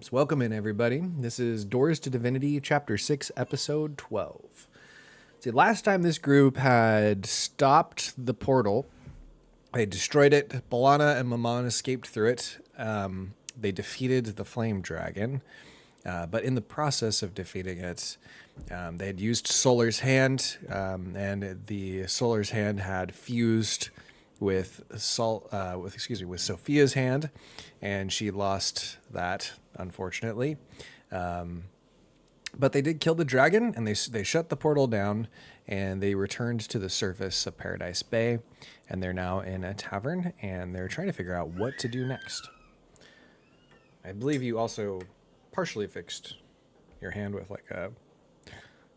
So welcome in, everybody. This is Doors to Divinity, Chapter 6, Episode 12. See, last time this group had stopped the portal, they destroyed it. Balana and Maman escaped through it. They defeated the Flame Dragon. But in the process of defeating it, they had used Solar's Hand, and the Solar's Hand had fused with with Sophia's hand, and she lost that, unfortunately. But they did kill the dragon, and they shut the portal down, and they returned to the surface of Paradise Bay, and they're now in a tavern, and they're trying to figure out what to do next. I believe you also partially fixed your hand with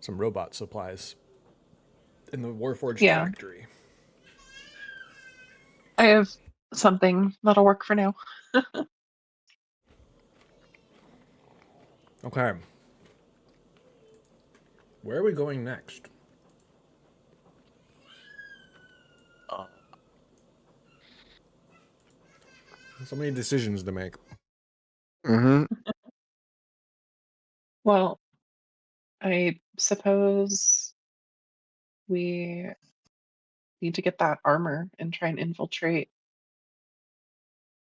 some robot supplies in the Warforged Yeah. factory. I have something that'll work for now. Okay. Where are we going next? So many decisions to make. Mm-hmm. Well, I suppose we need to get that armor and try and infiltrate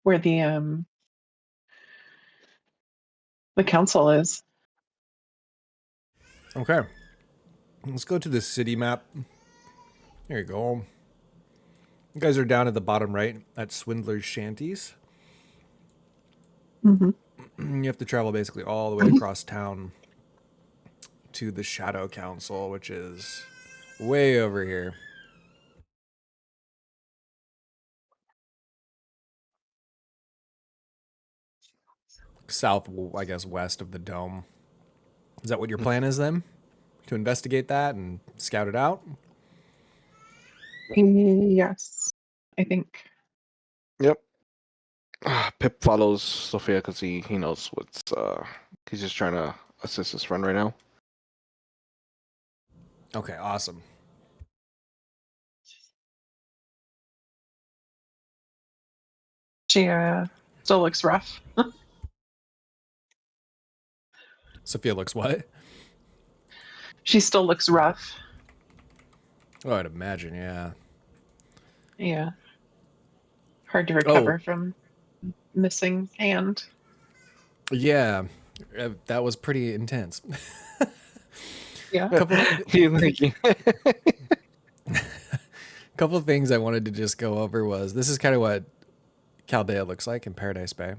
where the council is. Okay. Let's go to the city map. There you go. You guys are down at the bottom right at Swindler's Shanties. Mm-hmm. You have to travel basically all the way across town to the Shadow Council, which is way over here. South, I guess, west of the dome. Is that what your plan is then? To investigate that and scout it out? Yes, I think. Yep. Pip follows Sophia because he knows what's he's just trying to assist his friend right now. Okay, awesome. She still looks rough. Sophia looks what? She still looks rough. Oh, I'd imagine, yeah. Yeah. Hard to recover from missing hand. Yeah, that was pretty intense. Yeah. Couple of things I wanted to just go over was this is kind of what Chaldea looks like in Paradise Bay.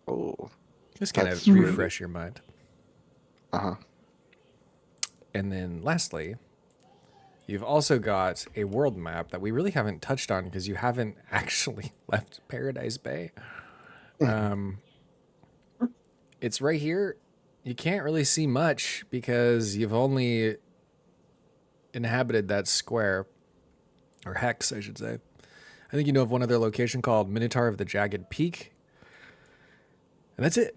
Oh, just kind of refresh your mind. Uh-huh. And then lastly, you've also got a world map that we really haven't touched on because you haven't actually left Paradise Bay. It's right here. You can't really see much because you've only inhabited that square, or hex, I should say. I think you know of one other location called Minotaur of the Jagged Peak. And that's it.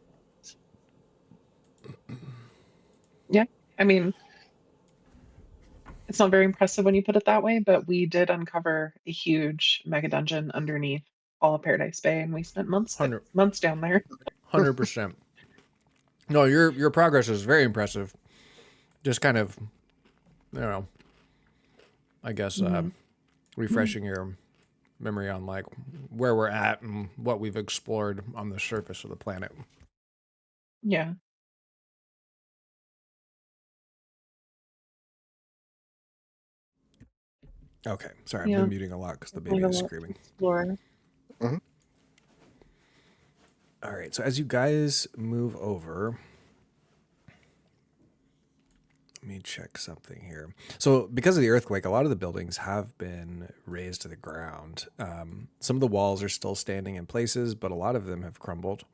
Yeah. I mean, it's not very impressive when you put it that way, but we did uncover a huge mega dungeon underneath all of Paradise Bay, and we spent months down there. 100%. No, your progress is very impressive. Just kind of, I guess, refreshing your memory on like where we're at and what we've explored on the surface of the planet. Yeah. Okay, sorry, I've been muting a lot because the baby is screaming. Mm-hmm. All right, so as you guys move over, let me check something here. So because of the earthquake, a lot of the buildings have been razed to the ground. Some of the walls are still standing in places, but a lot of them have crumbled.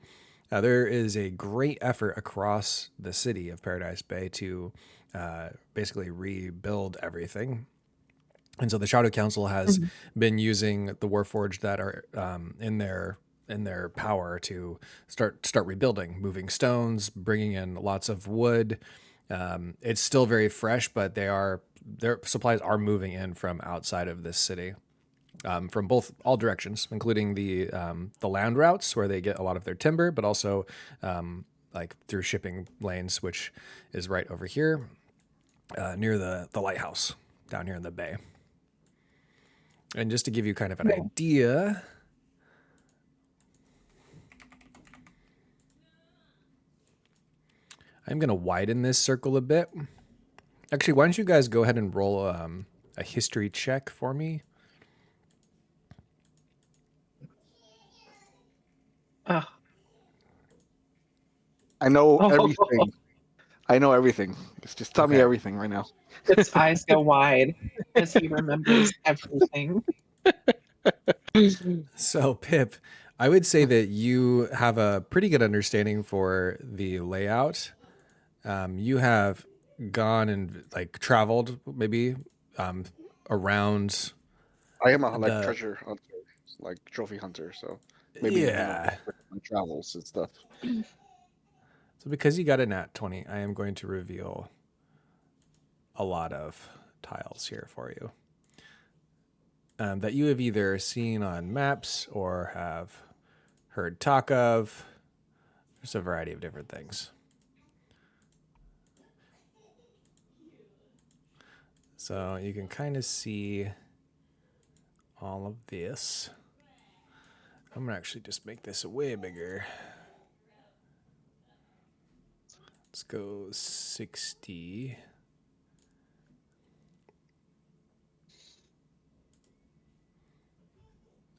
There is a great effort across the city of Paradise Bay to basically rebuild everything. And so the Shadow Council has been using the Warforged that are in their power to start rebuilding, moving stones, bringing in lots of wood. It's still very fresh, but their supplies are moving in from outside of this city. from all directions, including the land routes where they get a lot of their timber, but also like through shipping lanes, which is right over here near the lighthouse down here in the bay. And just to give you kind of an Yeah. idea, I'm going to widen this circle a bit. Actually, why don't you guys go ahead and roll a history check for me? Ugh. I know Oh, everything. I know everything. Just tell me Okay. everything right now. his eyes go wide as he remembers everything. So, Pip, I would say that you have a pretty good understanding for the layout. You have gone and like traveled maybe around I am a like the treasure hunter, like trophy hunter. So maybe yeah. my travels and stuff. So because you got a nat 20, I am going to reveal a lot of tiles here for you that you have either seen on maps or have heard talk of. There's a variety of different things. So you can kind of see all of this. I'm gonna actually just make this way bigger. Let's go 60.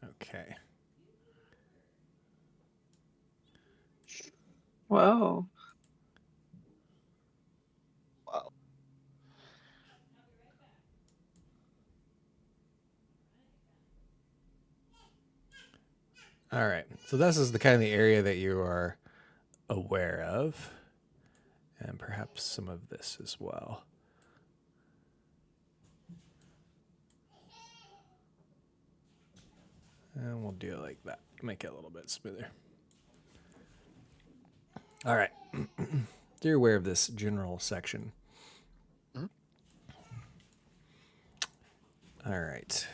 Okay. Whoa. Wow. All right. So this is the kind of the area that you are aware of, and perhaps some of this as well. And we'll do it like that. Make it a little bit smoother. All right. So you're aware of this general section. Mhm. All right.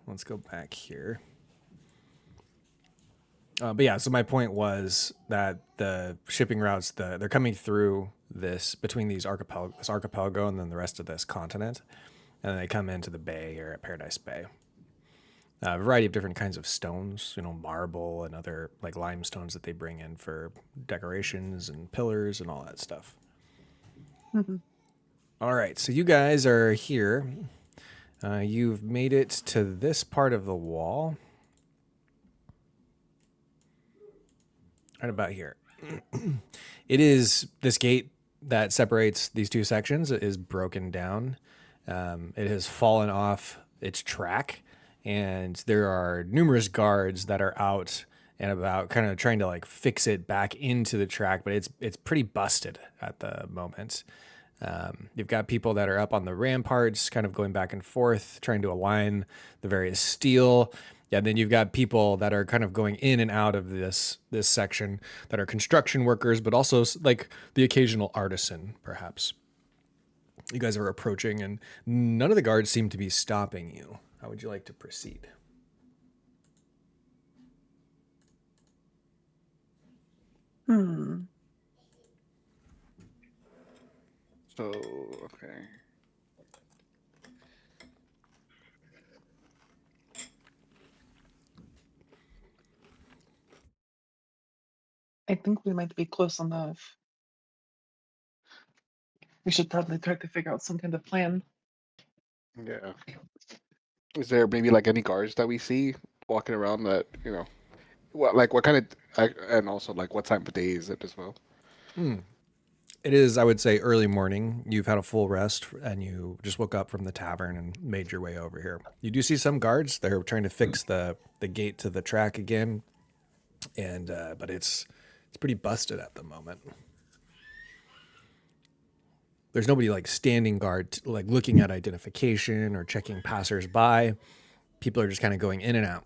Let's go back here. But yeah, so my point was that the shipping routes, they're coming through this between this archipelago and then the rest of this continent, and then they come into the bay here at Paradise Bay. A variety of different kinds of stones, marble and other like limestones that they bring in for decorations and pillars and all that stuff. Mhm. All right, so you guys are here. You've made it to this part of the wall. Right about here. It is this gate that separates these two sections is broken down. It has fallen off its track, and there are numerous guards that are out and about, kind of trying to like fix it back into the track. But it's pretty busted at the moment. You've got people that are up on the ramparts, kind of going back and forth, trying to align the various steel. Yeah, and then you've got people that are kind of going in and out of this section that are construction workers, but also like the occasional artisan, perhaps. You guys are approaching, and none of the guards seem to be stopping you. How would you like to proceed? Hmm. So okay. I think we might be close enough. We should probably try to figure out some kind of plan. Yeah. Is there maybe like any guards that we see walking around that what kind of and also like what time of day is it as well? It is, I would say, early morning. You've had a full rest, and you just woke up from the tavern and made your way over here. You do see some guards. They're trying to fix the gate to the track again, and but it's pretty busted at the moment. There's nobody like standing guard, like looking at identification or checking passersby. People are just kind of going in and out.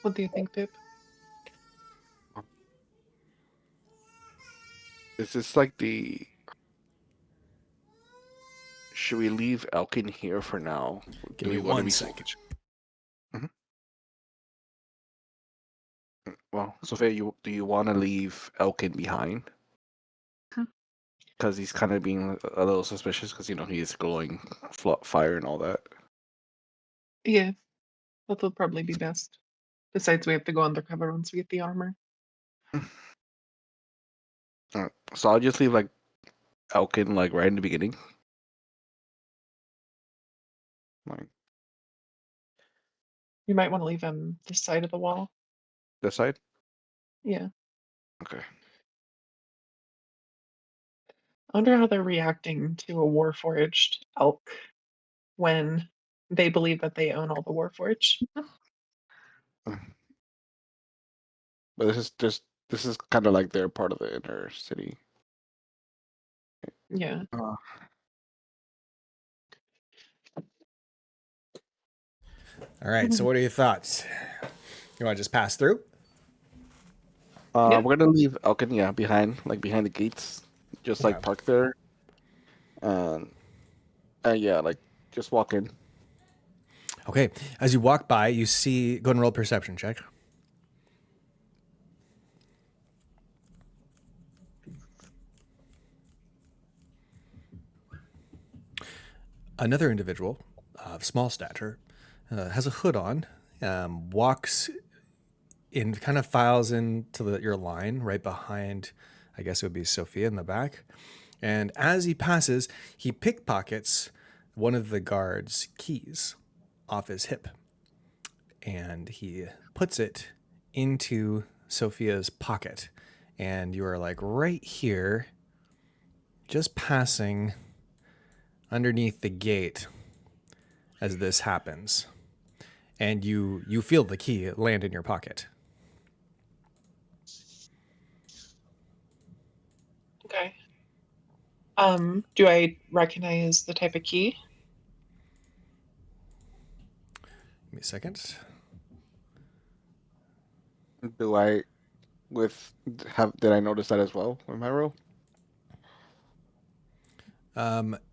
What do you think, Pip? Is this like the? Should we leave Elkin here for now? Give Do me we want to one be second. selfish? Well, Sophia, do you want to leave Elkin behind? Because he's kind of being a little suspicious because he is glowing fire and all that. Yeah, that will probably be best. Besides, we have to go undercover once we get the armor. Alright, so I'll just leave like Elkin like right in the beginning. Like You might want to leave him this side of the wall. this side. Yeah. Okay. I wonder how they're reacting to a warforged elk when they believe that they own all the warforged. But this is kind of like they're part of the inner city. Yeah. All right. So, what are your thoughts? You want to just pass through? Yeah. We're gonna leave Elkin, behind, like behind the gates, just like Okay. park there, and like just walk in. Okay. As you walk by, you see. Go and roll a perception check. Another individual of small stature has a hood on, walks in, kind of files into your line right behind, I guess it would be Sophia in the back. And as he passes, he pickpockets one of the guards' keys off his hip. And he puts it into Sophia's pocket. And you are like right here, just passing underneath the gate as this happens. And you feel the key land in your pocket. Okay. Do I recognize the type of key? Give me a second. Do I did I notice that as well in my row?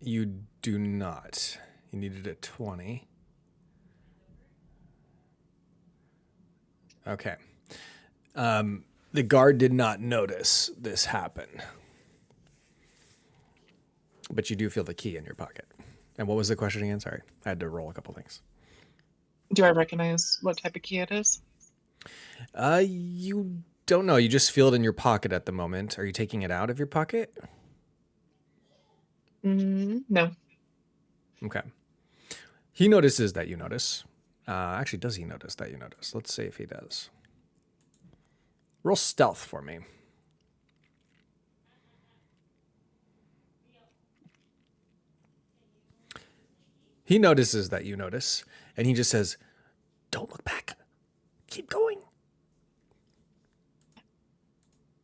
You do not. You needed a 20. Okay. The guard did not notice this happen. But you do feel the key in your pocket. And what was the question again? Sorry. I had to roll a couple things. Do I recognize what type of key it is? You don't know. You just feel it in your pocket at the moment. Are you taking it out of your pocket? No. Okay. He notices that you notice. Actually, does he notice that you notice? Let's see if he does. Roll stealth for me. He notices that you notice, and he just says, "Don't look back. Keep going."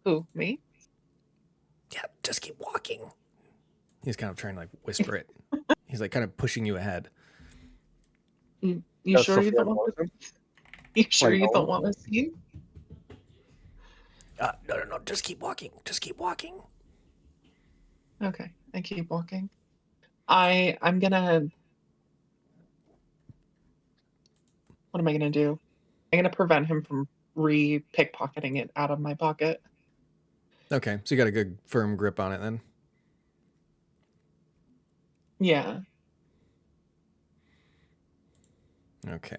Who? Me? Yeah, just keep walking. He's kind of trying to like whisper it. He's like kind of pushing you ahead. You Does sure you Sophia don't want notice him? You sure Like, you don't no? want to see? No. Just keep walking. Just keep walking. Okay, I keep walking. I'm gonna. What am I gonna do? I'm gonna prevent him from pickpocketing it out of my pocket. Okay, so you got a good firm grip on it then. Yeah. Okay.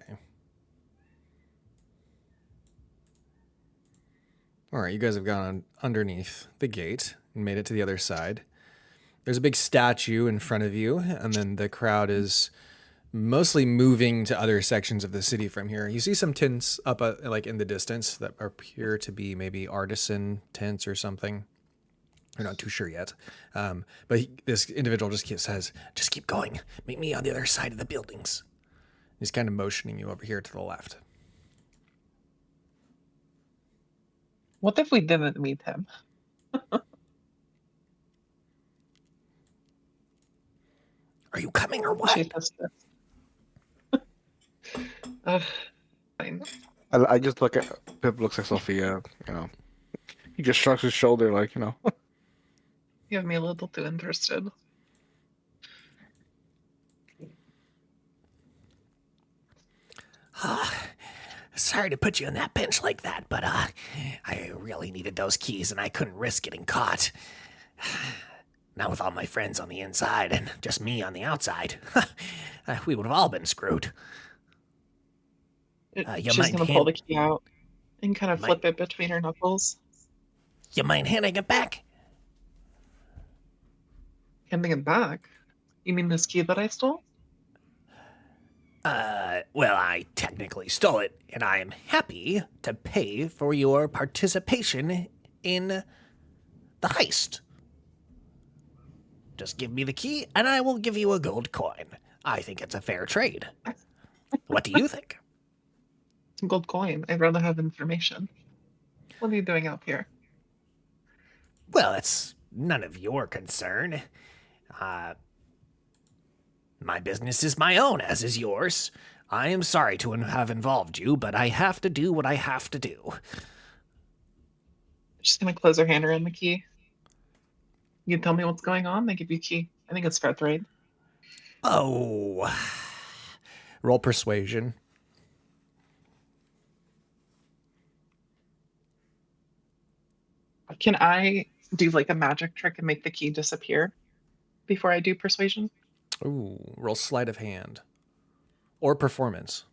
All right, you guys have gone underneath the gate and made it to the other side. There's a big statue in front of you, and then the crowd is mostly moving to other sections of the city from here. You see some tents up like in the distance that appear to be maybe artisan tents or something. We're not too sure yet. But this individual just says, "Just keep going. Meet me on the other side of the buildings." He's kind of motioning you over here to the left. What if we didn't meet him? Are you coming or She what? says this. Ugh, fine. I just look at Pip looks at Sophia. He just shrugs his shoulder like. You have me a little too interested. Sorry to put you on that bench like that, but I really needed those keys and I couldn't risk getting caught. Now with all my friends on the inside and just me on the outside, we would have all been screwed. You She's mind gonna pull the key out and kind of might- flip it between her knuckles. You mind handing it back? Handing it back. You mean this key that I stole? Well, I technically stole it, and I am happy to pay for your participation in the heist. Just give me the key, and I will give you a gold coin. I think it's a fair trade. What do you think? Some gold coin. I'd rather have information. What are you doing out here? Well, it's none of your concern. My business is my own, as is yours. I am sorry to have involved you, but I have to do what I have to do. She's gonna close her hand around the key. You tell me what's going on, they give you a key. I think it's fair trade. Oh, Roll persuasion. Can I do like a magic trick and make the key disappear before I do persuasion? Ooh, roll sleight of hand. Or performance.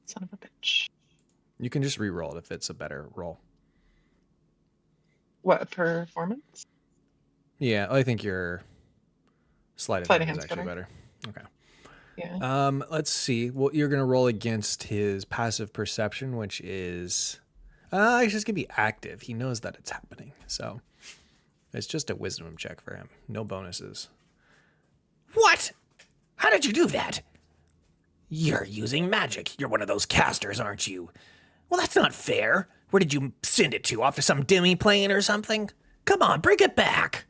Son of a bitch. You can just re-roll it if it's a better roll. What, performance? Yeah, I think your sleight of Sleight of hand is hand's actually better. Okay. Yeah. Let's see. Well, you're gonna roll against his passive perception, which is it's just gonna be active. He knows that it's happening, so it's just a wisdom check for him. No bonuses. what? How did you do that? You're using magic. You're one of those casters, aren't you? Well, that's not fair. Where did you send it to? Off to some demi plane or something? Come on, bring it back.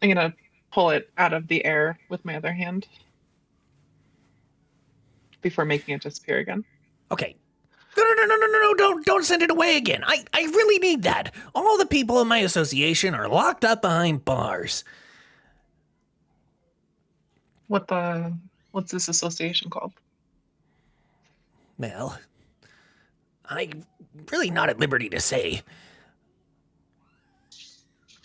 I'm gonna pull it out of the air with my other hand before making it disappear again. Okay. No, don't send it away again. I really need that. All the people in my association are locked up behind bars. What's this association called? Well, I'm really not at liberty to say.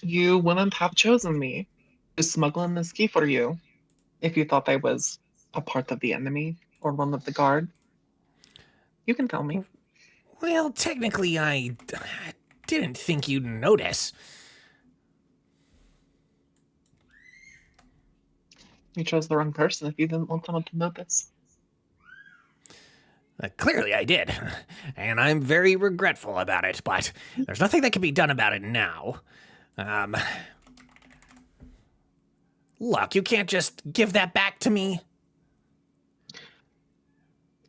You wouldn't have chosen me to smuggle in this key for you if you thought I was a part of the enemy or one of the guard. You can tell me. Well, technically, I didn't think you'd notice. You chose the wrong person if you didn't want someone to notice. Clearly I did, and I'm very regretful about it, but there's nothing that can be done about it now. Look, you can't just give that back to me.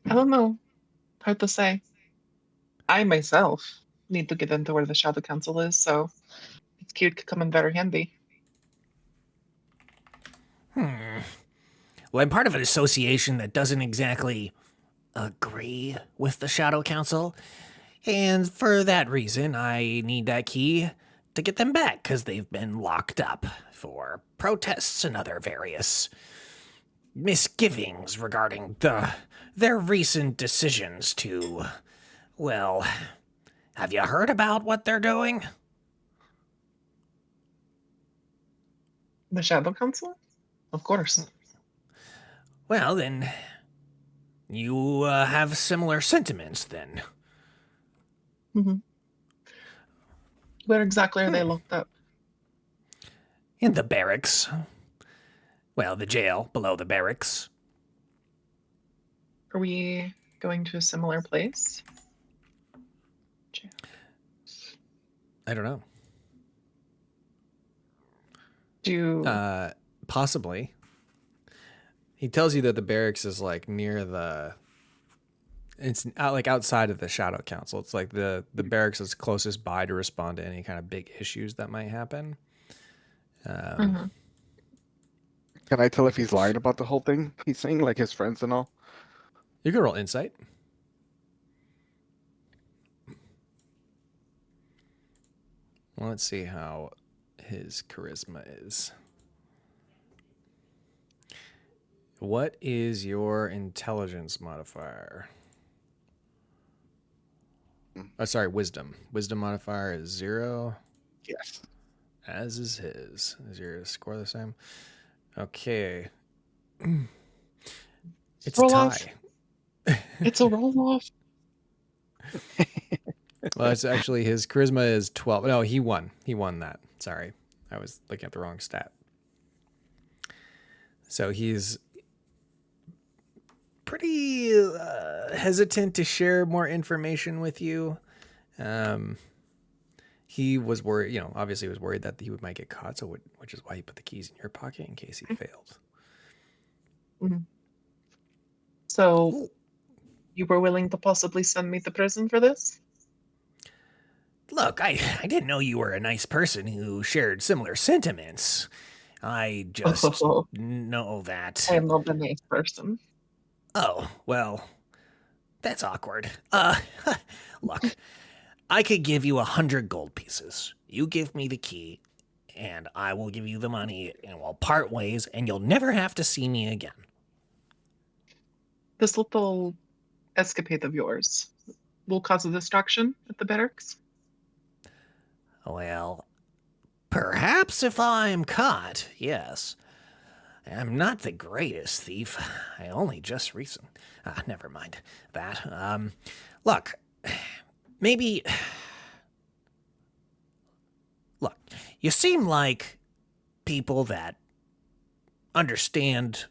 I don't know. Hard to say. I myself need to get into where the Shadow Council is, so it's cute to come in very handy. Well, I'm part of an association that doesn't exactly agree with the Shadow Council, and for that reason, I need that key to get them back, because they've been locked up for protests and other various misgivings regarding their recent decisions to, well, have you heard about what they're doing? The Shadow Council? Of course. Well, then, you have similar sentiments, then. hmm Where exactly are they locked up? In the barracks. Well, the jail below the barracks. Are we going to a similar place? I don't know. Do Possibly. He tells you that the barracks is like near the. It's out, like outside of the Shadow Council. It's like the barracks is closest by to respond to any kind of big issues that might happen. Mhm. Can I tell if he's lying about the whole thing he's saying, like his friends and all? You can roll insight. Well, let's see how his charisma is. What is your intelligence modifier? Oh, sorry, wisdom. Wisdom modifier is 0, Yes. as is his. Is your score the same? Okay. It's a Roll off. tie. It's a roll off. Well, it's actually his charisma is 12. No, he won. He won that. Sorry. I was looking at the wrong stat. So he's pretty hesitant to share more information with you. He was worried, obviously was worried that he might get caught, so which is why he put the keys in your pocket in case he failed. Mhm. So, you were willing to possibly send me to prison for this? Look, I didn't know you were a nice person who shared similar sentiments. I just know that. I am not a nice person. Oh, well, that's awkward. Look, I could give you 100 gold pieces. You give me the key, and I will give you the money, and we'll part ways, and you'll never have to see me again. This little escapade of yours will cause a distraction at the barracks? Well, perhaps if I'm caught, yes. I'm not the greatest thief. I only just recently. Never mind that. Look, maybe. Look, you seem like people that understand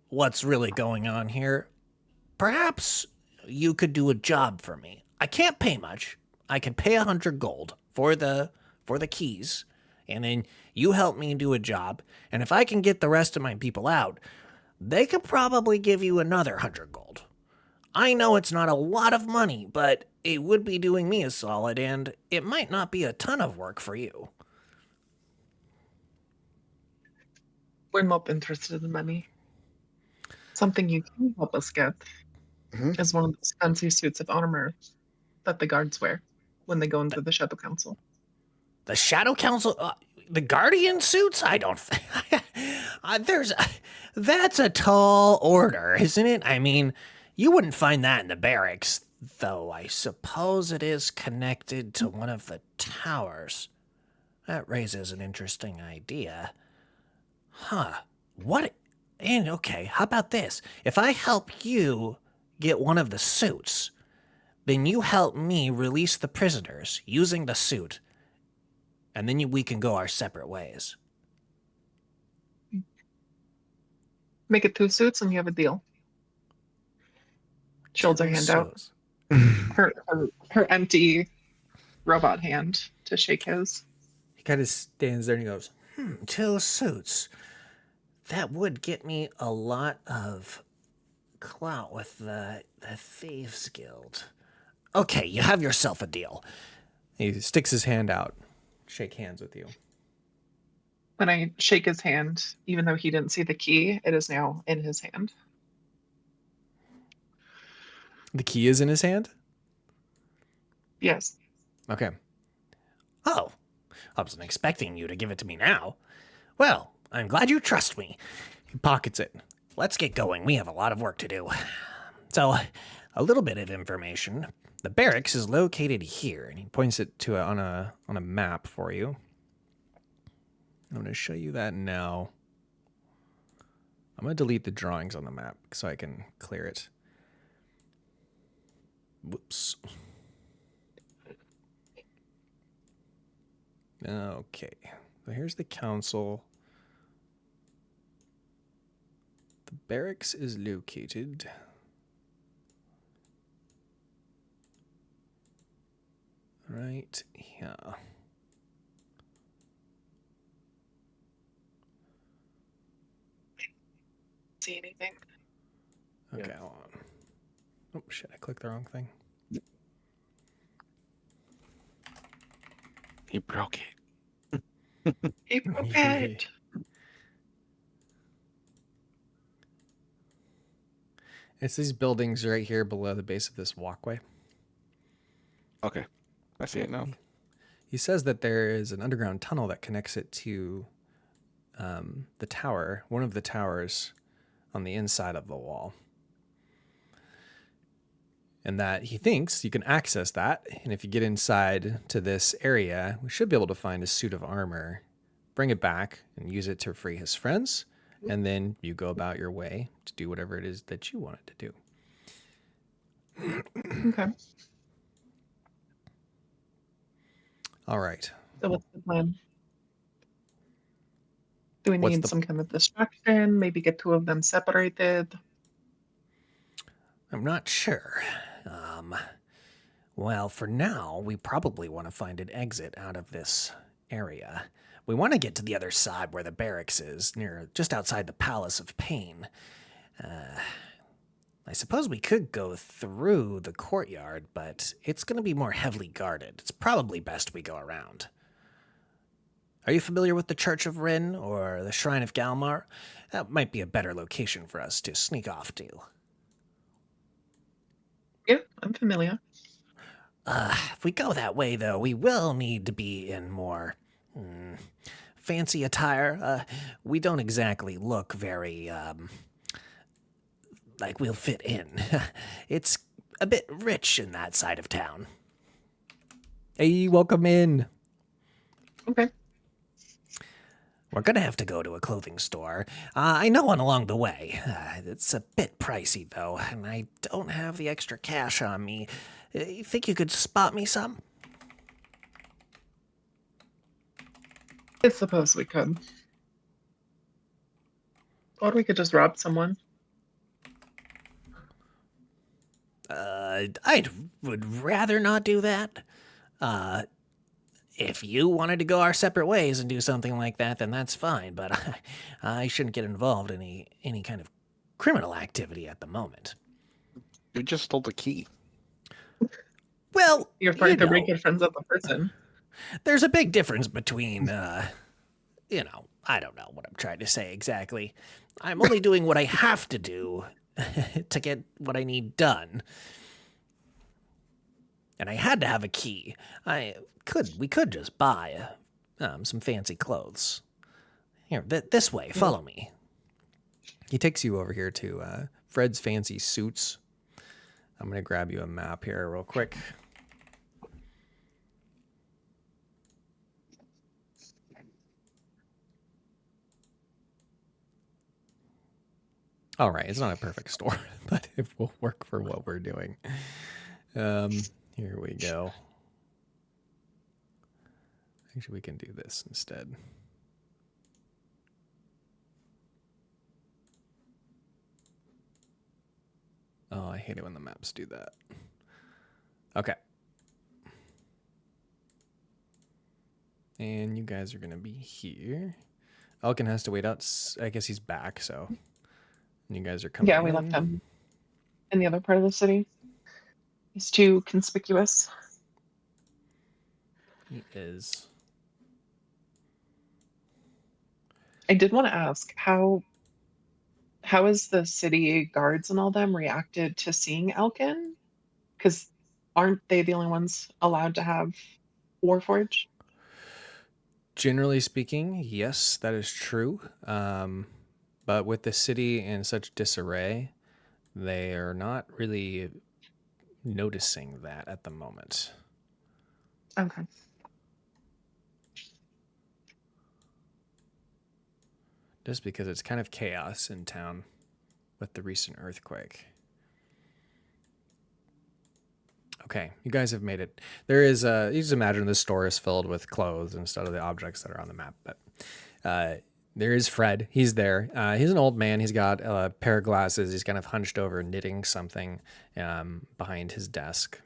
what's really going on here. Perhaps you could do a job for me. I can't pay much. I can pay 100 gold for the keys, and then you help me do a job. And if I can get the rest of my people out, they could probably give you another 100 gold. I know it's not a lot of money, but it would be doing me a solid, and it might not be a ton of work for you. We're not interested in money. Something you can help us get is one of those fancy suits of armor that the guards wear when they go into the Shadow Council. The Shadow Council, the Guardian suits? I don't. That's a tall order, isn't it? I mean, you wouldn't find that in the barracks, though. I suppose it is connected to one of the towers. That raises an interesting idea. Huh? What? And okay, how about this? If I help you get one of the suits, then you help me release the prisoners using the suit. And then we can go our separate ways. Make it 2 suits and you have a deal. She holds her hand out. Her empty robot hand to shake his. He kind of stands there and he goes, 2 suits. That would get me a lot of clout with the Thieves Guild. Okay, you have yourself a deal. he sticks his hand out, shake hands with you. When I shake his hand, even though he didn't see the key, it is now in his hand. The key is in his hand? Yes. Okay. Oh, I wasn't expecting you to give it to me now. Well, I'm glad you trust me. He pockets it. Let's get going. We have a lot of work to do. So, a little bit of information. The barracks is located here, and He points it to on a map for you. I'm going to show you that now. I'm going to delete the drawings on the map so I can clear it. Whoops. Okay. So here's the council. The barracks is located right here. See anything? Okay, hold on. Oh, shit, I clicked the wrong thing. He broke it. He broke it. It's these buildings right here below the base of this walkway. Okay. I see it now. he says that there is an underground tunnel that connects it to the tower, one of the towers on the inside of the wall. And that he thinks you can access that. And if you get inside to this area, we should be able to find a suit of armor, bring it back, and use it to free his friends. And then you go about your way to do whatever it is that you wanted to do. Okay. All right. So what's the plan? Do we What's need the- some kind of distraction? Maybe get two of them separated? I'm not sure. Well, for now, we probably want to find an exit out of this area. We want to get to the other side where the barracks is, just outside the Palace of Pain. I suppose we could go through the courtyard, but it's going to be more heavily guarded. It's probably best we go around. Are you familiar with the Church of Rin or the Shrine of Galmar? That might be a better location for us to sneak off to. Yeah, I'm familiar. If we go that way, though, we will need to be in more fancy attire. We don't exactly look very, like we'll fit in. It's a bit rich in that side of town. Hey, welcome in. Okay. We're gonna have to go to a clothing store. I know one along the way. It's a bit pricey, though, and I don't have the extra cash on me. You think you could spot me some? I suppose we could. Or we could just rob someone. I would rather not do that. If you wanted to go our separate ways and do something like that, then that's fine, but I shouldn't get involved in any kind of criminal activity at the moment. You just stole the key. Well, You're trying to know, break your friends out the prison. there's a big difference between, I don't know what I'm trying to say exactly. I'm only doing what I have to do to get what I need done. And I had to have a key. We could just buy some fancy clothes. Here, this way, follow me. He takes you over here to Fred's Fancy Suits. I'm going to grab you a map here real quick. All right, it's not a perfect store, but it will work for what we're doing. Here we go. Actually, we can do this instead. Oh, I hate it when the maps do that. Okay. And you guys are going to be here. Elkin has to wait out. I guess he's back, so you guys are coming Yeah, we in. left him in the other part of the city. He's too conspicuous. He is. I did want to ask how has the city guards and all them reacted to seeing Elkin? Because aren't they the only ones allowed to have Warforged? Generally speaking, yes, that is true. But with the city in such disarray, they are not really noticing that at the moment. Okay. Just because it's kind of chaos in town with the recent earthquake. Okay, you guys have made it. There is you just imagine the store is filled with clothes instead of the objects that are on the map. But there is Fred. He's there. He's an old man. He's got a pair of glasses. He's kind of hunched over, knitting something behind his desk,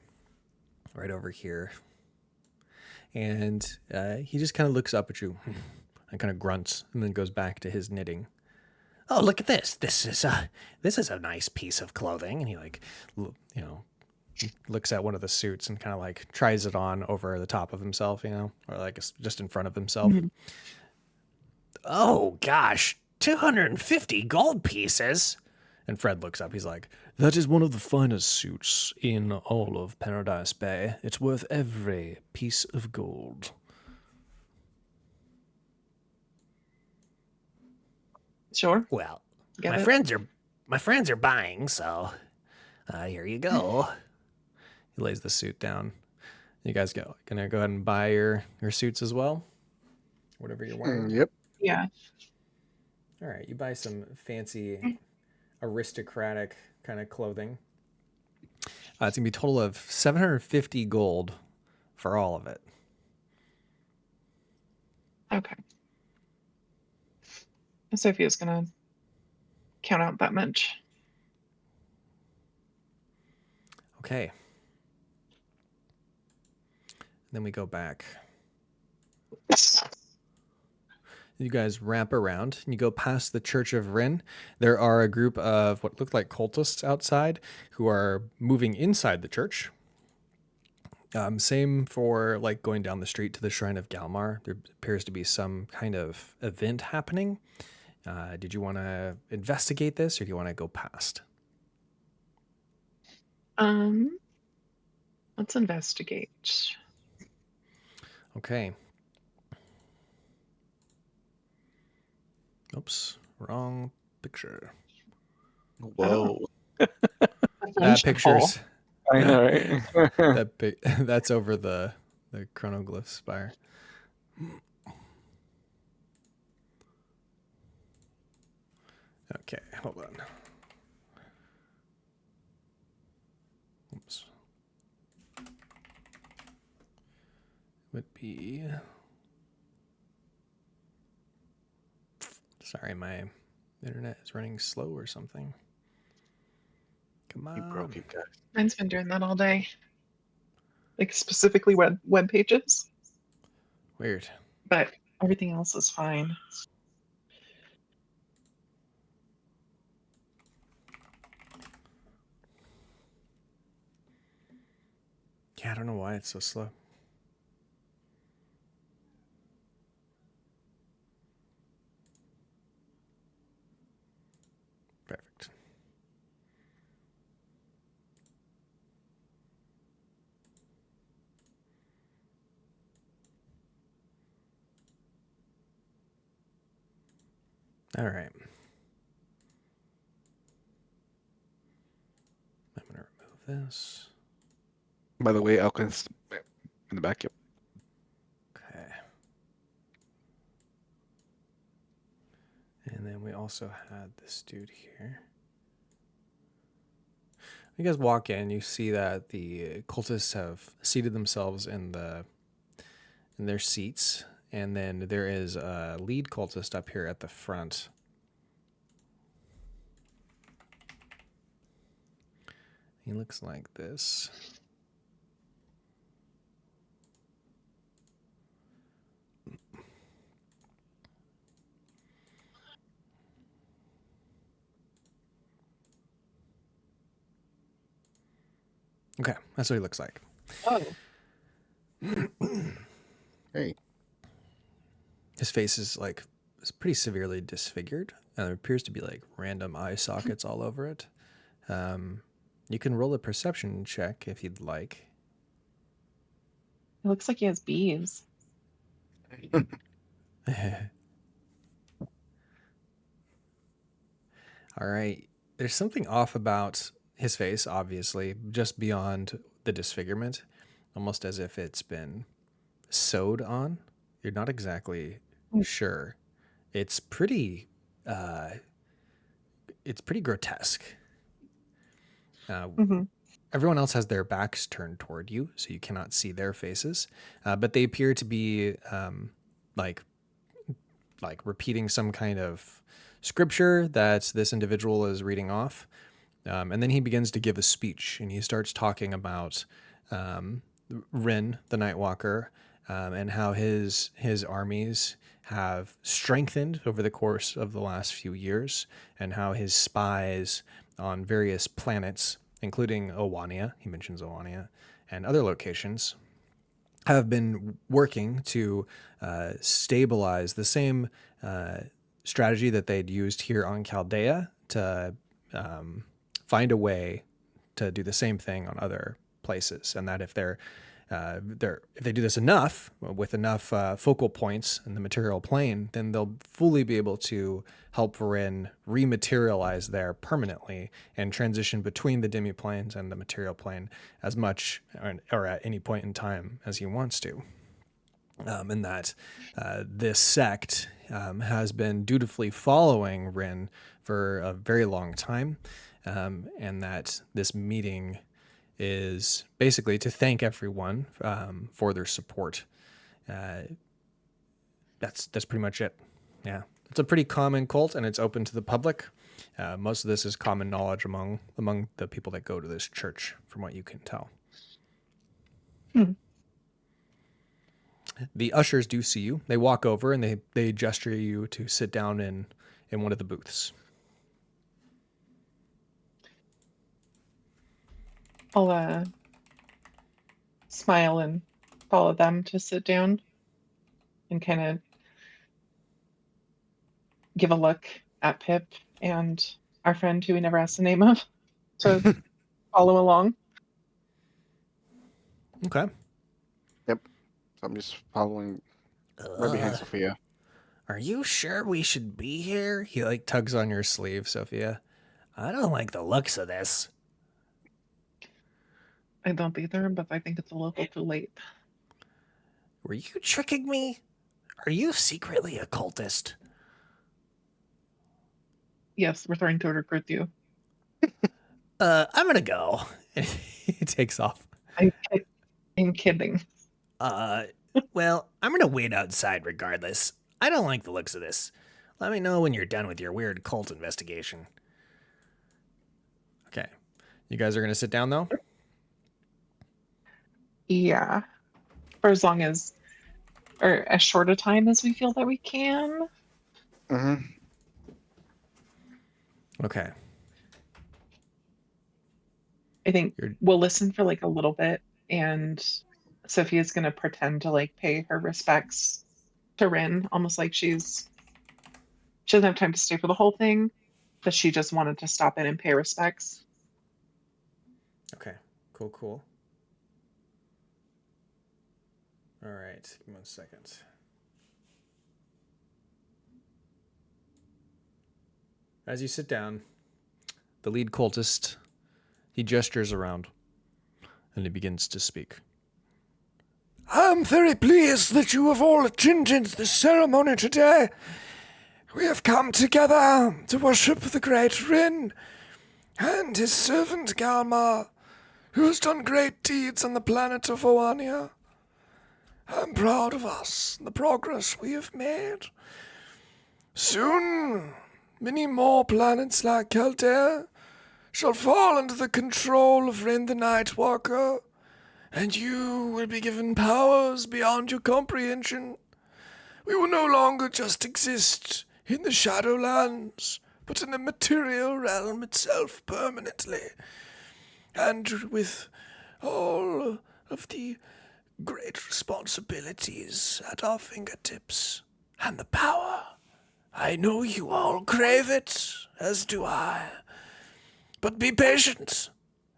right over here. And he just kind of looks up at you and kind of grunts, and then goes back to his knitting. Oh, look at this. This is a nice piece of clothing. And he looks at one of the suits and kind of like tries it on over the top of himself, or like just in front of himself. Mhm. Oh, gosh. 250 gold pieces? And Fred looks up. He's like, "That is one of the finest suits in all of Paradise Bay. It's worth every piece of gold." Sure. Well, Get my it? friends are buying, so here you go. He lays the suit down. You guys gonna go ahead and buy your suits as well? Whatever you're wearing. Yep. Yeah. All right, you buy some fancy aristocratic kind of clothing. It's gonna be a total of 750 gold for all of it. Okay. Sophia's gonna count out that much. Okay. Then we go back. You guys ramp around and you go past the Church of Rin. There are a group of what look like cultists outside who are moving inside the church. Same for like going down the street to the Shrine of Galmar. There appears to be some kind of event happening. Did you want to investigate this or do you want to go past? Let's investigate. Okay. Oops, wrong picture. Whoa. That picture's I know, right? that's over the chronoglyph spire. Okay, hold on. Oops. Would be. Sorry, my internet is running slow or something. Come on. You broke it, guys. Mine's been doing that all day. Like specifically web pages, Weird. but everything else is fine. Yeah, I don't know why it's so slow. Perfect. All right. I'm going to remove this. By the way, Alkin's in the back. Yep. Okay. And then we also had this dude here. You guys walk in, you see that the cultists have seated themselves in their seats, and then there is a lead cultist up here at the front. He looks like this. Okay, that's what he looks like. Oh. Hey. His face is pretty severely disfigured. There appears to be like random eye sockets all over it. You can roll a perception check if you'd like. It looks like he has bees. All right. There's something off about his face, obviously, just beyond the disfigurement, almost as if it's been sewed on. You're not exactly sure. It's pretty grotesque. Everyone else has their backs turned toward you, so you cannot see their faces. But they appear to be like repeating some kind of scripture that this individual is reading off. And then he begins to give a speech, and he starts talking about Rin, the Nightwalker, and how his armies have strengthened over the course of the last few years, and how his spies on various planets, including Owania, he mentions Owania, and other locations, have been working to stabilize the same strategy that they'd used here on Chaldea to find a way to do the same thing on other places, and that if if they do this enough with enough focal points in the material plane, then they'll fully be able to help Rin rematerialize there permanently and transition between the demiplanes and the material plane as much or at any point in time as he wants to. And that this sect has been dutifully following Rin for a very long time, and that this meeting is basically to thank everyone for their support. That's pretty much it. Yeah, it's a pretty common cult, and it's open to the public. Most of this is common knowledge among the people that go to this church, from what you can tell. The ushers do see you. They walk over and they gesture you to sit down in one of the booths. I'll smile and follow them to sit down and kind of give a look at Pip and our friend who we never asked the name of to follow along. Okay. Yep. So I'm just following right behind Sophia. Are you sure we should be here? He like tugs on your sleeve, Sophia. I don't like the looks of this. I don't either, but I think it's a little too late. Were you tricking me? Are you secretly a cultist? Yes, we're trying to recruit you. I'm gonna go. He takes off. I'm kidding. Well, I'm gonna wait outside regardless. I don't like the looks of this. Let me know when you're done with your weird cult investigation. Okay. You guys are going to sit down, though? Yeah. For as long as, or as short a time as we feel that we can. Mm-hmm. Okay. I think we'll listen for like a little bit, and Sophia's going to pretend to like pay her respects to Rin, almost like she doesn't have time to stay for the whole thing, but she just wanted to stop in and pay respects. Okay. Cool. All right. Give me 1 second. As you sit down, the lead cultist, he gestures around and he begins to speak. I'm very pleased that you have all attended this ceremony today. We have come together to worship the great Rin and his servant Galmar, who has done great deeds on the planet of Oania. I'm proud of us and the progress we have made. Soon, many more planets like Caldera shall fall under the control of Rin the Nightwalker, and you will be given powers beyond your comprehension. We will no longer just exist in the Shadowlands, but in the material realm itself permanently, and with all of the great responsibilities at our fingertips, and the power. I know you all crave it, as do I. But be patient.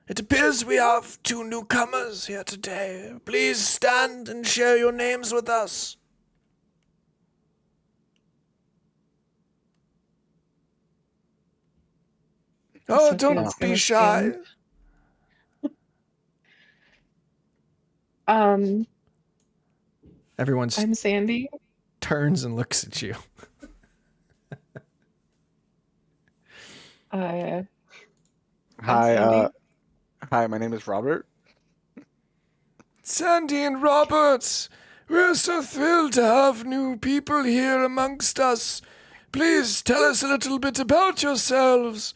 It appears we have 2 newcomers here today. Please stand and share your names with us. Oh, don't be shy. Everyone I'm Sandy. turns and looks at you. Hi, Sandy. hi, my name is Robert. Sandy and Robert, we're so thrilled to have new people here amongst us. Please tell us a little bit about yourselves.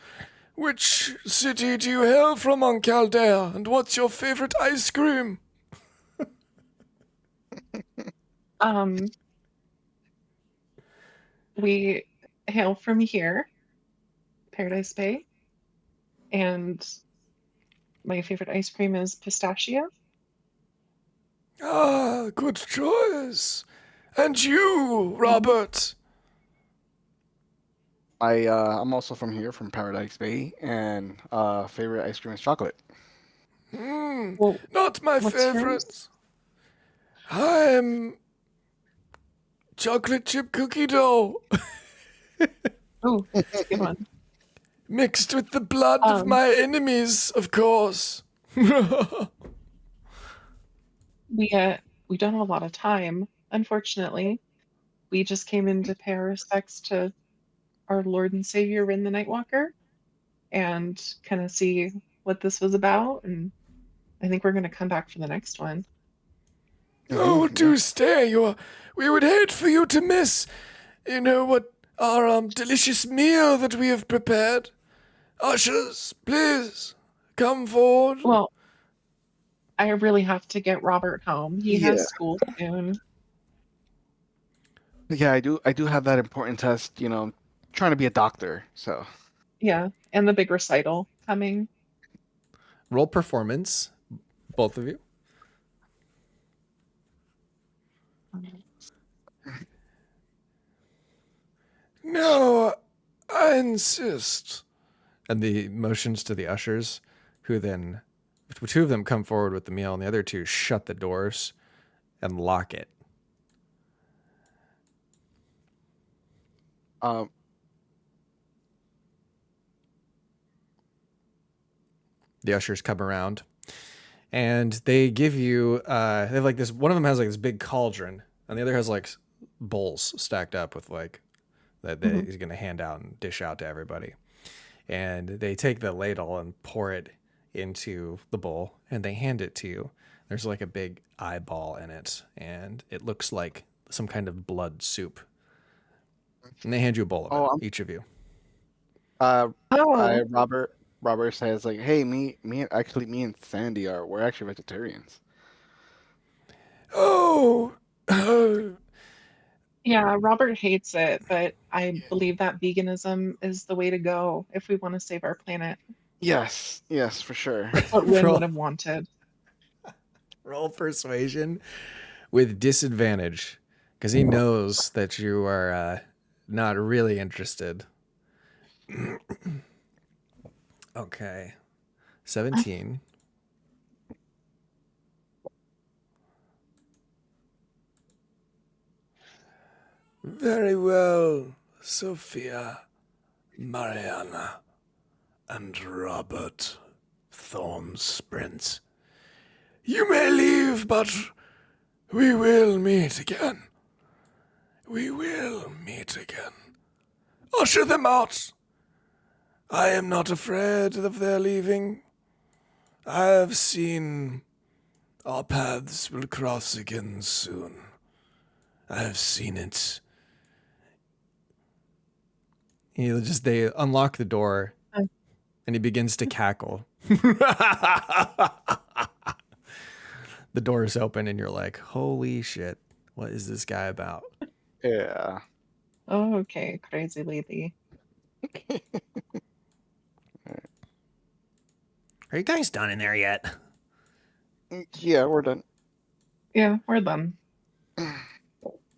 Which city do you hail from on Caldera, and what's your favorite ice cream? We hail from here, Paradise Bay, and my favorite ice cream is pistachio. Ah, good choice. And you, Robert? I'm also from here, from Paradise Bay, and favorite ice cream is chocolate. Well, Not my what's yours? favorite. I'm chocolate chip cookie dough Oh, that's a good one. mixed with the blood of Um, my enemies, of course. we don't have a lot of time, unfortunately. We just came in to pay our respects to our Lord and Savior Rin the Nightwalker and kind of see what this was about. And I think we're going to come back for the next one. Oh, Yeah. do stay. We would hate for you to miss, what our delicious meal that we have prepared. Ushers, please come forward. Well, I really have to get Robert home. He Yeah. has school soon. Yeah, I do have that important test. Trying to be a doctor. So Yeah, and the big recital coming. Roll performance, both of you. No, I insist. And the motions to the ushers, who then, two of them come forward with the meal, and the other two shut the doors and lock it. um, The ushers come around, and they give you, they have like this, one of them has like this big cauldron, and the other has like bowls stacked up with like, that Mhm. he's going to hand out and dish out to everybody. And they take the ladle and pour it into the bowl, and they hand it to you. There's like a big eyeball in it, and it looks like some kind of blood soup. And they hand you a bowl of it, oh, each of you. Oh, Robert says like, hey, me and Sandy we're actually vegetarians. Oh, yeah, Robert hates it, but I believe that veganism is the way to go if we want to save our planet. Yes, for sure. That's what Rin would roll, have wanted. roll persuasion with disadvantage, because he knows that you are not really interested. Okay, 17. Very well, Sophia, Mariana, and Robert Thorns Prince. You may leave, but we will meet again. We will meet again. Usher them out. I am not afraid of their leaving. I have seen our paths will cross again soon. I have seen it. They unlock the door, Uh, and he begins to cackle. The door is open, and you're like, holy shit, what is this guy about? Yeah. Oh, okay, crazy lady. Are you guys done in there yet? Yeah, we're done. Yeah, we're done.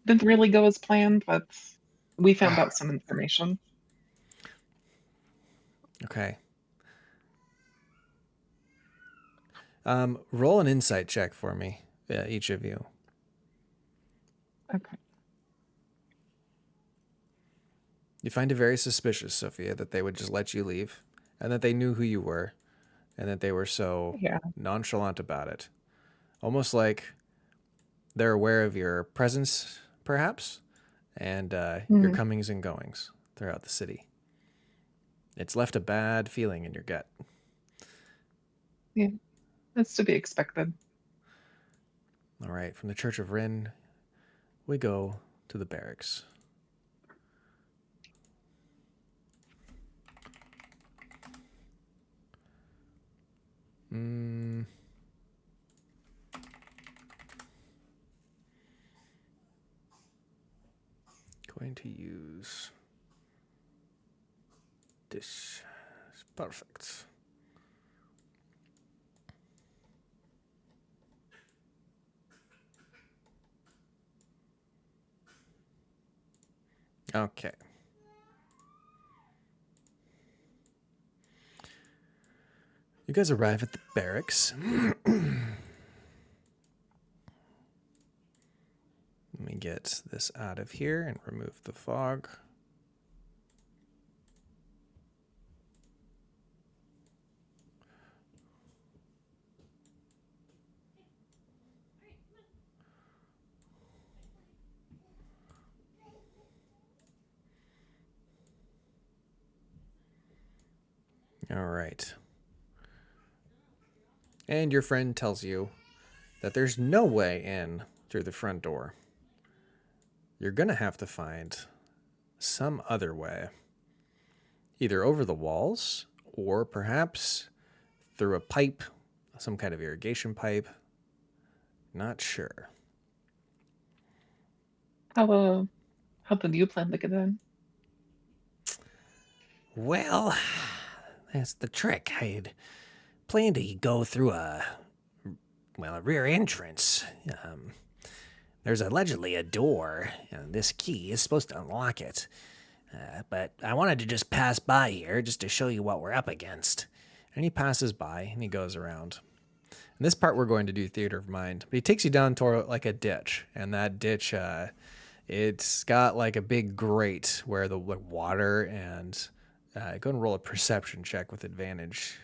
Didn't really go as planned, but we found out some information. Okay. Roll an insight check for me, each of you. Okay. You find it very suspicious, Sophia, that they would just let you leave, and that they knew who you were, and that they were so Yeah. nonchalant about it. Almost like they're aware of your presence, perhaps, and your Mhm. comings and goings throughout the city. It's left a bad feeling in your gut. Yeah, that's to be expected. All right, from the Church of Rin, we go to the barracks. Mm. Going to use this. Perfect. Okay. You guys arrive at the barracks. Let me get this out of here and remove the fog. All right. And your friend tells you that there's no way in through the front door. You're going to have to find some other way, either over the walls or perhaps through a pipe, some kind of irrigation pipe. Not sure. How did you plan to get in? Well, that's the trick. I had planned to go through a rear entrance. There's allegedly a door, and this key is supposed to unlock it. But I wanted to just pass by here just to show you what we're up against. And he passes by, and he goes around. In this part, we're going to do Theater of Mind. But he takes you down to like a ditch, and that ditch, it's got like a big grate where the water and... go and roll a perception check with advantage.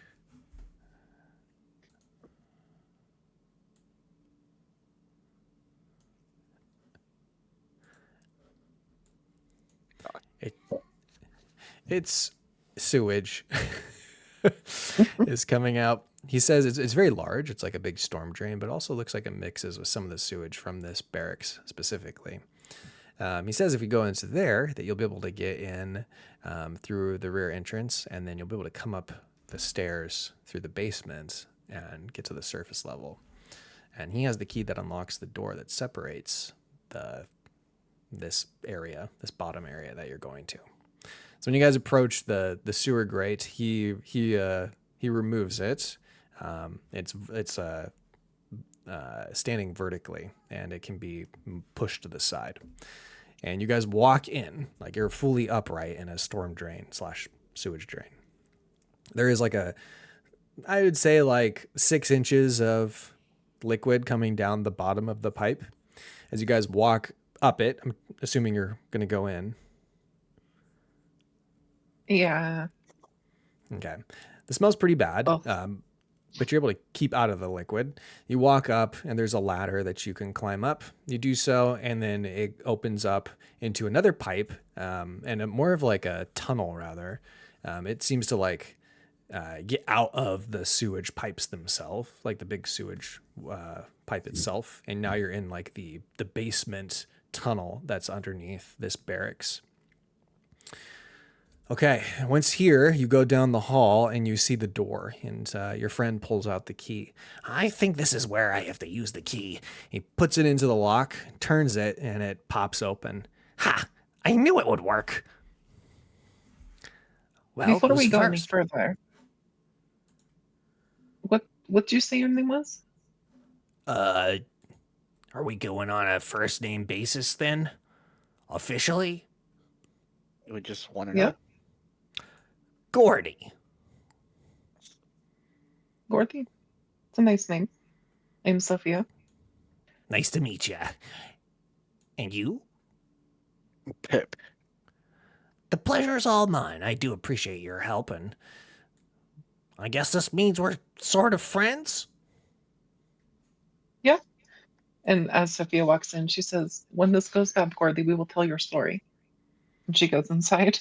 It's sewage is coming out. He says it's very large. It's like a big storm drain, but also looks like it mixes with some of the sewage from this barracks specifically. He says if you go into there, that you'll be able to get in through the rear entrance, and then you'll be able to come up the stairs through the basement and get to the surface level. And he has the key that unlocks the door that separates this bottom area that you're going to. So when you guys approach the sewer grate, he removes it. It's standing vertically, and it can be pushed to the side. And you guys walk in like you're fully upright in a storm drain / sewage drain. There is I would say 6 inches of liquid coming down the bottom of the pipe. As you guys walk up it, I'm assuming you're going to go in. Yeah. Okay. The smell's pretty bad, Oh. but you're able to keep out of the liquid. You walk up, and there's a ladder that you can climb up. You do so, and then it opens up into another pipe, and more of like a tunnel, rather. It seems to get out of the sewage pipes themselves, like the big sewage pipe itself, and now you're in like the basement tunnel that's underneath this barracks. Okay, once here, you go down the hall and you see the door, and your friend pulls out the key. I think this is where I have to use the key. He puts it into the lock, turns it, and it pops open. Ha! I knew it would work. Well, Before we who's go any first? further, what did you say your name was? Are we going on a first name basis then? Officially? We just want to Yeah. know. Gordy. Gordy? It's a nice name. I'm Sophia. Nice to meet you. And you? Pip. The pleasure's all mine. I do appreciate your help, and I guess this means we're sort of friends? Yeah. And as Sophia walks in, she says, "When this goes bad, Gordy, we will tell your story." And she goes inside.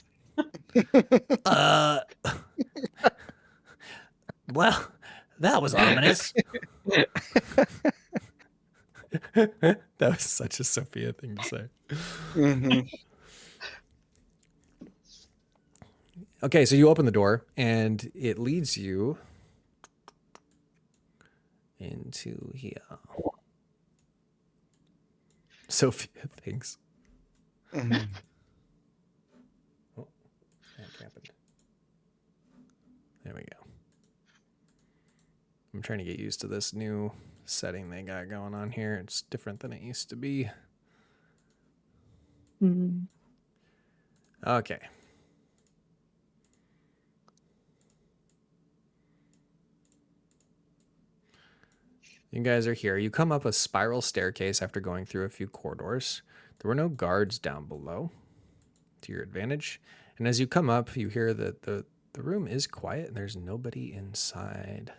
Well, that was ominous. That was such a Sophia thing to say. Mm-hmm. Okay, so you open the door, and it leads you into here. Sophia thinks. Mm-hmm. Oh, that happened. There we go. I'm trying to get used to this new setting they got going on here. It's different than it used to be. Hmm. Okay. You guys are here. You come up a spiral staircase after going through a few corridors. There were no guards down below, to your advantage. And as you come up, you hear that the room is quiet and there's nobody inside.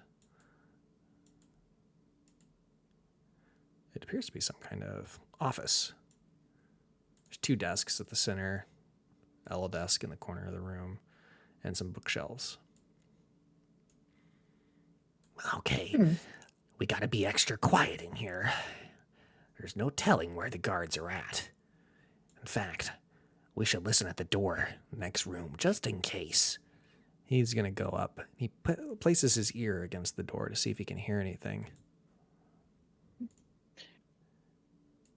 It appears to be some kind of office. There's 2 desks at the center, L desk in the corner of the room, and some bookshelves. Okay, we gotta be extra quiet in here. There's no telling where the guards are at. In fact, we should listen at the door, next room, just in case. He's going to go up. He places his ear against the door to see if he can hear anything.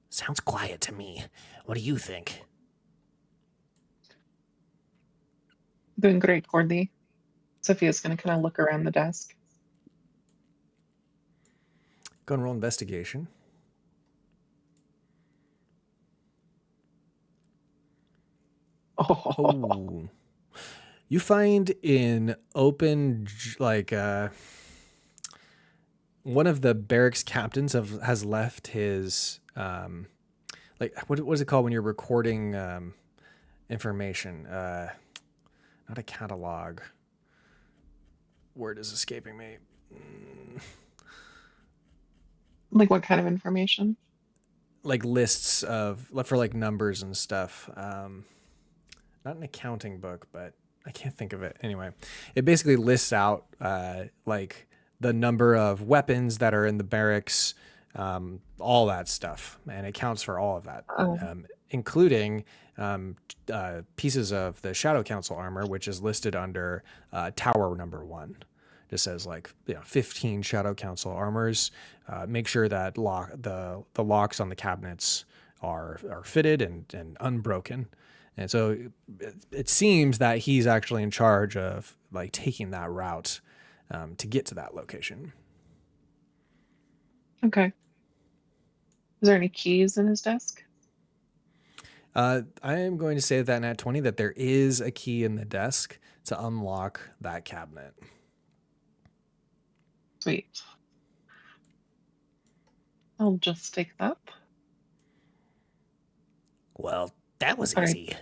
Sounds quiet to me. What do you think? Doing great, Cordy. Sophia's going to kind of look around the desk. Go and roll investigation. Oh. You find in open, like, one of the barracks captains has left his, like, what is it called when you're recording information? Not a catalog. Word is escaping me. Like what kind of information? Like lists for like numbers and stuff. Not an accounting book, but I can't think of it. Anyway, it basically lists out like the number of weapons that are in the barracks, all that stuff, and it counts for all of that, including pieces of the Shadow Council armor, which is listed under Tower Number 1. It says 15 Shadow Council armors. Make sure that the locks on the cabinets are fitted and unbroken. And so it seems that he's actually in charge of like taking that route to get to that location. Okay. Is there any keys in his desk? I am going to say that in at 20 that there is a key in the desk to unlock that cabinet. Sweet. I'll just take that. Well, that was All right. easy.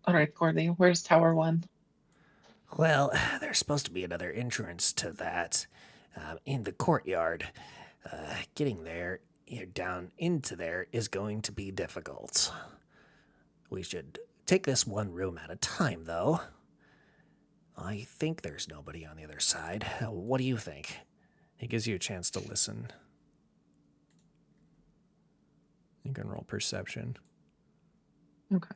All right, Cordy, where's Tower 1? Well, there's supposed to be another entrance to that in the courtyard. Getting there, down into there, is going to be difficult. We should take this one room at a time, though. I think there's nobody on the other side. What do you think? He gives you a chance to listen. You can roll perception. Okay.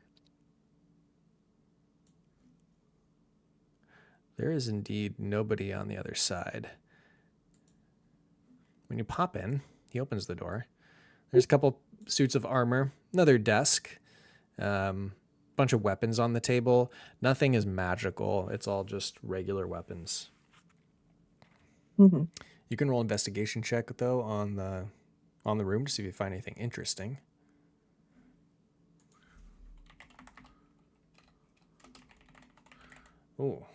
There is indeed nobody on the other side. When you pop in, he opens the door. There's a couple suits of armor, another desk, bunch of weapons on the table. Nothing is magical. It's all just regular weapons. Mm-hmm. You can roll investigation check though on the room to see if you find anything interesting. Oh.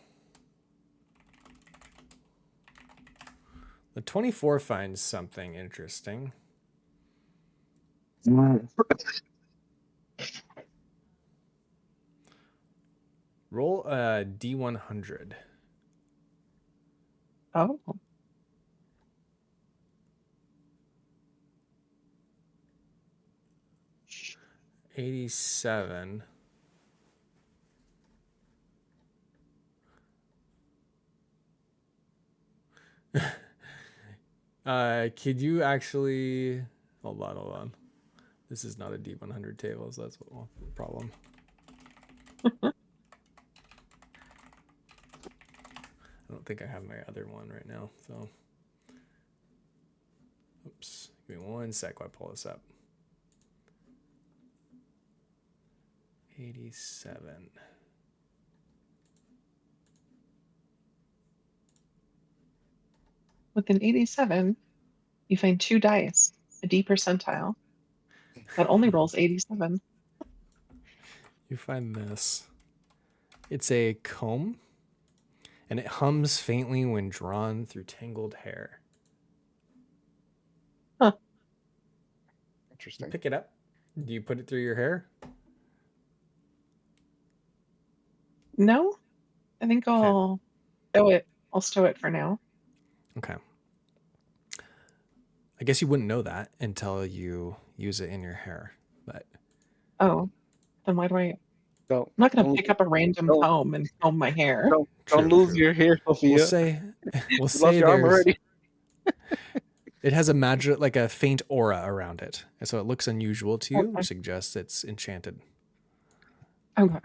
The 24 finds something interesting. Roll a D100. Oh. $87. Could you actually hold on? This is not a D100 table, so that's the problem. I don't think I have my other one right now, so oops. Give me one sec while I pull this up. 87. With an 87, you find 2 dice, a D percentile, that only rolls 87. You find this. It's a comb, and it hums faintly when drawn through tangled hair. Interesting. Pick it up. Do you put it through your hair? No, I think I'll stow it. I'll stow it for now. Okay. I guess you wouldn't know that until you use it in your hair, but Oh, then why do I? Don't I'm not gonna don't pick up a random don't comb and comb my hair. don't true, lose true. your hair, We'll Sophia. say You lost your arm there's already. it has a magic, like a faint aura around it, and so it looks unusual to you, Okay. which suggests it's enchanted. Okay.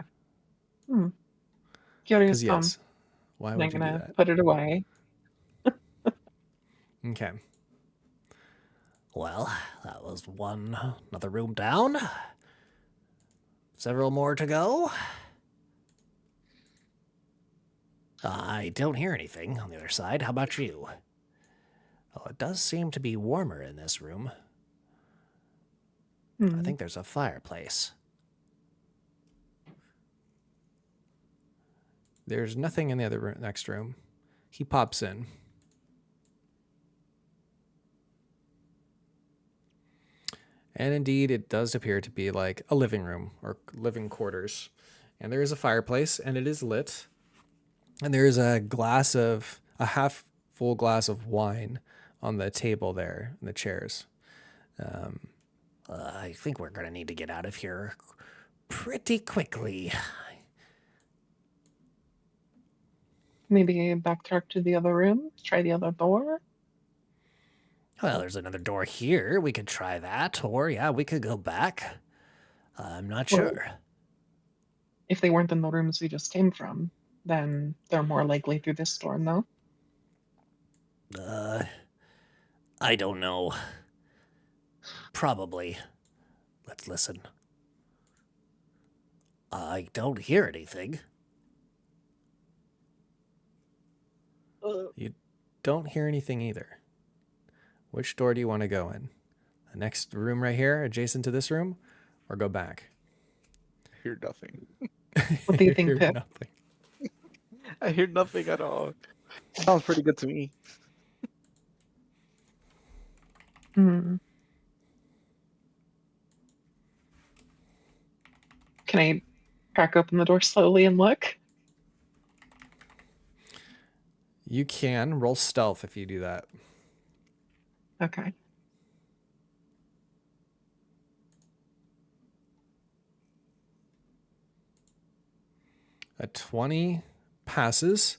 Curious Because comb. yes, why I'm would you do gonna that? put it away. Okay. Well, that was another room down. Several more to go. I don't hear anything on the other side. How about you? Oh, it does seem to be warmer in this room. I think there's a fireplace. There's nothing in the other next room. He pops in. And indeed, it does appear to be like a living room or living quarters. And there is a fireplace, and it is lit. And there is a half full glass of wine on the table there in the chairs. I think we're going to need to get out of here pretty quickly. Maybe backtrack to the other room. Try the other door. Well, there's another door here. We could try that. Or, yeah, we could go back. I'm not Well, sure. If they weren't in the rooms we just came from, then they're more likely through this door, no? I don't know. Probably. Let's listen. I don't hear anything. You don't hear anything either. Which door do you want to go in? The next room right here, adjacent to this room, or go back? I hear nothing. What do you think, hear Pip? nothing. I hear nothing at all. Sounds pretty good to me. Can I crack open the door slowly and look? You can roll stealth if you do that. Okay. A 20 passes.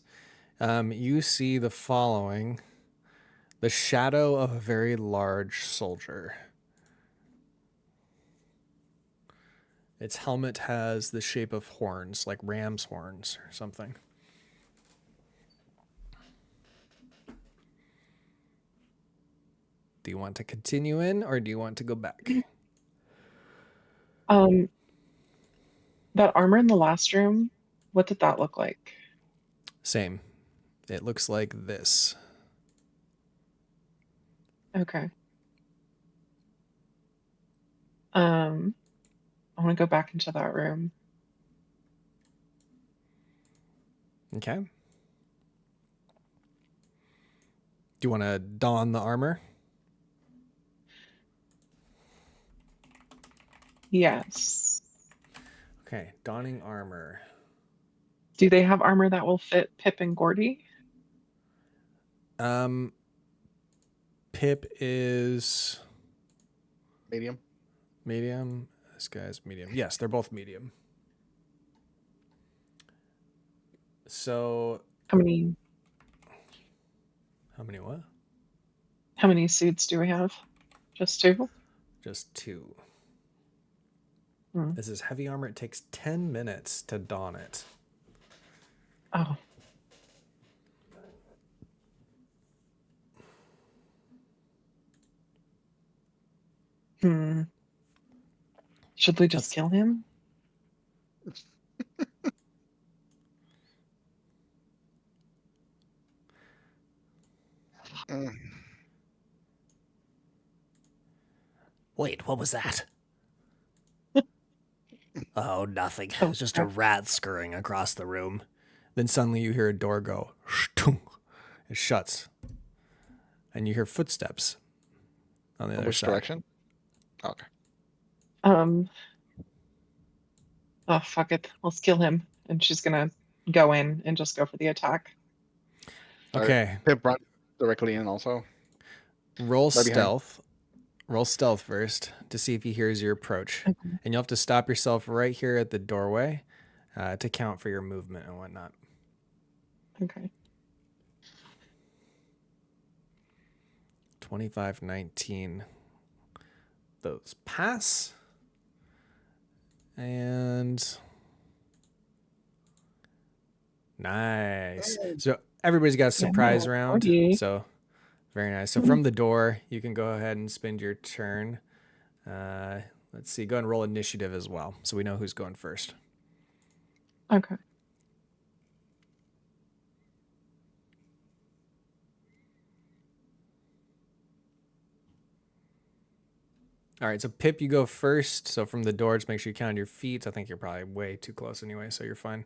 You see the following: the shadow of a very large soldier. Its helmet has the shape of horns, like ram's horns or something. Do you want to continue in, or do you want to go back? That armor in the last room, what did that look like? Same. It looks like this. Okay. I want to go back into that room. Okay. Do you want to don the armor? Yes. Okay, donning armor. Do they have armor that will fit Pip and Gordy? Pip is Medium. medium. This guy's medium. Yes, they're both medium. So How many what? How many suits do we have? Just two? Just 2. Hmm. This is heavy armor. It takes 10 minutes to don it. Oh. Should we just kill him? Wait, what was that? Oh, nothing. Oh, It's just a rat scurrying across the room. Then suddenly you hear a door go. Shtung. It shuts. And you hear footsteps on the other Which side. direction? Okay. Oh, fuck it. Let's kill him. And she's gonna go in and just go for the attack. Okay. Pip run directly in also. Roll Right behind. stealth. Roll stealth first to see if he hears your approach. Okay. And you'll have to stop yourself right here at the doorway to count for your movement and whatnot. Okay. 25, 19. Those pass. And nice. So everybody's got a surprise Yeah, round. 40. So very nice. So from the door, you can go ahead and spend your turn. Let's see. Go ahead and roll initiative as well, so we know who's going first. Okay. All right. So Pip, you go first. So from the door, just make sure you count your feet. I think you're probably way too close anyway, so you're fine.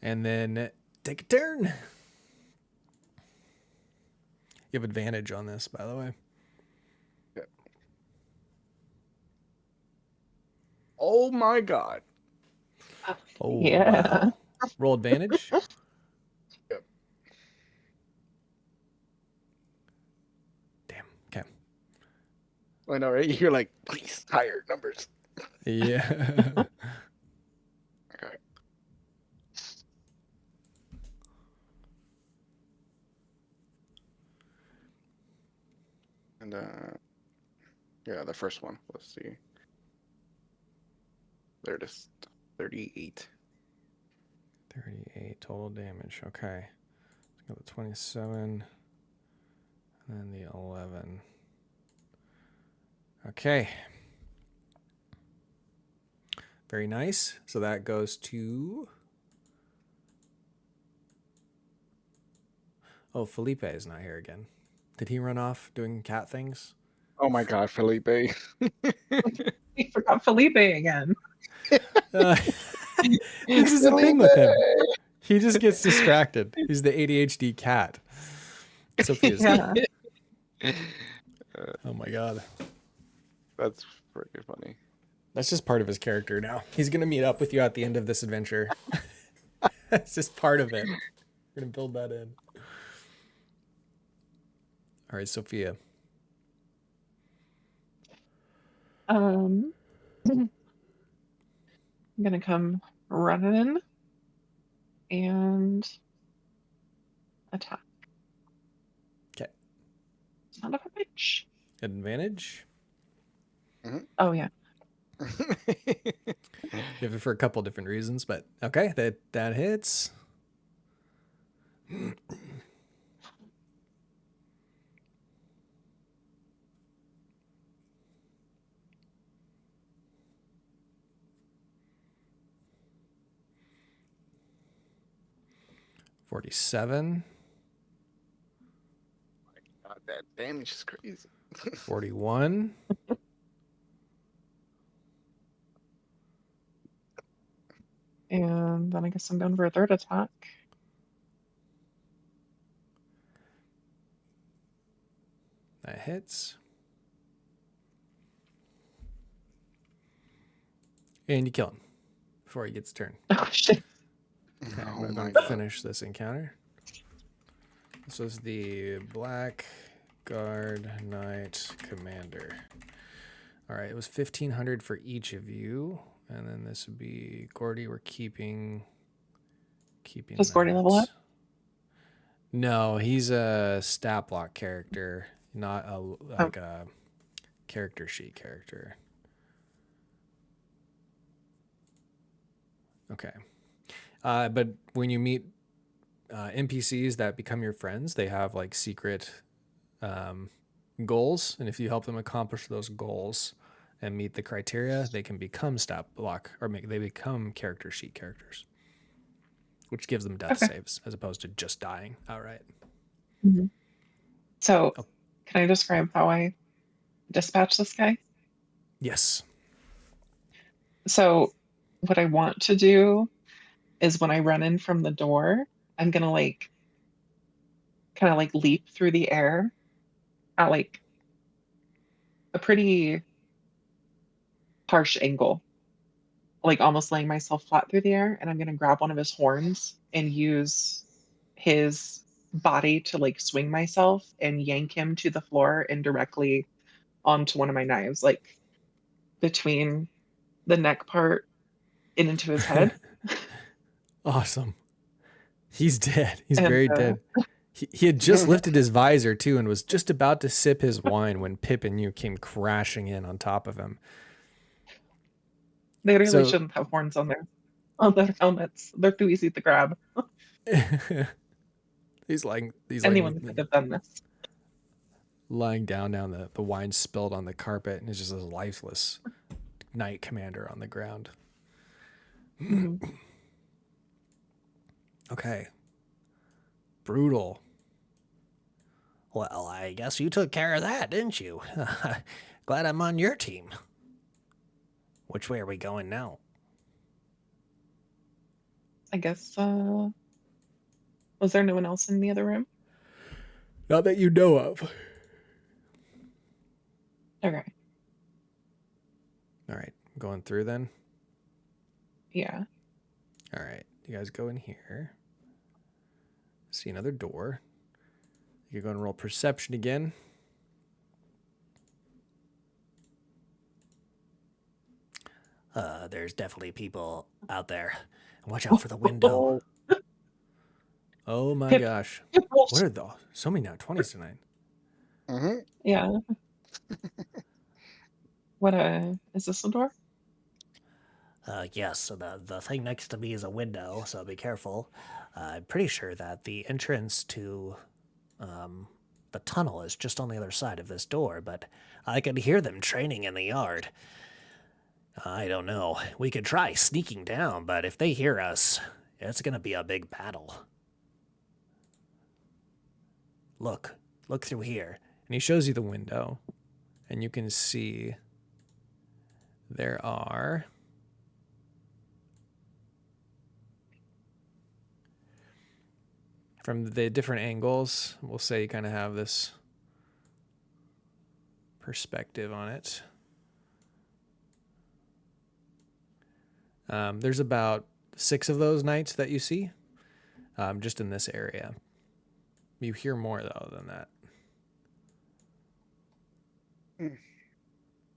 And then take a turn. You have advantage on this, by the way. Yeah. Oh my god. Oh, Yeah. wow. Roll advantage. Yep. Damn. Okay. I know, right? You're like, please, higher numbers. Yeah. Okay. And yeah, the first one. Let's see. There it is. 38. 38 total damage. Okay. Got the 27 and then the 11. Okay. Very nice. So that goes to... Oh, Felipe is not here again. Did he run off doing cat things? Oh my god, Felipe. We forgot Felipe again. This is the thing with him. He just gets distracted. He's the ADHD cat. Sophia's. Yeah. Oh my god. That's freaking funny. That's just part of his character now. He's going to meet up with you at the end of this adventure. That's just part of it. We're going to build that in. All right, Sophia. I'm gonna come running in and attack. Okay. Son of a bitch. Advantage. Oh yeah. You have it for a couple different reasons, but okay, that hits. $47, God, that damage is crazy. $41, And then I guess I'm going for a third attack. that hits. And you kill him before he gets turn. Oh shit. Okay, Oh we're my going to god. finish this encounter. This was the Blackguard Knight Commander. All right, it was 1,500 for each of you, and then this would be Gordy. We're keeping. Does Gordy level up? No, he's a stat block character, not a character sheet character. Okay. But when you meet NPCs that become your friends, they have like secret goals, and if you help them accomplish those goals and meet the criteria, they can become stat block or they become character sheet characters, which gives them death saves as opposed to just dying outright. Mm-hmm. So, can I describe how I dispatch this guy? Yes. So, what I want to do is when I run in from the door, I'm gonna like kind of like leap through the air at like a pretty harsh angle, like almost laying myself flat through the air, and I'm going to grab one of his horns and use his body to like swing myself and yank him to the floor and directly onto one of my knives, like between the neck part and into his head. Awesome. He's dead. He's And very dead. He had just lifted his visor too and was just about to sip his wine when Pip and you came crashing in on top of him. they really So shouldn't have horns on their helmets. They're too easy to grab. he's Anyone could have done this. lying down the wine spilled on the carpet, and it's just this lifeless knight commander on the ground. Okay. Brutal. Well, I guess you took care of that, didn't you? Glad I'm on your team. Which way are we going now? I guess, was there no one else in the other room? Not that you know of. Okay. All right. Going through then? Yeah. All right. You guys go in here. See another door. You can go and roll perception again. There's definitely people out there. Watch out for the window. Oh my Pip- gosh. Pip rolls. What are those? So many now 20s tonight. Mm-hmm. Yeah. What is this a door? Yes, so the thing next to me is a window, so be careful. I'm pretty sure that the entrance to the tunnel is just on the other side of this door, but I could hear them training in the yard. I don't know. We could try sneaking down, but if they hear us, it's gonna be a big battle. Look through here. And he shows you the window, and you can see there are from the different angles, we'll say you kind of have this perspective on it. There's about 6 of those knights that you see just in this area. You hear more, though, than that. Do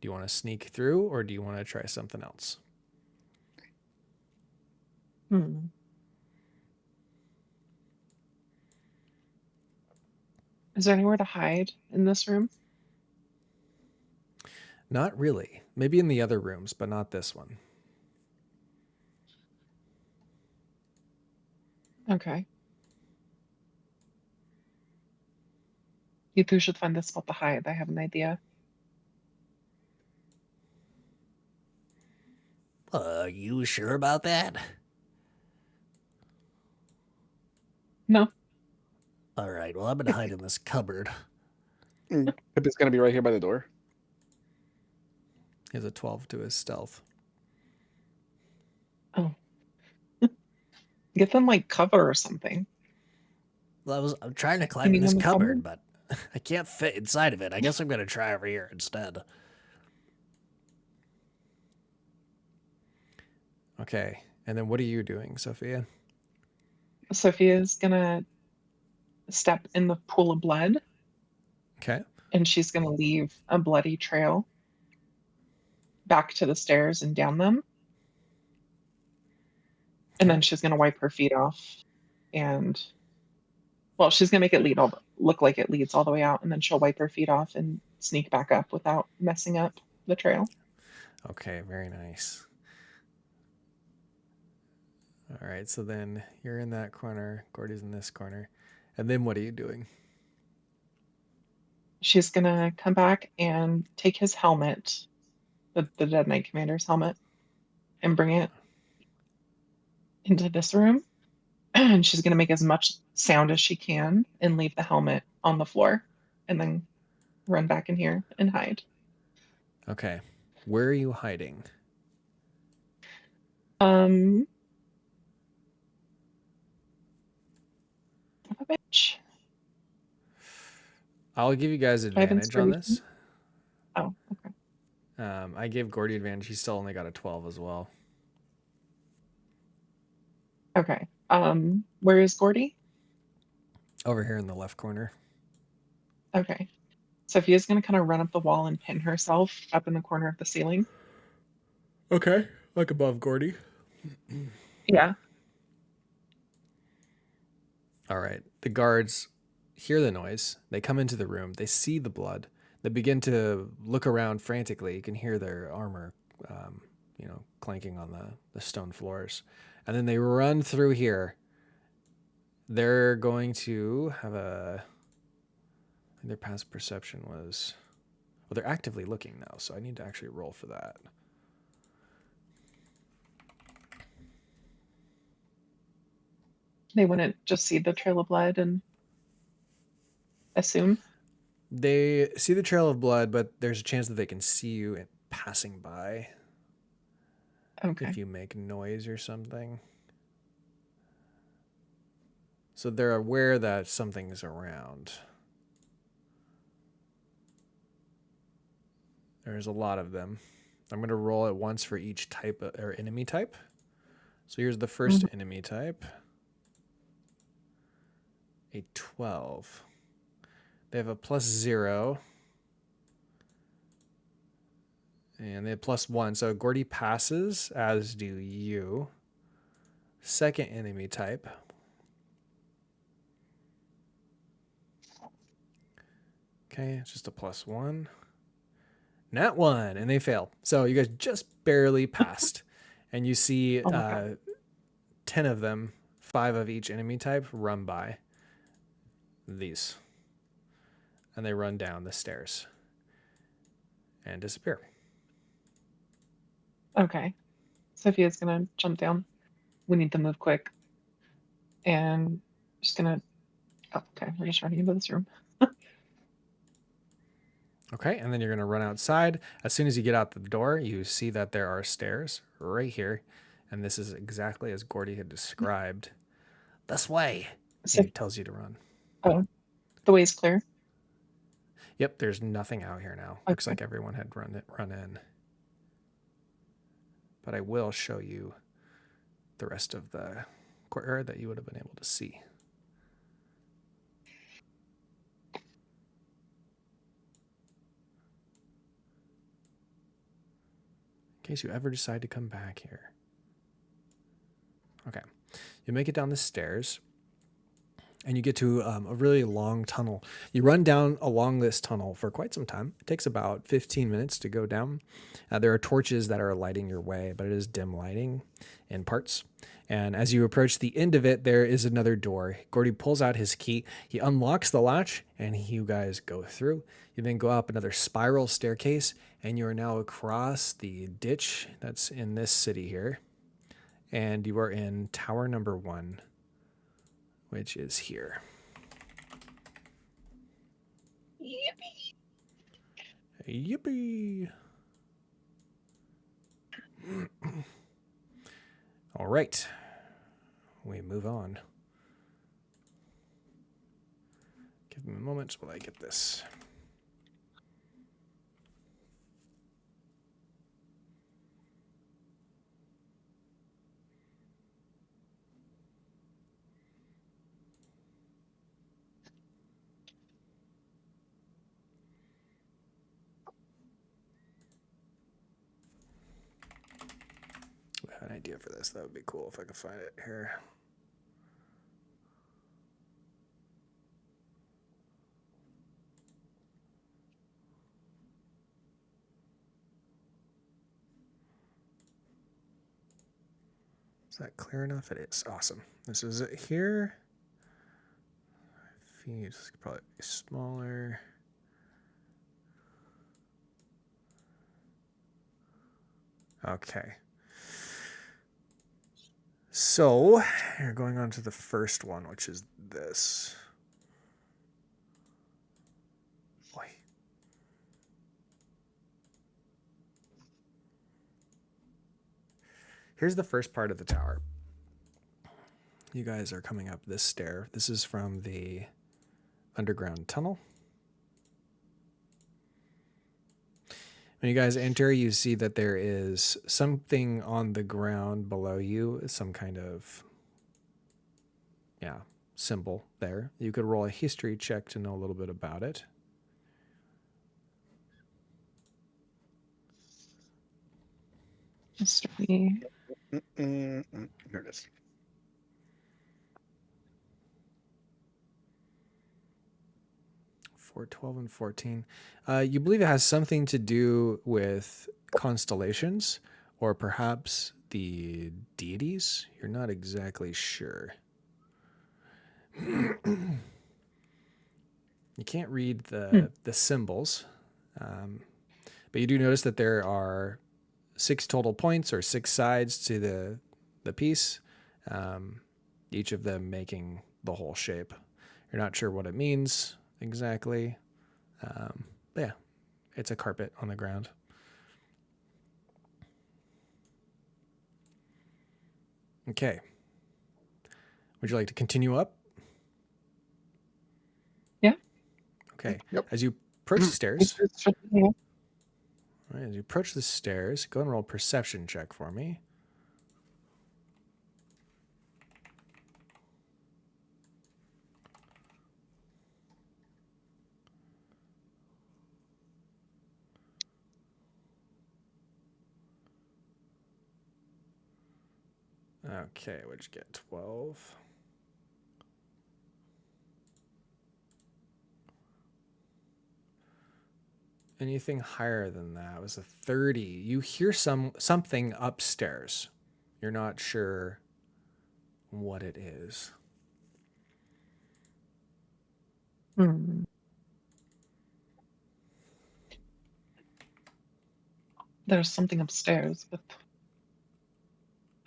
you want to sneak through, or do you want to try something else? Is there anywhere to hide in this room? Not really. Maybe in the other rooms, but not this one. Okay. You two should find a spot to hide. I have an idea. You sure about that? No. All right, well, I'm gonna hide in this cupboard. Pip is gonna be right here by the door. He has a 12 to his stealth. Oh. Get them like cover or something. Well, I'm trying to climb You in mean this in the cupboard, but I can't fit inside of it. I guess I'm gonna try over here instead. Okay. And then what are you doing, Sophia? Sophia's gonna step in the pool of blood Okay. and she's gonna leave a bloody trail back to the stairs and down them. And then she's gonna wipe her feet off and she's gonna make it look like it leads all the way out, and then she'll wipe her feet off and sneak back up without messing up the trail. Okay, very nice. All right, so then you're in that corner, Gordy's in this corner. And then what are you doing? She's gonna come back and take his helmet, the Dead Knight Commander's helmet, and bring it into this room. And she's gonna make as much sound as she can and leave the helmet on the floor, and then run back in here and hide. Okay. Where are you hiding? A bitch. I'll give you guys I have advantage on this. inspiration. Oh, okay. I gave Gordy advantage. He still only got a 12 as well. Okay. Where is Gordy? Over here in the left corner. Okay. Sophia's gonna kind of run up the wall and pin herself up in the corner of the ceiling. Okay. Like above Gordy. Yeah. All right. The guards hear the noise. They come into the room. They see the blood. They begin to look around frantically. You can hear their armor, clanking on the stone floors. And then they run through here. They're going to have their past perception was... Well, they're actively looking now, so I need to actually roll for that. They wouldn't just see the trail of blood and assume. They see the trail of blood, but there's a chance that they can see you passing by Okay. if you make noise or something. So they're aware that something's around. There's a lot of them. I'm going to roll it once for each type or enemy type. So here's the first enemy type. A 12. They have a +0. And they have +1. So Gordy passes, as do you. Second enemy type. Okay, it's just a +1. Nat 1, and they fail. So you guys just barely passed. And you see Oh my God. 10 of them, 5 of each enemy type, run by these. And they run down the stairs and disappear. Okay. Sophia's gonna jump down. We need to move quick. And just gonna. Oh, okay. We're just running into this room. Okay, and then you're going to run outside. As soon as you get out the door, you see that there are stairs right here. And this is exactly as Gordy had described. This way. So, He tells you to run. oh, the way's clear. Yep, there's nothing out here now. Looks Okay. like everyone had run in. But I will show you the rest of the courtyard that you would have been able to see. In case you ever decide to come back here. Okay. You make it down the stairs. And you get to a really long tunnel. You run down along this tunnel for quite some time. It takes about 15 minutes to go down. There are torches that are lighting your way, but it is dim lighting in parts. And as you approach the end of it, there is another door. Gordy pulls out his key. He unlocks the latch, and you guys go through. You then go up another spiral staircase, and you are now across the ditch that's in this city here. And you are in tower number 1. Which is here. Yippee! All right. We move on. Give me a moment while I get this. I have an idea for this. That would be cool if I could find it here. Is that clear enough? It is. Awesome. This is it here. Feet could probably be smaller. Okay. So you're going on to the first one, which is this. Boy. Here's the first part of the tower. You guys are coming up this stair. This is from the underground tunnel. When you guys enter, you see that there is something on the ground below you, some kind of, symbol there. You could roll a history check to know a little bit about it. History. Here it is. For 12 and 14. You believe it has something to do with constellations or perhaps the deities? You're not exactly sure. You can't read the symbols, but you do notice that there are 6 total points or 6 sides to the piece, each of them making the whole shape. You're not sure what it means exactly. But yeah, it's a carpet on the ground. Okay. Would you like to continue up? Yeah. Okay. Yep. As you approach the stairs, Yeah. all right, as you approach the stairs, go and roll a perception check for me. Okay, what'd you get? 12. Anything higher than that was a 30. You hear something upstairs. You're not sure what it is. Hmm. There's something upstairs, but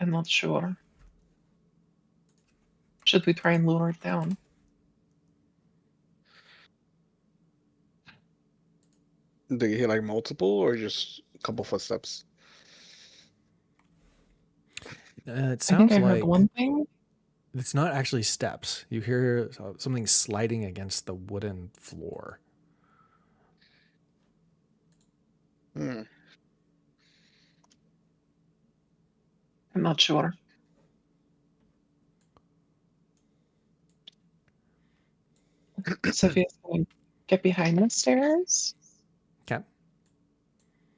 I'm not sure. Should we try and lure it down? Do you hear like multiple or just a couple footsteps? It I think sounds I heard like one thing. it's not actually steps. You hear something sliding against the wooden floor. Hmm. I'm not sure. Sophia's going to get behind the stairs, Okay.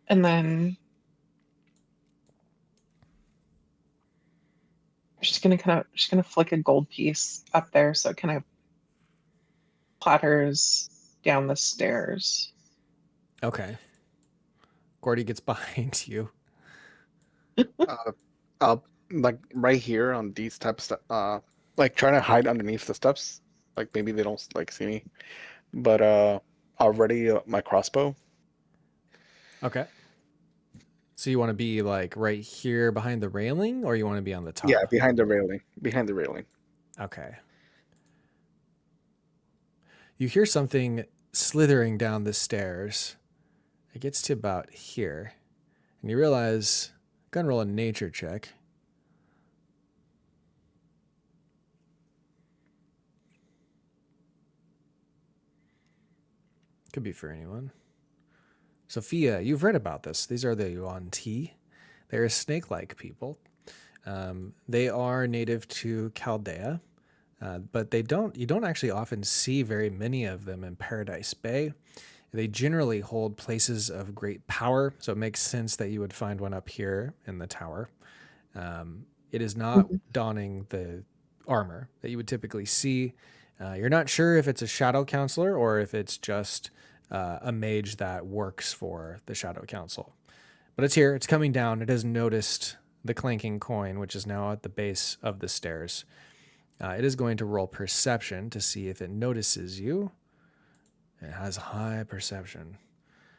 and then she's gonna flick a gold piece up there so it kind of clatters down the stairs. Okay. Gordy gets behind you. I'll like right here on these types of like trying to hide underneath the steps. Like maybe they don't like see me. But I'll ready my crossbow. Okay. So you want to be like right here behind the railing, or you want to be on the top? Yeah, behind the railing. Behind the railing. Okay. You hear something slithering down the stairs. It gets to about here, and you realize, go and roll a nature check. Could be for anyone. Sophia, you've read about this. These are the Yuan Ti. They're snake-like people. They are native to Chaldea, but you don't actually often see very many of them in Paradise Bay. They generally hold places of great power, so it makes sense that you would find one up here in the tower. It is not donning the armor that you would typically see. You're not sure if it's a shadow counselor or if it's just a mage that works for the shadow council. But it's here, it's coming down. It has noticed the clanking coin, which is now at the base of the stairs. It is going to roll perception to see if it notices you. It has high perception.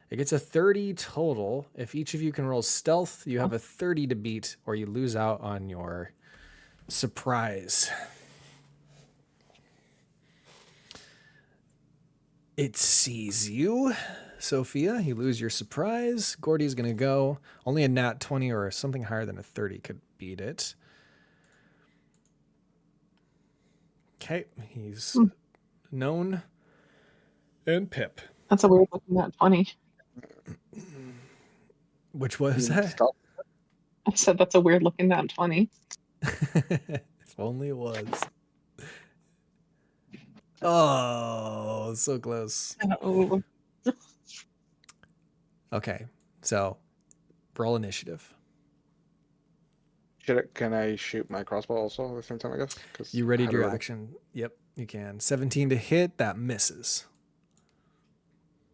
It gets a 30 total. If each of you can roll stealth, you have a 30 to beat, or you lose out on your surprise. It sees you, Sophia. You lose your surprise. Gordy's going to go. Only a nat 20 or something higher than a 30 could beat it. Okay, he's known. And Pip. That's a weird looking at 20. Which was You that? stop. I said that's a weird looking nat 20. If only it was. Oh, so close. Oh, Okay, so roll initiative. Can I shoot my crossbow also at the same time? I guess because You readied your action. Yep, you can. 17 to hit, that misses.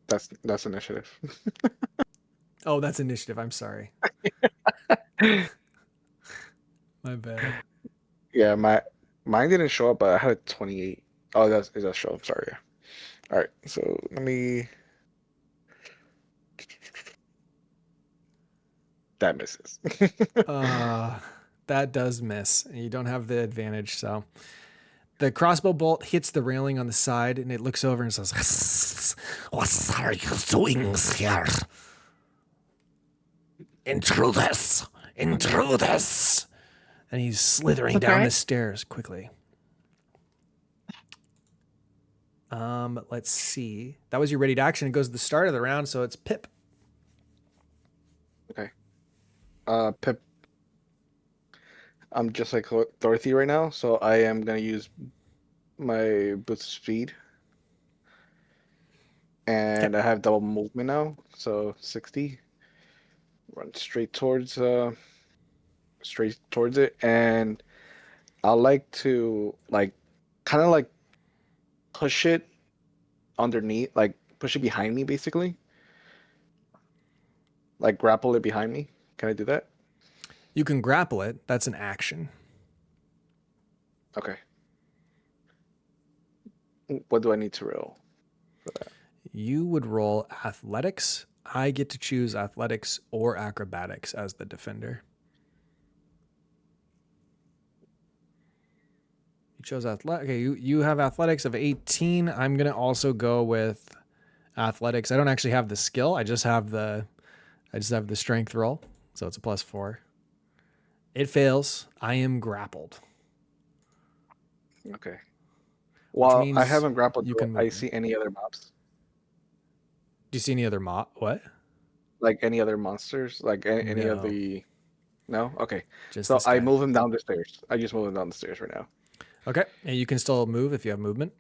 That's initiative. Oh, that's initiative. I'm sorry. My bad. Yeah, mine didn't show up, but I had a 28. Oh, it does show up. Sorry. Yeah. All right, so let me. That misses. That does miss. You don't have the advantage, so the crossbow bolt hits the railing on the side, and it looks over and says, What are you doing here? Intruders! Intruders! and he's slithering Okay. down the stairs quickly. Let's see. That was your ready to action. It goes to the start of the round, so it's Pip. Okay. Pip. I'm just like Dorothy right now, so I am gonna use my boost of speed, and I have double movement now, so 60. Run straight towards it, and I like to kind of like push it underneath, like push it behind me, basically, like grapple it behind me. Can I do that? You can grapple it. That's an action. Okay. What do I need to roll for that? You would roll athletics. I get to choose athletics or acrobatics as the defender. You chose athletic. Okay, you have athletics of 18. I'm gonna also go with athletics. I don't actually have the skill. I just have the strength roll, so it's a +4. It fails. I am grappled. Okay. Which Well, I means haven't grappled. you Do can I move. see any other mobs? Do you see any other what? Like any other monsters? Like any of No, the. No? Okay. just So this I guy. move him down the stairs. I just move him down the stairs right now. Okay, and you can still move if you have movement.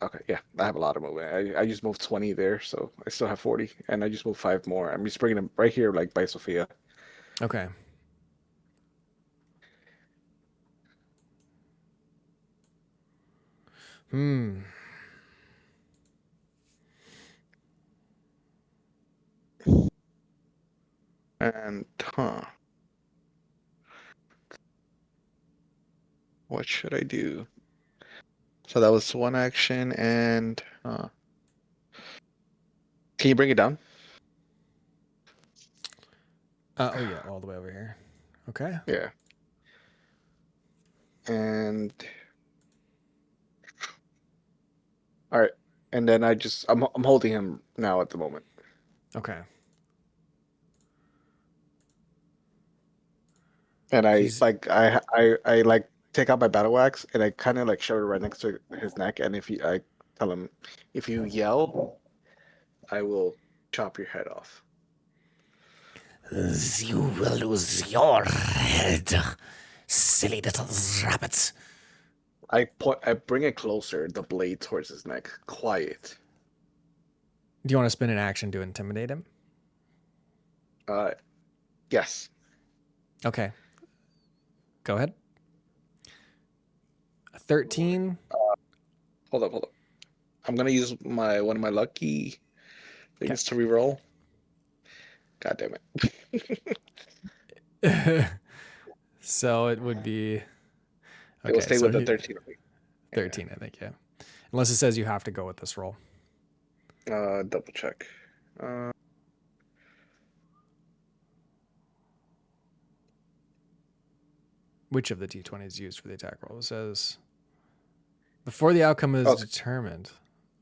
Okay, yeah, I have a lot of movement. I just moved 20 there, so I still have 40, and I just moved 5 more. I'm just bringing them right here, like by Sophia. Okay. Hmm. And, what should I do? So that was one action, and can you bring it down? Oh yeah, all the way over here. Okay. Yeah. And all right, and then I'm holding him now at the moment, Okay. and He's I like take out my battle axe and I kind of like shove it right next to his neck, and I tell him, if you yell, I will chop your head off. You will lose your head, silly little rabbit. I bring it closer, the blade towards his neck. Quiet. Do you want to spend an action to intimidate him? Yes. Okay. Go ahead. 13. Hold up. I'm gonna use one of my lucky things to reroll. God damn it. So it would be. It will Okay, stay so with the 13. 13, I think, yeah. Unless it says you have to go with this roll. Double check. Which of the d20 is used for the attack roll? It says before the outcome is determined.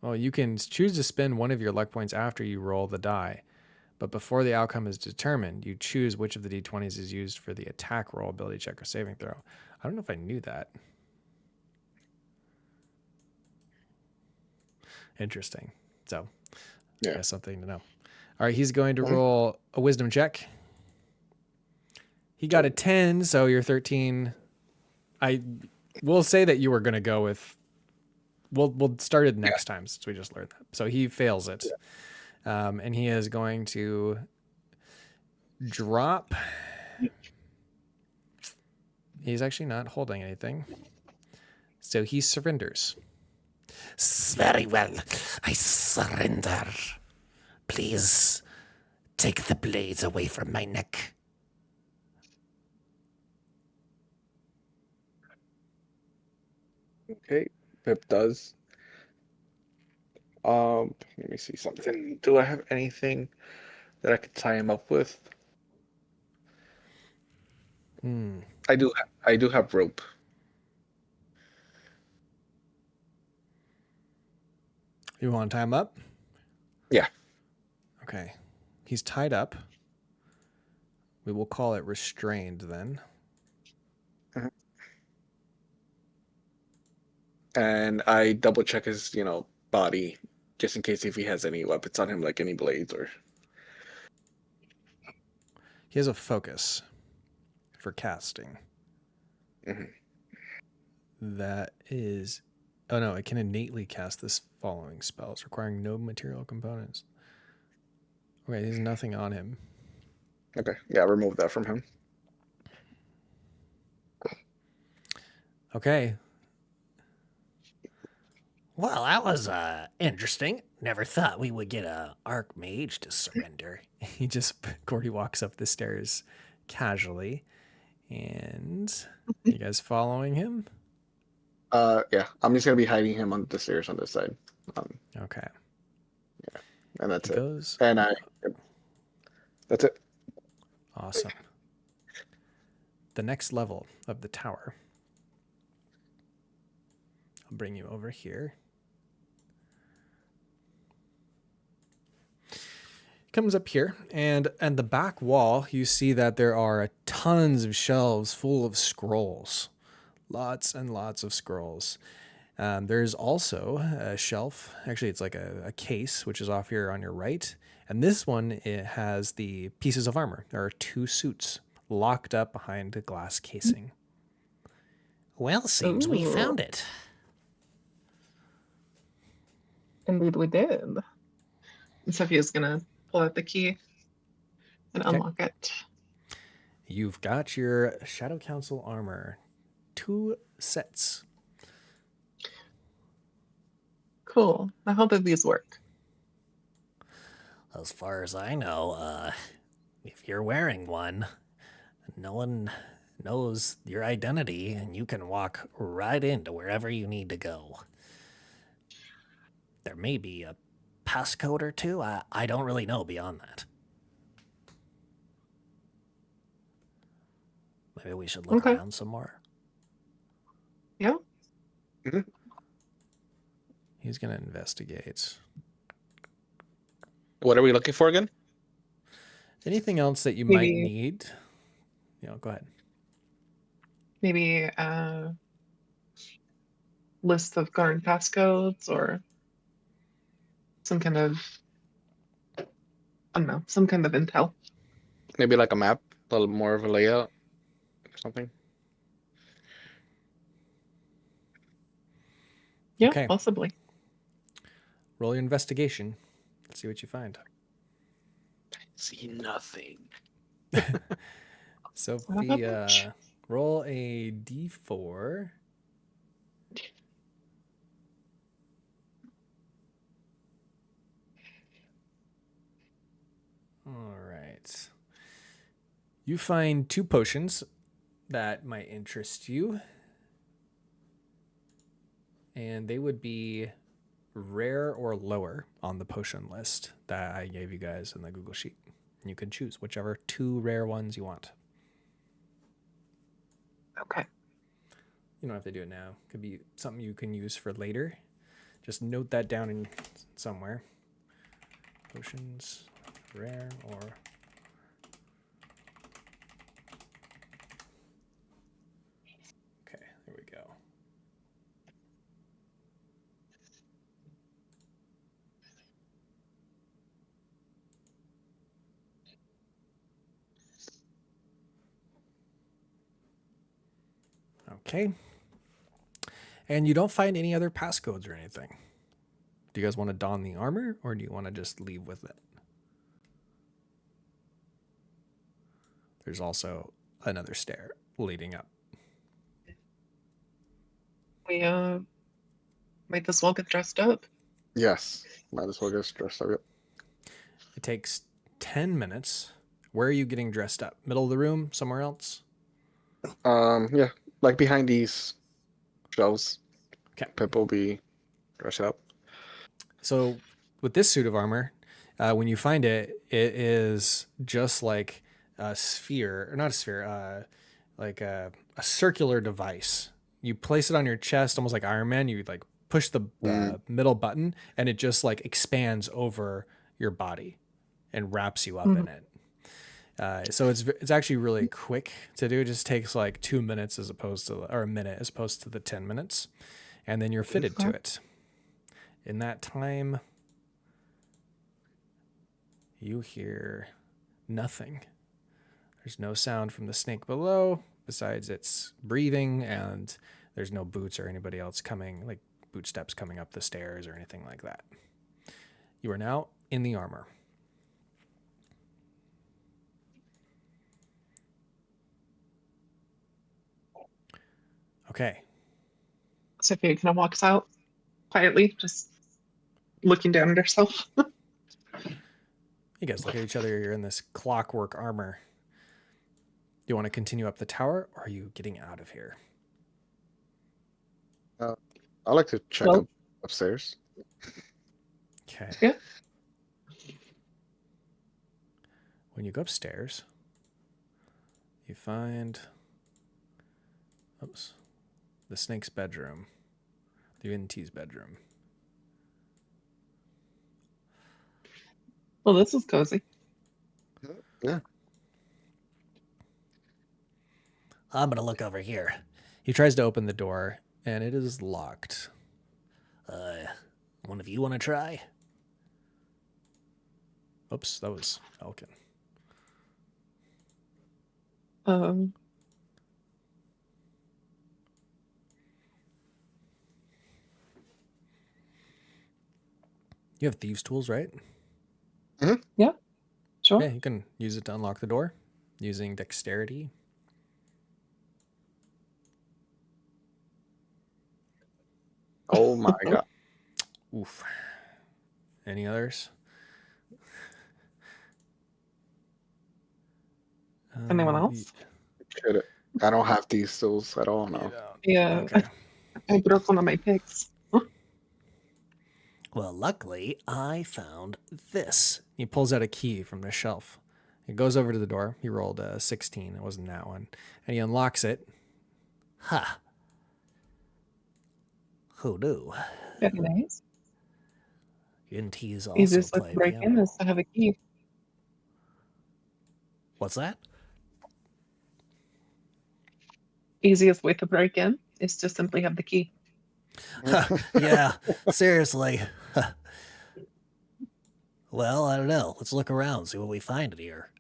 Well, you can choose to spend one of your luck points after you roll the die, but before the outcome is determined, you choose which of the d20s is used for the attack roll, ability check, or saving throw. I don't know if I knew that. Interesting. So, Yeah. that's something to know. All right, he's going to roll a wisdom check. He got a 10, so you're 13. I will say that you were going to go with. We'll start it next time since we just learned that. So he fails it, and he is going to drop. He's actually not holding anything, so he surrenders. Very well. I surrender. Please take the blades away from my neck. Okay, Pip does. Let me see something. Do I have anything that I could tie him up with? I do. I do have rope. You want to tie him up? Yeah. Okay. He's tied up. We will call it restrained then. And I double check his, body just in case if he has any weapons on him, like any blades or. He has a focus for casting. That is. Oh no, it can innately cast this following spells requiring no material components. Okay, there's nothing on him. Okay, yeah, remove that from him. Okay. Well, that was interesting. Never thought we would get a archmage to surrender. Gordy walks up the stairs casually. And you guys following him? Yeah, I'm just gonna be hiding him on the stairs on this side. Okay. And that's He it. goes. And that's it. Awesome. The next level of the tower. I'll bring you over here. Comes up here, and the back wall, you see that there are tons of shelves full of scrolls. Lots and lots of scrolls. There's also a shelf. Actually, it's like a case, which is off here on your right. And this one, it has the pieces of armor. There are 2 suits locked up behind a glass casing. Well, seems we found it. Indeed, we did. And Sophia's gonna pull out the key and unlock it. You've got your Shadow Council armor. 2 sets. Cool. Now, how do these work? As far as I know, if you're wearing one, no one knows your identity, and you can walk right into wherever you need to go. There may be a passcode or two. I don't really know beyond that. Maybe we should look around some more. Yeah. He's going to investigate. What are we looking for again? Anything else that you might need? Go ahead. Maybe list of current passcodes or some kind of, I don't know, some kind of intel. Maybe like a map, a little more of a layout or something. Yeah, Okay. possibly. Roll your investigation. Let's see what you find. See nothing. Sophia, roll a d4. All right. You find 2 potions that might interest you. And they would be rare or lower on the potion list that I gave you guys in the Google Sheet. You can choose whichever 2 rare ones you want. Okay. You don't have to do it now. Could be something you can use for later. Just note that down in somewhere. Potions, rare or... Okay, there we go. Okay. And you don't find any other passcodes or anything. Do you guys want to don the armor, or do you want to just leave with it? There's also another stair leading up. We might as well get dressed up. Yes. Might as well get dressed up. Yep. It takes 10 minutes. Where are you getting dressed up? Middle of the room? Somewhere else? Yeah. Like behind these shelves. Okay. Pip will be dressed up. So with this suit of armor, when you find it, it is just like a sphere, or not a sphere, like a circular device. You place it on your chest, almost like Iron Man. You like push the middle button, and it just like expands over your body and wraps you up in it. So it's actually really quick to do. It just takes like 2 minutes as opposed to, or a minute as opposed to the 10 minutes, and then you're fitted to it. In that time, you hear nothing. There's no sound from the snake below, besides its breathing, and there's no boots or anybody else coming, like boot steps coming up the stairs or anything like that. You are now in the armor. Okay. Sophia kind of walks out quietly, just looking down at herself. You guys look at each other. You're in this clockwork armor. Do you want to continue up the tower, or are you getting out of here? I like to check Well- upstairs. Okay. Yeah. When you go upstairs, you find the snake's bedroom, Divinity's bedroom. Well, this is cozy. Yeah. I'm gonna look over here. He tries to open the door, and it is locked. One of you want to try? Oops, that was Elkin. You have thieves' tools, right? Yeah, sure. Yeah, you can use it to unlock the door using dexterity. Oh my god. Oof. Any others? Anyone else? Shit. I don't have these tools at all now. Yeah, Okay. I broke one of my picks. Well, luckily, I found this. He pulls out a key from the shelf. He goes over to the door. He rolled a 16. It wasn't that one. And he unlocks it. Ha! Who knew? Very nice. Inties also Easiest way play to break in piano. is to have a key. What's that? Easiest way to break in is to simply have the key. Yeah, seriously. Well, I don't know. Let's look around, see what we find in here.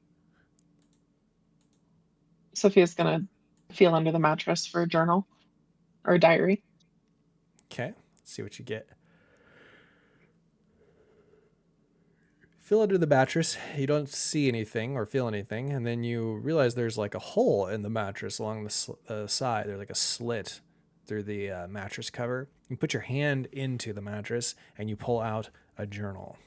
Sophia's gonna feel under the mattress for a journal or a diary. Okay. Let's see what you get. Feel under the mattress. You don't see anything or feel anything. And then you realize there's like a hole in the mattress along the side. There's like a slit through the mattress cover. You put your hand into the mattress and you pull out a journal.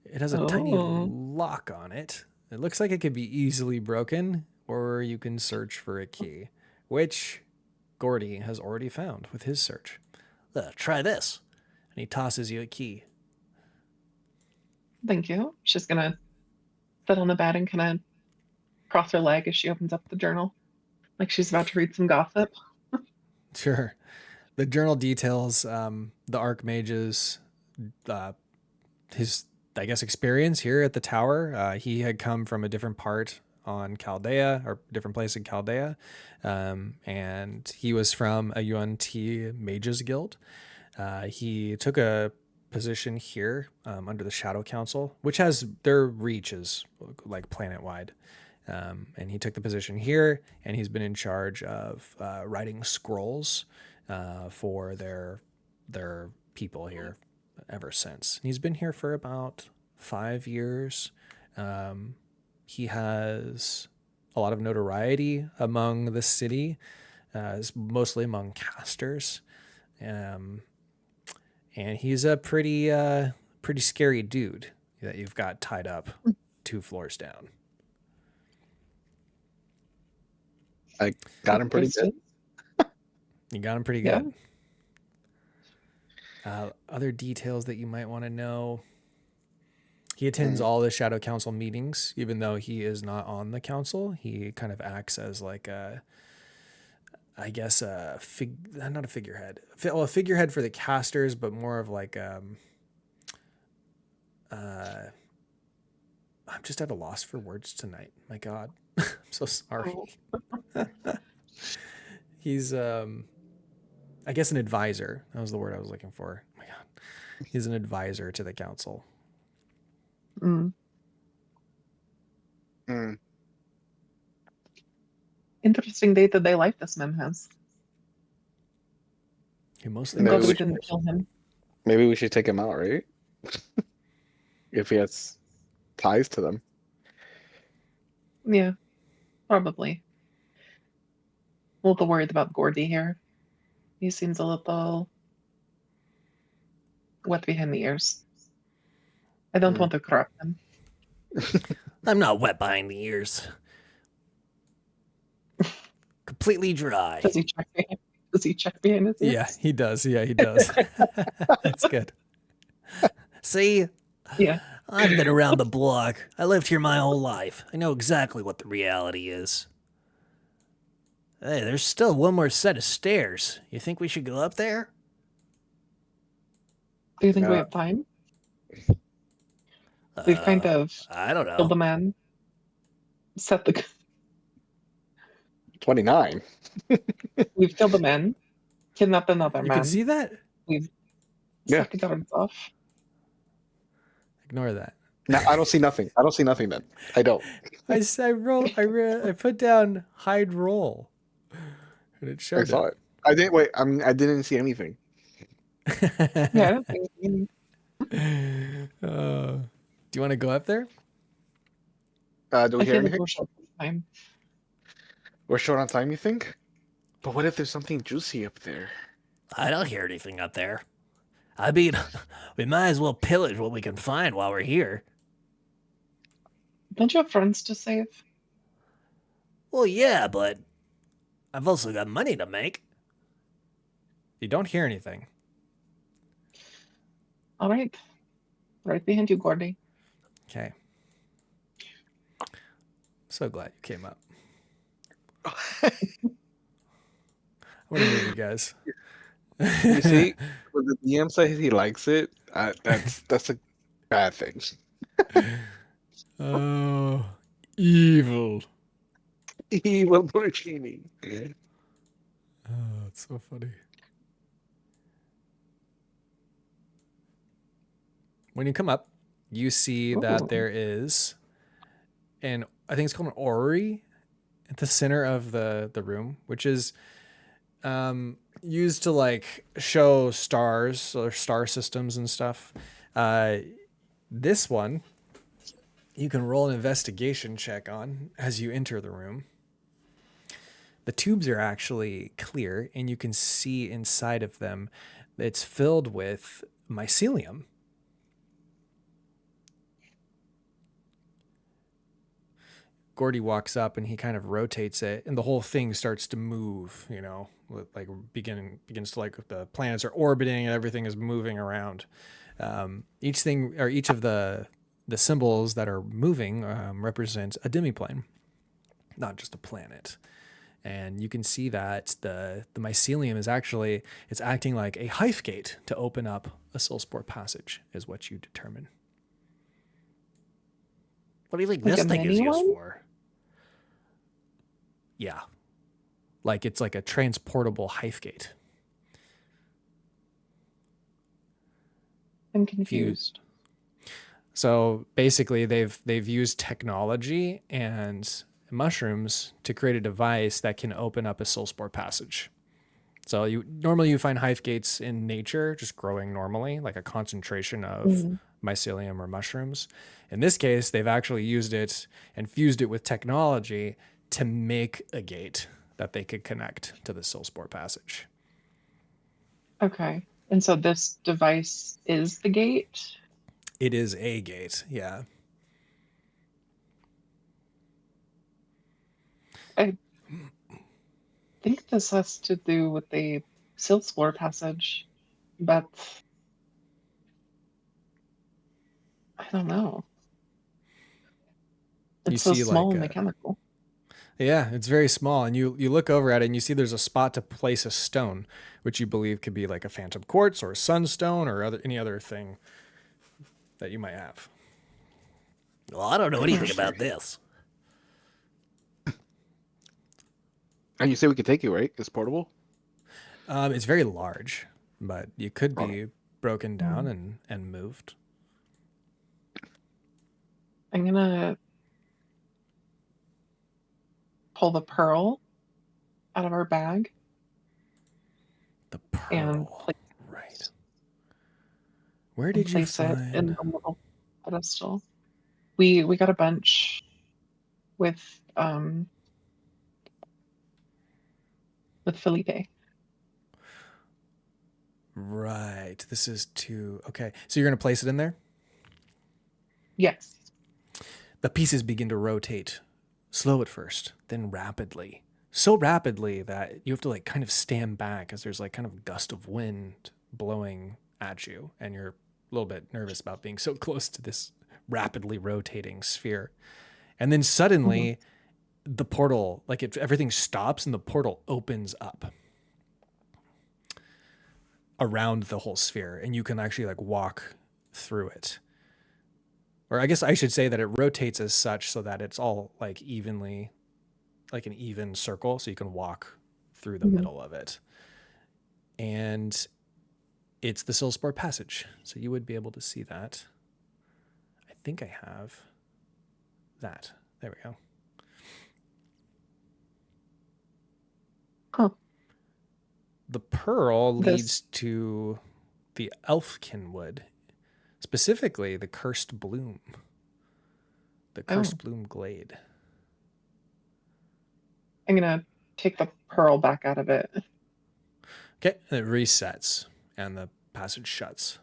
It has a tiny lock on it. It looks like it could be easily broken, or you can search for a key, which Gordy has already found with his search. Try this. And he tosses you a key. Thank you. She's gonna sit on the bed and kind of cross her leg as she opens up the journal, like she's about to read some gossip. Sure. The journal details the Archmage's his, I guess, experience here at the tower. He had come from a different part on Chaldea, or different place in Chaldea, and he was from a UNT Mages Guild. He took a position here under the Shadow Council, which has their reach is like planet wide. And he took the position here, and he's been in charge of writing scrolls for their people here ever since. He's been here for about 5 years. He has a lot of notoriety among the city, mostly among casters. And he's a pretty scary dude that you've got tied up 2 floors down. I got him pretty good. You got him pretty Yeah. good. Other details that you might want to know. He attends all the Shadow Council meetings, even though he is not on the council. He kind of acts as like not a figurehead. Well, a figurehead for the casters, but more of like I'm just at a loss for words tonight. My God, I'm so sorry. He's I guess an advisor. That was the word I was looking for. Oh my God, he's an advisor to the council. Mm. Mm. Interesting day-to-day life this man has. He mostly I'm Maybe glad we we should- didn't kill him. Maybe we should take him out, right? If he has ties to them. Yeah, probably. A little worried about Gordy here. He seems a little wet behind the ears. I don't want to corrupt him. I'm not wet behind the ears. Completely dry. Does he check behind? Does he check behind his ears? Yeah, he does. Yeah, he does. That's good. See? Yeah. I've been around the block. I lived here my whole life. I know exactly what the reality is. Hey, there's still one more set of stairs. You think we should go up there? Do you think we Yeah. have time? We've kind of I don't killed the know. man, set the. 29. We've killed the man, kidnapped another You man. can see that? We've Yeah. set the guards off. Ignore that. No, I don't see nothing. I don't see nothing then. I don't. I put down hide roll, and it I showed saw it. I didn't wait. I mean, I didn't see anything. it. Yeah, I don't think we- Do you want to go up there? Do I we hear feel like anything? we're short of time. We're short on time, you think? But what if there's something juicy up there? I don't hear anything up there. I mean, we might as well pillage what we can find while we're here. Don't you have friends to save? Well, yeah, but I've also got money to make. You don't hear anything. All right. Right behind you, Gordy. Okay. So glad you came up. I want to move you guys. You see, when the DM says he likes it, that's a bad thing. Oh, evil. Evil Porcini. Oh, it's so funny. When you come up, you see that Ooh. there is I think it's called an orrery at the center of the room, which is used to like show stars or star systems and stuff. This one you can roll an investigation check on as you enter the room. The tubes are actually clear, and you can see inside of them. It's filled with mycelium. Gordy walks up and he kind of rotates it, and the whole thing starts to move, like begins to, like, the planets are orbiting and everything is moving around. Each of the symbols that are moving represents a demiplane, not just a planet. And you can see that the mycelium is actually, it's acting like a hive gate to open up a soulspore passage, is what you determine. What do you think Like this a thing is mini used one? for? Yeah. Like it's like a transportable hive gate. I'm confused. So basically they've used technology and mushrooms to create a device that can open up a soul spore passage. So normally you find hive gates in nature just growing normally, like a concentration of mycelium or mushrooms. In this case, they've actually used it and fused it with technology to make a gate that they could connect to the soul spore passage. Okay. And so this device is the gate? It is a gate, yeah. I think this has to do with the Silspore passage, but I don't know. You It's so see small like and mechanical. yeah, it's very small, and you look over at it and you see there's a spot to place a stone, which you believe could be like a phantom quartz or a sunstone or any other thing that you might have. Well, I don't know anything about this. And you say we could take it, right? It's portable. It's very large, but you could be broken down Mm. and moved. I'm gonna pull the pearl out of our bag The and pearl, right? Where and did you place it in find? the little pedestal. We got a bunch with Felipe. Right, this is okay. So you're gonna place it in there. Yes. The pieces begin to rotate, slow at first, then rapidly. So rapidly that you have to like kind of stand back as there's like kind of a gust of wind blowing at you, and you're a little bit nervous about being so close to this rapidly rotating sphere. And then suddenly the portal, like everything stops and the portal opens up around the whole sphere, and you can actually like walk through it. Or I guess I should say that it rotates as such so that it's all like evenly, like an even circle, so you can walk through the middle of it. And it's the Silspore passage, so you would be able to see that. I think I have that. There we go. Huh. The pearl leads This to the Elfkin wood, specifically the Cursed Bloom. The Cursed Bloom Glade. I'm gonna take the pearl back out of it. Okay, and it resets and the passage shuts.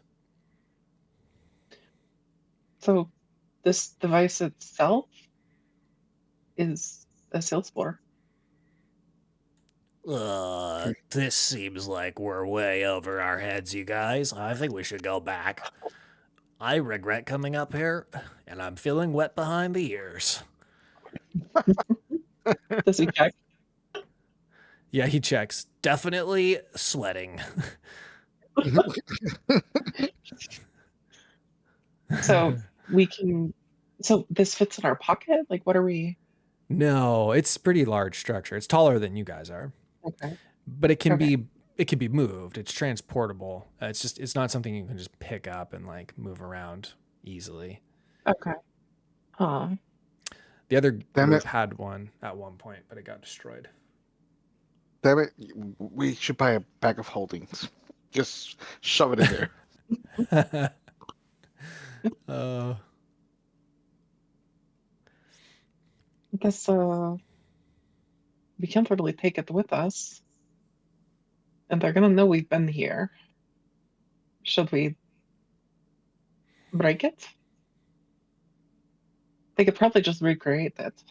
So this device itself is a Silspore. This seems like we're way over our heads, you guys. I think we should go back. I regret coming up here, and I'm feeling wet behind the ears. Does he check? Yeah, he checks. Definitely sweating. So we can. So this fits in our pocket? Like, what are we? No, it's a pretty large structure. It's taller than you guys are, Okay. but it can Okay. be moved. It's transportable. It's not something you can just pick up and like move around easily. Okay. Huh. The other Damn group it. had one at one point, but it got destroyed. Damn it. We should buy a bag of holdings. Just shove it in there. Uh, I guess we can't really take it with us, and they're gonna know we've been here. Should we break it? They could probably just recreate it.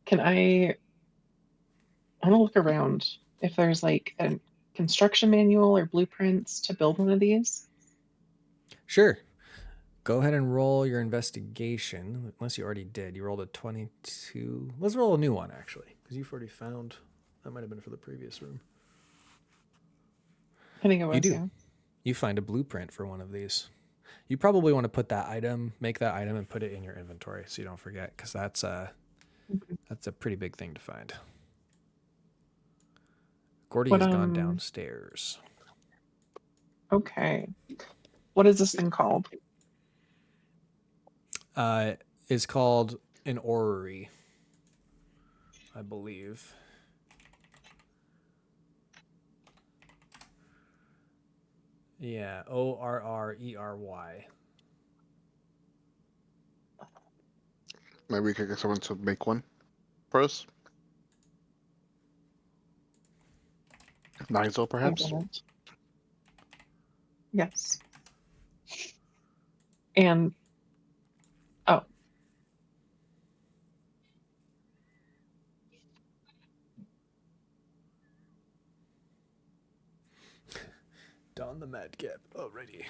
Can I want to look around if there's like a construction manual or blueprints to build one of these? sure. Go ahead and roll your investigation, unless you already did. You rolled a 22. Let's roll a new one, actually, because you've already found. That might have been for the previous room. I think it You was, do. yeah. You find a blueprint for one of these. You probably want to make that item and put it in your inventory so you don't forget, because that's a pretty big thing to find. Gordy What has gone downstairs. Okay. What is this thing called? is called an orrery, I believe. Yeah, Orrery. Maybe we could get someone to make one for us. Nigel, perhaps. Yes. And oh, Don the Madcap already.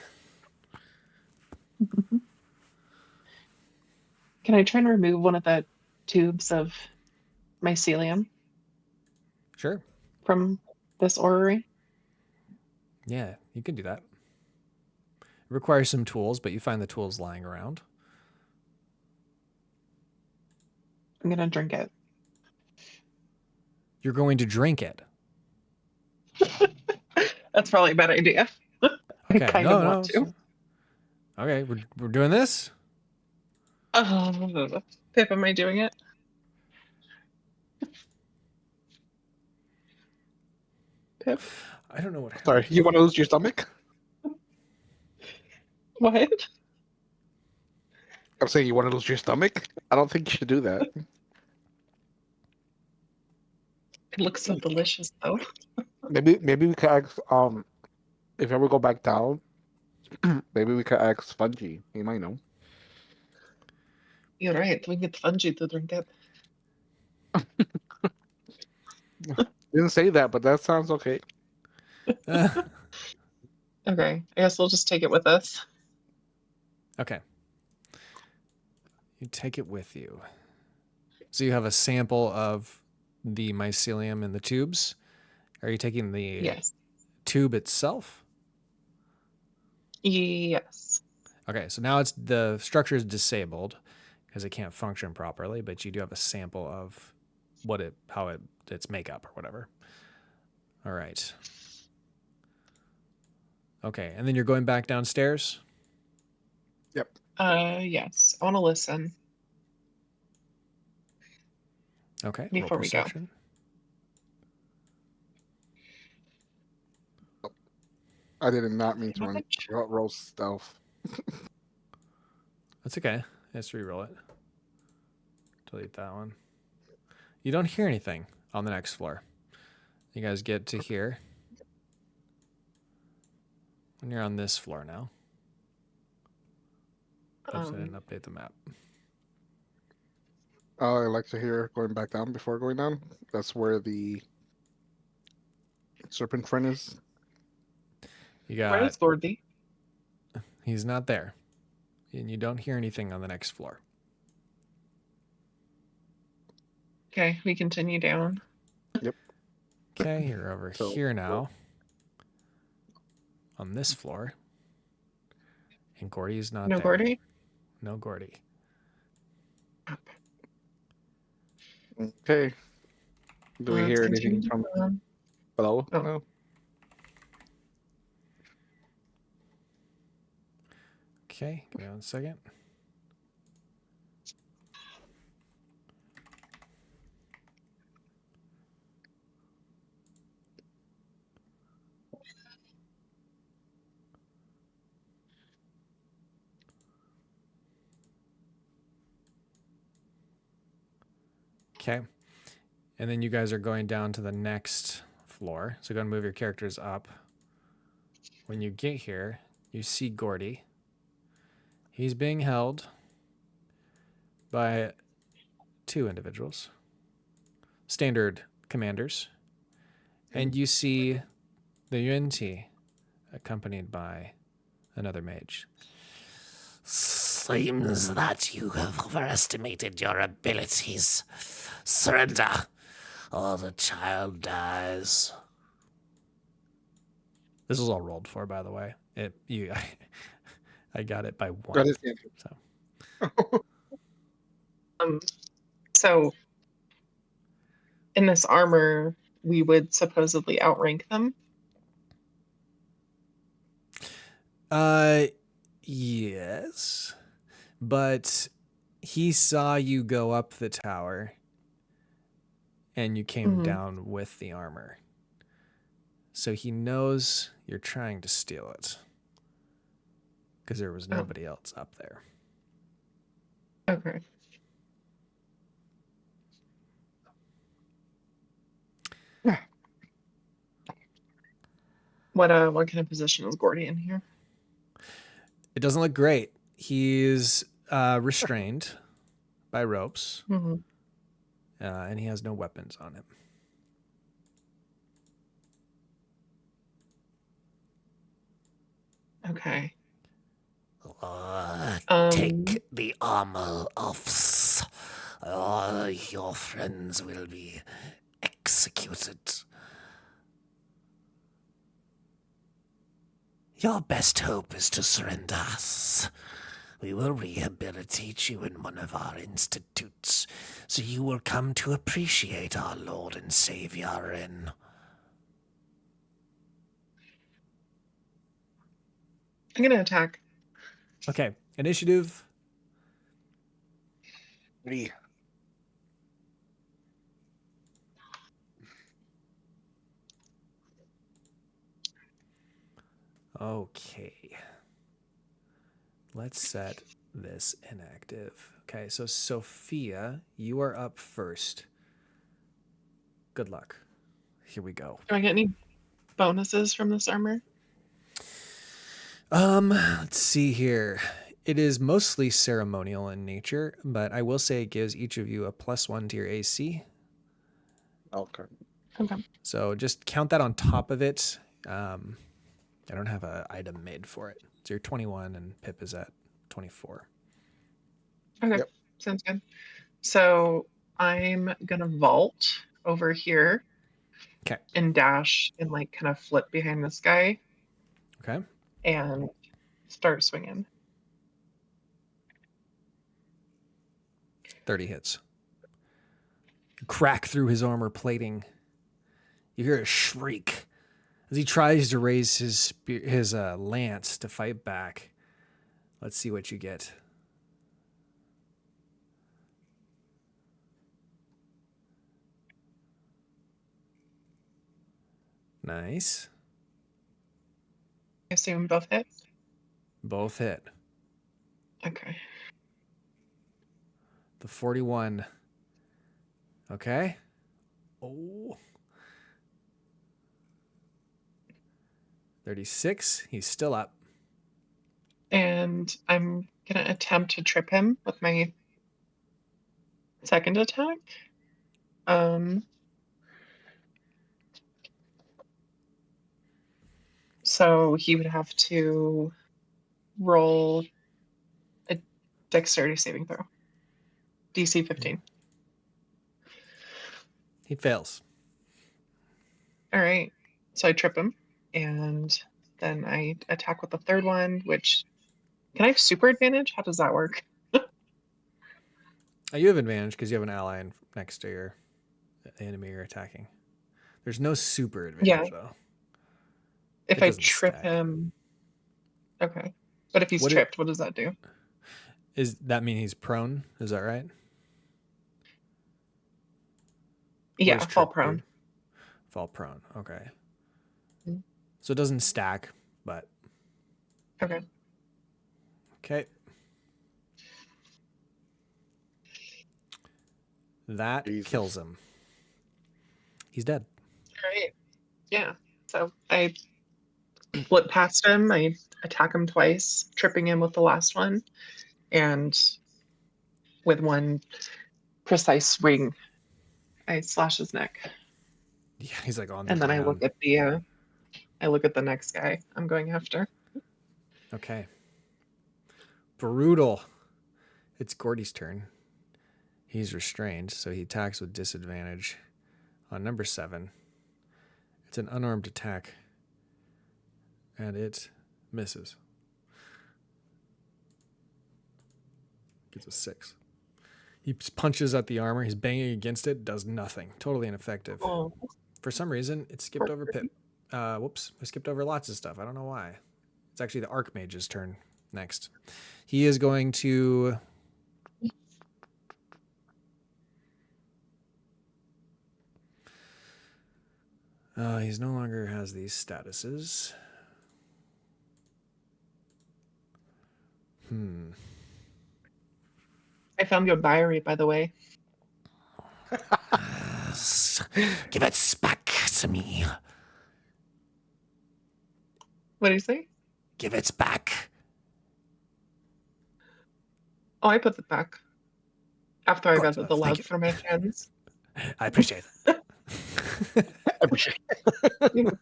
can I try and remove one of the tubes of mycelium Sure. from this orrery? Yeah, you can do that. It requires some tools, but you find the tools lying around. I'm gonna drink it. You're going to drink it. That's probably a bad idea. Okay. I kind of want to. Okay, we're doing this. Pip, am I doing it? Pip, I don't know what Sorry, happened. you want to lose your stomach? what? I'm saying you want to lose your stomach? I don't think you should do that. It looks so delicious, though. Maybe we could ask if ever go back down, maybe we could ask Spongy. He might know. You're right. We get fungi to drink it. Didn't say that, but that sounds okay. Okay, I guess we'll just take it with us. Okay. You take it with you. So you have a sample of the mycelium in the tubes. Are you taking the Yes. tube itself? Yes. Okay, so now the structure is disabled because it can't function properly, but you do have a sample of its makeup or whatever. All right. Okay, and then you're going back downstairs? Yep. Yes. I want to listen. Okay. Before roll we go. perception. I did not mean to How much? roll stealth. That's okay. Let's re-roll it. Delete that one. You don't hear anything on the next floor. You guys get to here. And you're on this floor now. Oops, I didn't update the map. I like to hear going back down before going down. That's where the serpent friend is. You Where is got... Gordy? He's not there. And you don't hear anything on the next floor. Okay, we continue down. Yep. Okay, you're over So- here now. On this floor. And Gordy's not No there. Gordy? No Gordy. Okay. Do we Let's hear continue anything from down. below? Oh. No. Okay, give me 1 second. Okay. And then you guys are going down to the next floor. So go and move your characters up. When you get here, you see Gordy. He's being held by 2 individuals, standard commanders. And you see the Yuan-Ti accompanied by another mage. Seems that you have overestimated your abilities. Surrender, or the child dies. This was all rolled for, by the way. I got it by 1. That is the answer. So So, in this armor, we would supposedly outrank them. yes, but he saw you go up the tower and you came down with the armor. So he knows you're trying to steal it because there was nobody else up there. Okay. What kind of position is Gordy in here? It doesn't look great. He's restrained by ropes, and he has no weapons on him. Okay. Take the armor off. Your friends will be executed. Your best hope is to surrender us. We will rehabilitate you in one of our institutes, so you will come to appreciate our Lord and Savior in... I'm gonna attack. Okay, initiative. 3. Okay. Let's set this inactive. Okay, so Sophia, you are up first. Good luck. Here we go. Do I get any bonuses from this armor? Let's see here. It is mostly ceremonial in nature, but I will say it gives each of you a +1 to your AC. Okay. Okay. So just count that on top of it. I don't have an item made for it. So you're 21 and Pip is at 24. Okay. Yep. Sounds good. So I'm gonna vault over here. Okay. And dash and like kind of flip behind this guy Okay. and start swinging. 30 hits. You crack through his armor plating. You hear a shriek as he tries to raise his lance to fight back. Let's see what you get. Nice. I assume both hit. Both hit. Okay. The 41. Okay. Oh. 36. He's still up. And I'm gonna attempt to trip him with my second attack. So he would have to roll a dexterity saving throw. DC 15. He fails. All right. So I trip him, and then I attack with the third one, which... Can I have super advantage? How does that work? You have advantage because you have an ally next to your enemy you're attacking. There's no super advantage, though. If It I doesn't trip stack. him... Okay. But if he's tripped, what does that do? Is that mean he's prone? Is that right? What Yeah, does fall trip prone. do? Fall prone. Okay. Mhm. So it doesn't stack, but Okay. okay. That Jesus. kills him. He's dead. All right. Yeah. So I flip past him. I attack him twice, tripping him with the last one. And with one precise swing, I slash his neck. Yeah, he's like on the And then ground. I look at the next guy I'm going after. Okay. Brutal. It's Gordy's turn. He's restrained, so he attacks with disadvantage on number 7. It's an unarmed attack, and it misses. Gets a 6. He punches at the armor. He's banging against it. Does nothing. Totally ineffective. Oh. For some reason, it skipped over Pip. Whoops. I skipped over lots of stuff. I don't know why. It's actually the Archmage's turn next. He is going to He's no longer has these statuses. I found your diary, by the way. Give it back to me. What do you say? Give it back. Oh, I put it back. After I read it Thank aloud you. for my friends. I appreciate it. You know,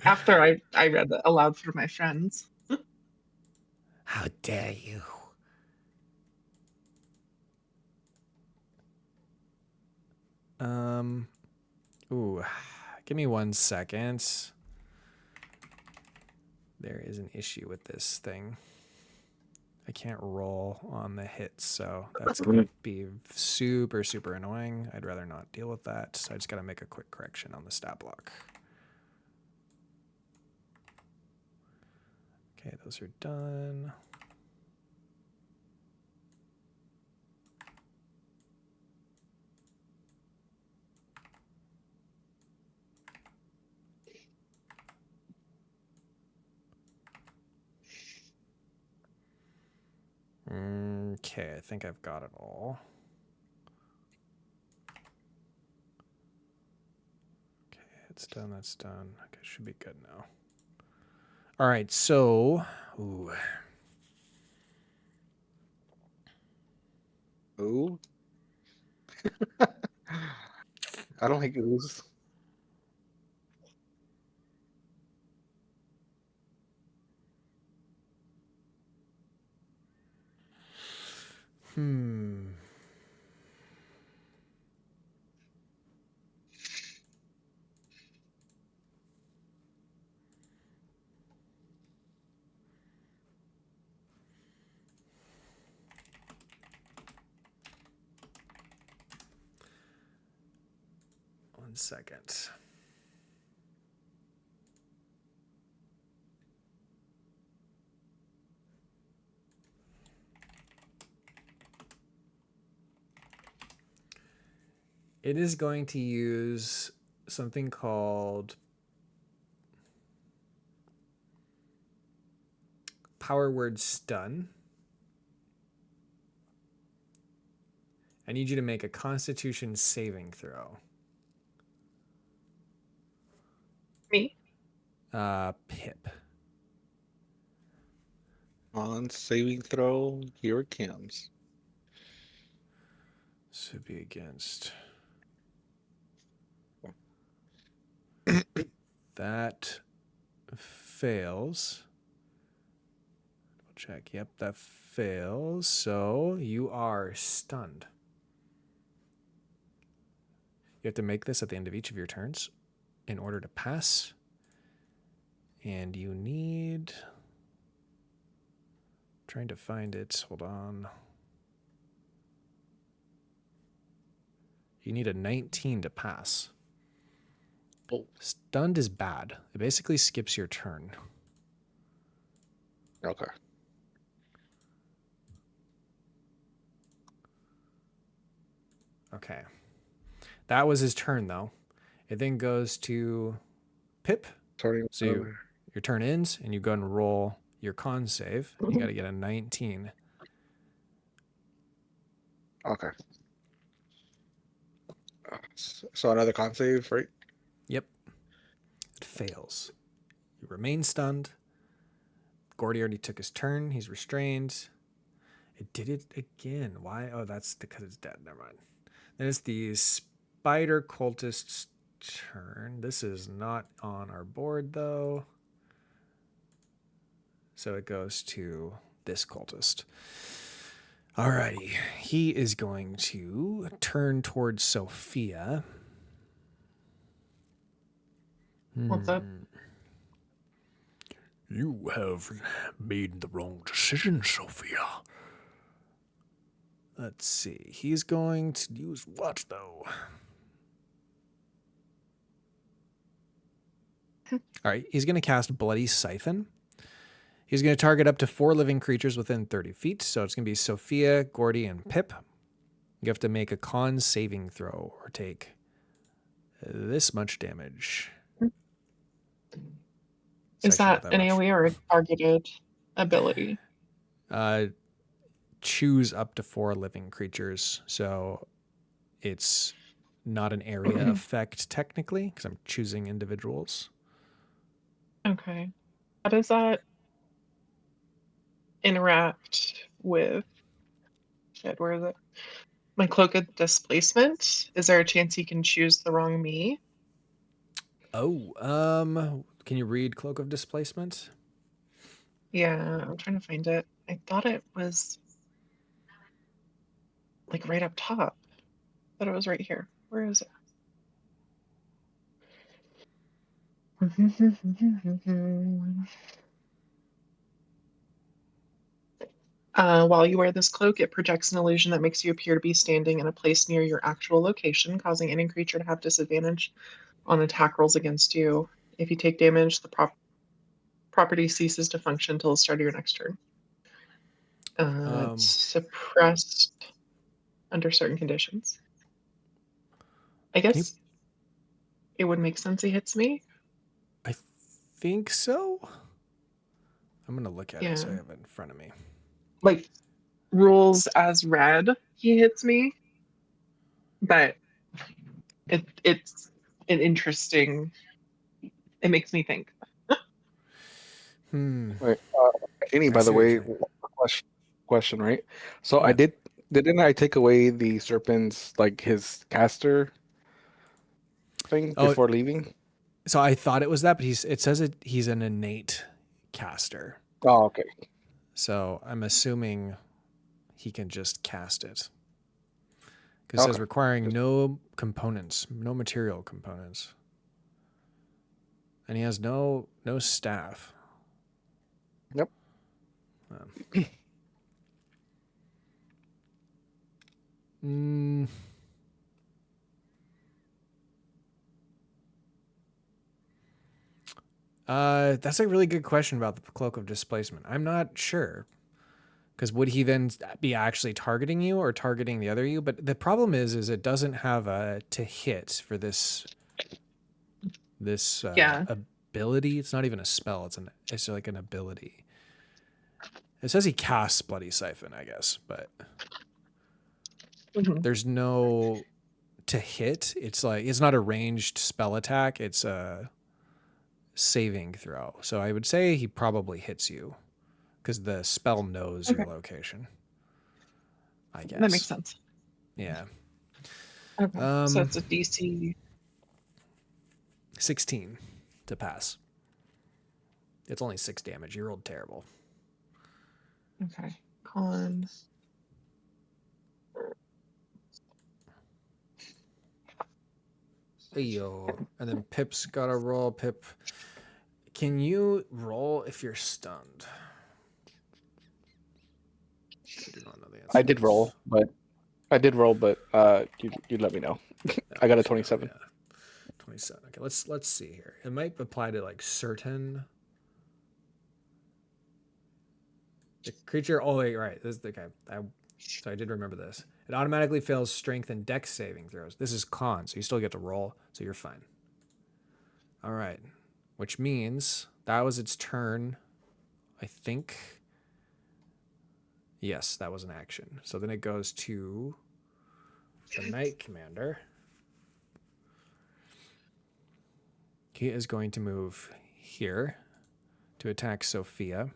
after I read it aloud for my friends. How dare you? Ooh, give me 1 second. There is an issue with this thing. I can't roll on the hits, so that's going to be super, super annoying. I'd rather not deal with that, so I just got to make a quick correction on the stat block. Okay, those are done. Okay, I think I've got it all. Okay, it's done, that's done. Okay, should be good now. All right, so... Ooh. Ooh. I don't think it was. One second. It is going to use something called Power Word Stun. I need you to make a Constitution saving throw. Me? Pip. On saving throw, here it comes. This would be against. That fails. Double check. Yep, that fails. So you are stunned. You have to make this at the end of each of your turns in order to pass. And you need... Trying to find it. Hold on. You need a 19 to pass. Oh. Stunned is bad. It basically skips your turn. Okay. Okay. That was his turn, though. It then goes to Pip. Turning So your turn ends, and you go and roll your con save. You got to get a 19. Okay. So another con save, right? Yep. It fails. You remain stunned. Gordy already took his turn. He's restrained. It did it again. Why? Oh, that's because it's dead. Never mind. Then it's the spider cultist's turn. This is not on our board, though. So it goes to this cultist. Alrighty. He is going to turn towards Sophia. What's up? You have made the wrong decision, Sophia. Let's see. He's going to use what, though? All right. He's going to cast Bloody Siphon. He's going to target up to 4 living creatures within 30 feet. So it's going to be Sophia, Gordy, and Pip. You have to make a con saving throw or take this much damage. It's Is actually not that an much. AoE or a targeted ability? Choose up to 4 living creatures. So it's not an area effect technically because I'm choosing individuals. Okay. How does that interact with shit? Where is it? My cloak of displacement? Is there a chance you can choose the wrong me? Oh, can you read Cloak of Displacement? Yeah, I'm trying to find it. I thought it was like right up top. I thought it was right here. Where is it? While you wear this cloak, it projects an illusion that makes you appear to be standing in a place near your actual location, causing any creature to have disadvantage on attack rolls against you. If you take damage, the property ceases to function until the start of your next turn. It's suppressed under certain conditions. I Can you? guess it would make sense he hits me. I think so. I'm gonna look at Yeah. it so I have it in front of me. Like rules as read, he hits me, but it's an interesting. It makes me think. Wait, Any, I by the see what way, you're saying. question, right? So Yeah. didn't I take away the serpent's like his caster thing Oh, before leaving? so I thought it was that, but it says he's an innate caster. Oh, okay. So I'm assuming he can just cast it. Because it says Okay. requiring no components, no material components. And he has no staff. Yep. Mm, that's a really good question about the Cloak of Displacement. I'm not sure. Because would he then be actually targeting you or targeting the other you? But the problem is it doesn't have a to hit for this Yeah. ability. It's not even a spell. It's like an ability. It says he casts Bloody Siphon, I guess, but there's no to hit. It's like it's not a ranged spell attack. It's a saving throw. So I would say he probably hits you because the spell knows your location. I guess That makes sense. Yeah. Okay. So it's a DC 16 to pass. It's only 6 damage. You rolled terrible. Okay. Con. Ayo. And then Pip's got to roll. Pip, can you roll if you're stunned? I do not know the answer. I did roll, but you let me know. I got a 27. Yeah. 27. Okay, let's see here. It might apply to like certain. The creature. Oh wait, right. This is okay. So I did remember this. It automatically fails strength and dex saving throws. This is con, so you still get to roll, so you're fine. All right, which means that was its turn. I think. Yes, that was an action. So then it goes to the Knight Commander. He is going to move here to attack Sophia.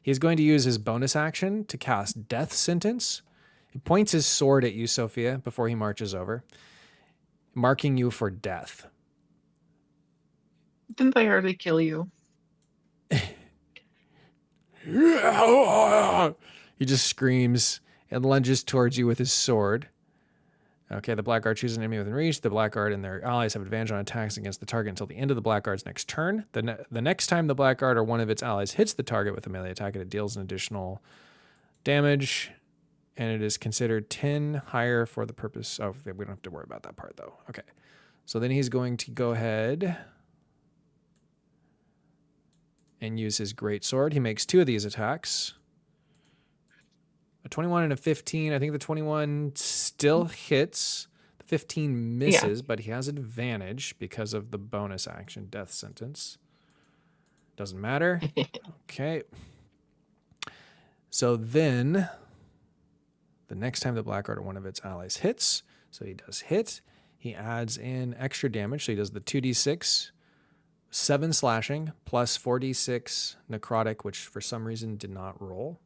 He is going to use his bonus action to cast Death Sentence. He points his sword at you, Sophia, before he marches over, marking you for death. Didn't they already kill you? He just screams and lunges towards you with his sword. Okay, the Blackguard chooses an enemy within reach. The Blackguard and their allies have advantage on attacks against the target until the end of the Blackguard's next turn. The next time the Blackguard or one of its allies hits the target with a melee attack, it deals an additional damage, and it is considered 10 higher for the purpose of... We don't have to worry about that part, though. Okay, so then he's going to go ahead and use his great sword. He makes 2 of these attacks. A 21 and a 15. I think the 21 still hits. 15 misses, but he has advantage because of the bonus action death sentence. Doesn't matter. Okay. So then the next time the Blackguard or one of its allies hits, so he does hit, he adds in extra damage. So he does the 2d6, 7 slashing, plus 4d6 necrotic, which for some reason did not roll.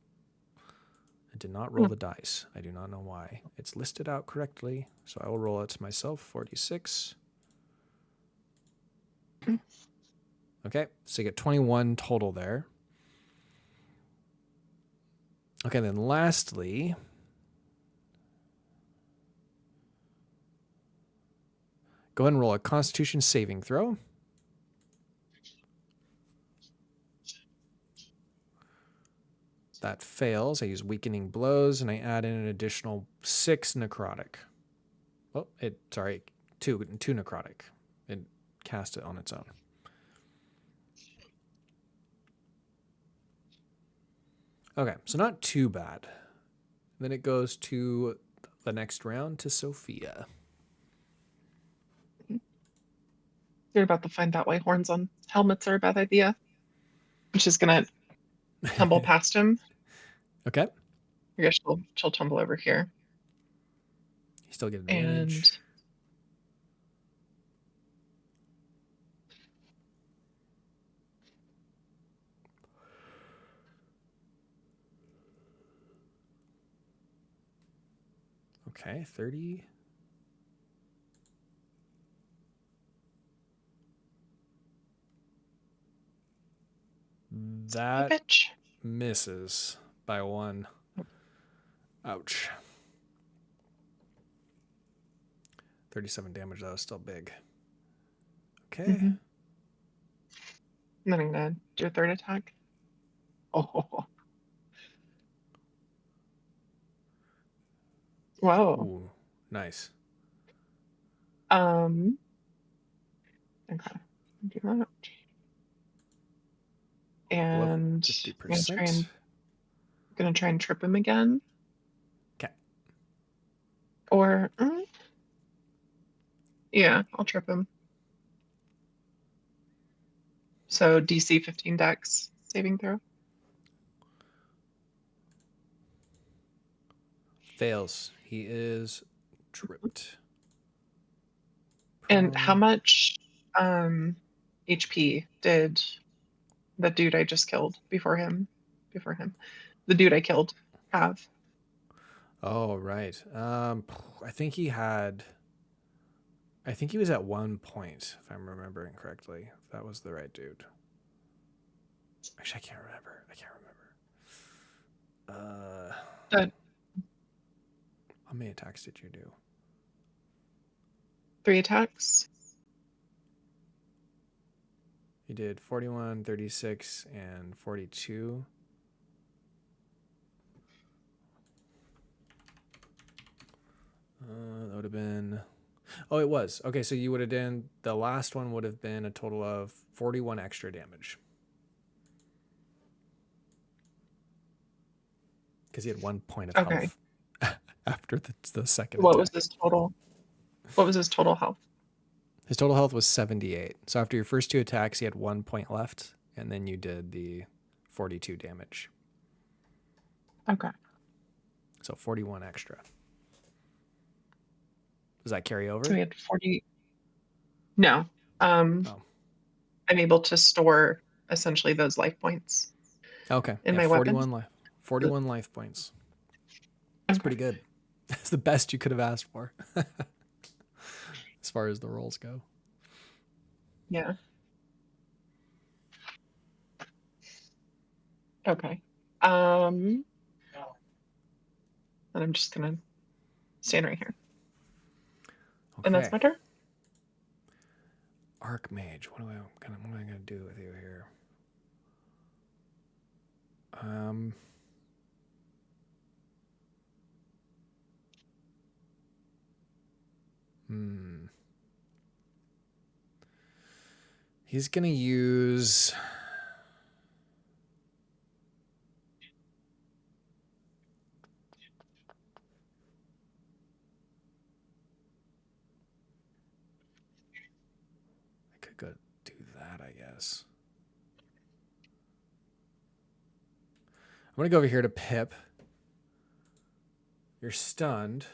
It did not roll the dice. I do not know why. It's listed out correctly, so I will roll it myself, 4d6. Okay, so you get 21 total there. Okay, then lastly, go ahead and roll a Constitution saving throw. That fails. I use weakening blows, and I add in an additional 6 necrotic. Oh, two necrotic. It cast it on its own. Okay, so not too bad. Then it goes to the next round to Sophia. You're about to find out why horns on helmets are a bad idea. And she's gonna tumble past him. Okay. I guess she'll tumble over here. You still get advantage. And Okay, 30. That bitch. misses by 1. Ouch. 37 damage, that was still big. Okay. Mm-hmm. And then I'm gonna do a third attack. Oh. Whoa. Ooh, nice. Okay. Do that. And 50%. gonna try and trip him again. Okay. Or yeah, I'll trip him. So DC 15 Dex saving throw. Fails. He is tripped. And how much HP did the dude I just killed before him, the dude I killed have? Oh, right. I think he was at 1 point, if I'm remembering correctly. If that was the right dude. Actually, I can't remember. How many attacks did you do? 3 attacks. You did 41, 36, and 42. That would have been... Oh, it was. Okay, so you would have done... The last one would have been a total of 41 extra damage. Because he had 1 point of health after the second What attack. was his total? What was his total health? His total health was 78. So after your first 2 attacks, he had 1 point left, and then you did the 42 damage. Okay. So 41 extra. Does that carry over? So we had 40. No. I'm able to store essentially those life points. Okay. In my 41 weapons. 41 life points. That's pretty good. That's the best you could have asked for. As far as the rolls go. Yeah. Okay. And I'm just gonna stand right here. Okay. And that's my turn. Archmage. What am I gonna do with you here? He's gonna use... go do that, I guess. I'm going to go over here to Pip. You're stunned.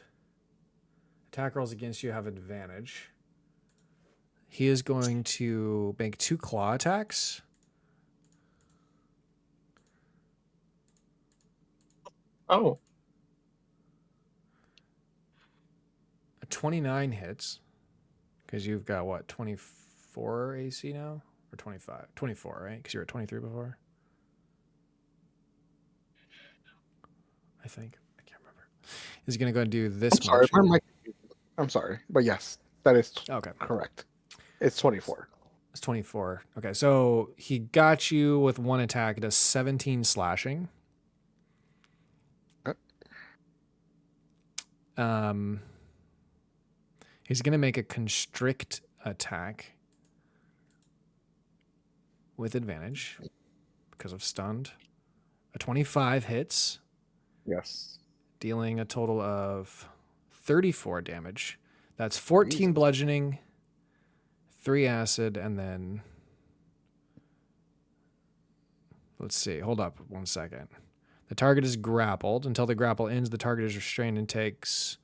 Attack rolls against you have advantage. He is going to make 2 claw attacks. Oh, A 29 hits. Because you've got, what, 24 AC now? Or 25? 24, right? Because you were at 23 before? I think. I can't remember. He's going to go and do this I'm sorry, much. I'm sorry, but yes, that is Okay. correct. It's 24. It's 24. Okay, so he got you with 1 attack. It does 17 slashing. Okay. He's going to make a constrict attack with advantage because of stunned. A 25 hits, Yes. dealing a total of 34 damage. That's 14 Jesus. bludgeoning, 3 acid, and then... Let's see. Hold up 1 second. The target is grappled. Until the grapple ends, the target is restrained and takes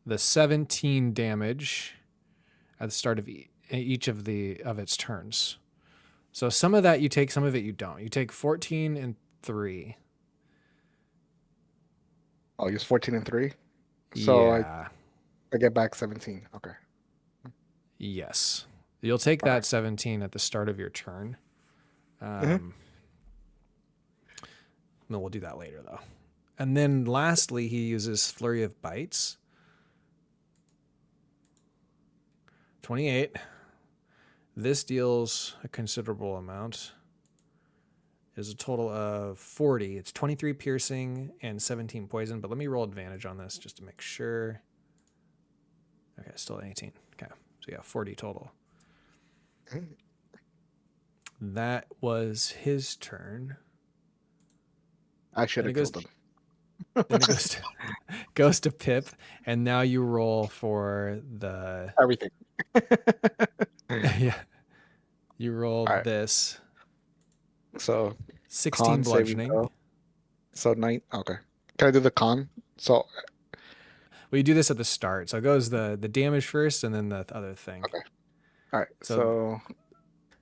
the 17 damage at the start of each of its turns. So some of that you take, some of it you don't. You take 14 and 3. I'll use 14 and 3. So yeah. I get back 17. Okay. Yes. You'll take All that right. 17 at the start of your turn. No, we'll do that later, though. And then lastly, he uses Flurry of Bites. 28. This deals a considerable amount. Is a total of 40. It's 23 piercing and 17 poison, but let me roll advantage on this just to make sure. Okay, still 18. Okay, so yeah, 40 total. That was his turn. I should have killed him. Then it goes to Pip, and now you roll for the... Everything. yeah. You rolled All right. this. So 16 con saving bludgeoning. throw. So 9. Okay. Can I do the con? So Well, you do this at the start. So it goes the damage first and then the other thing. okay. All right. So-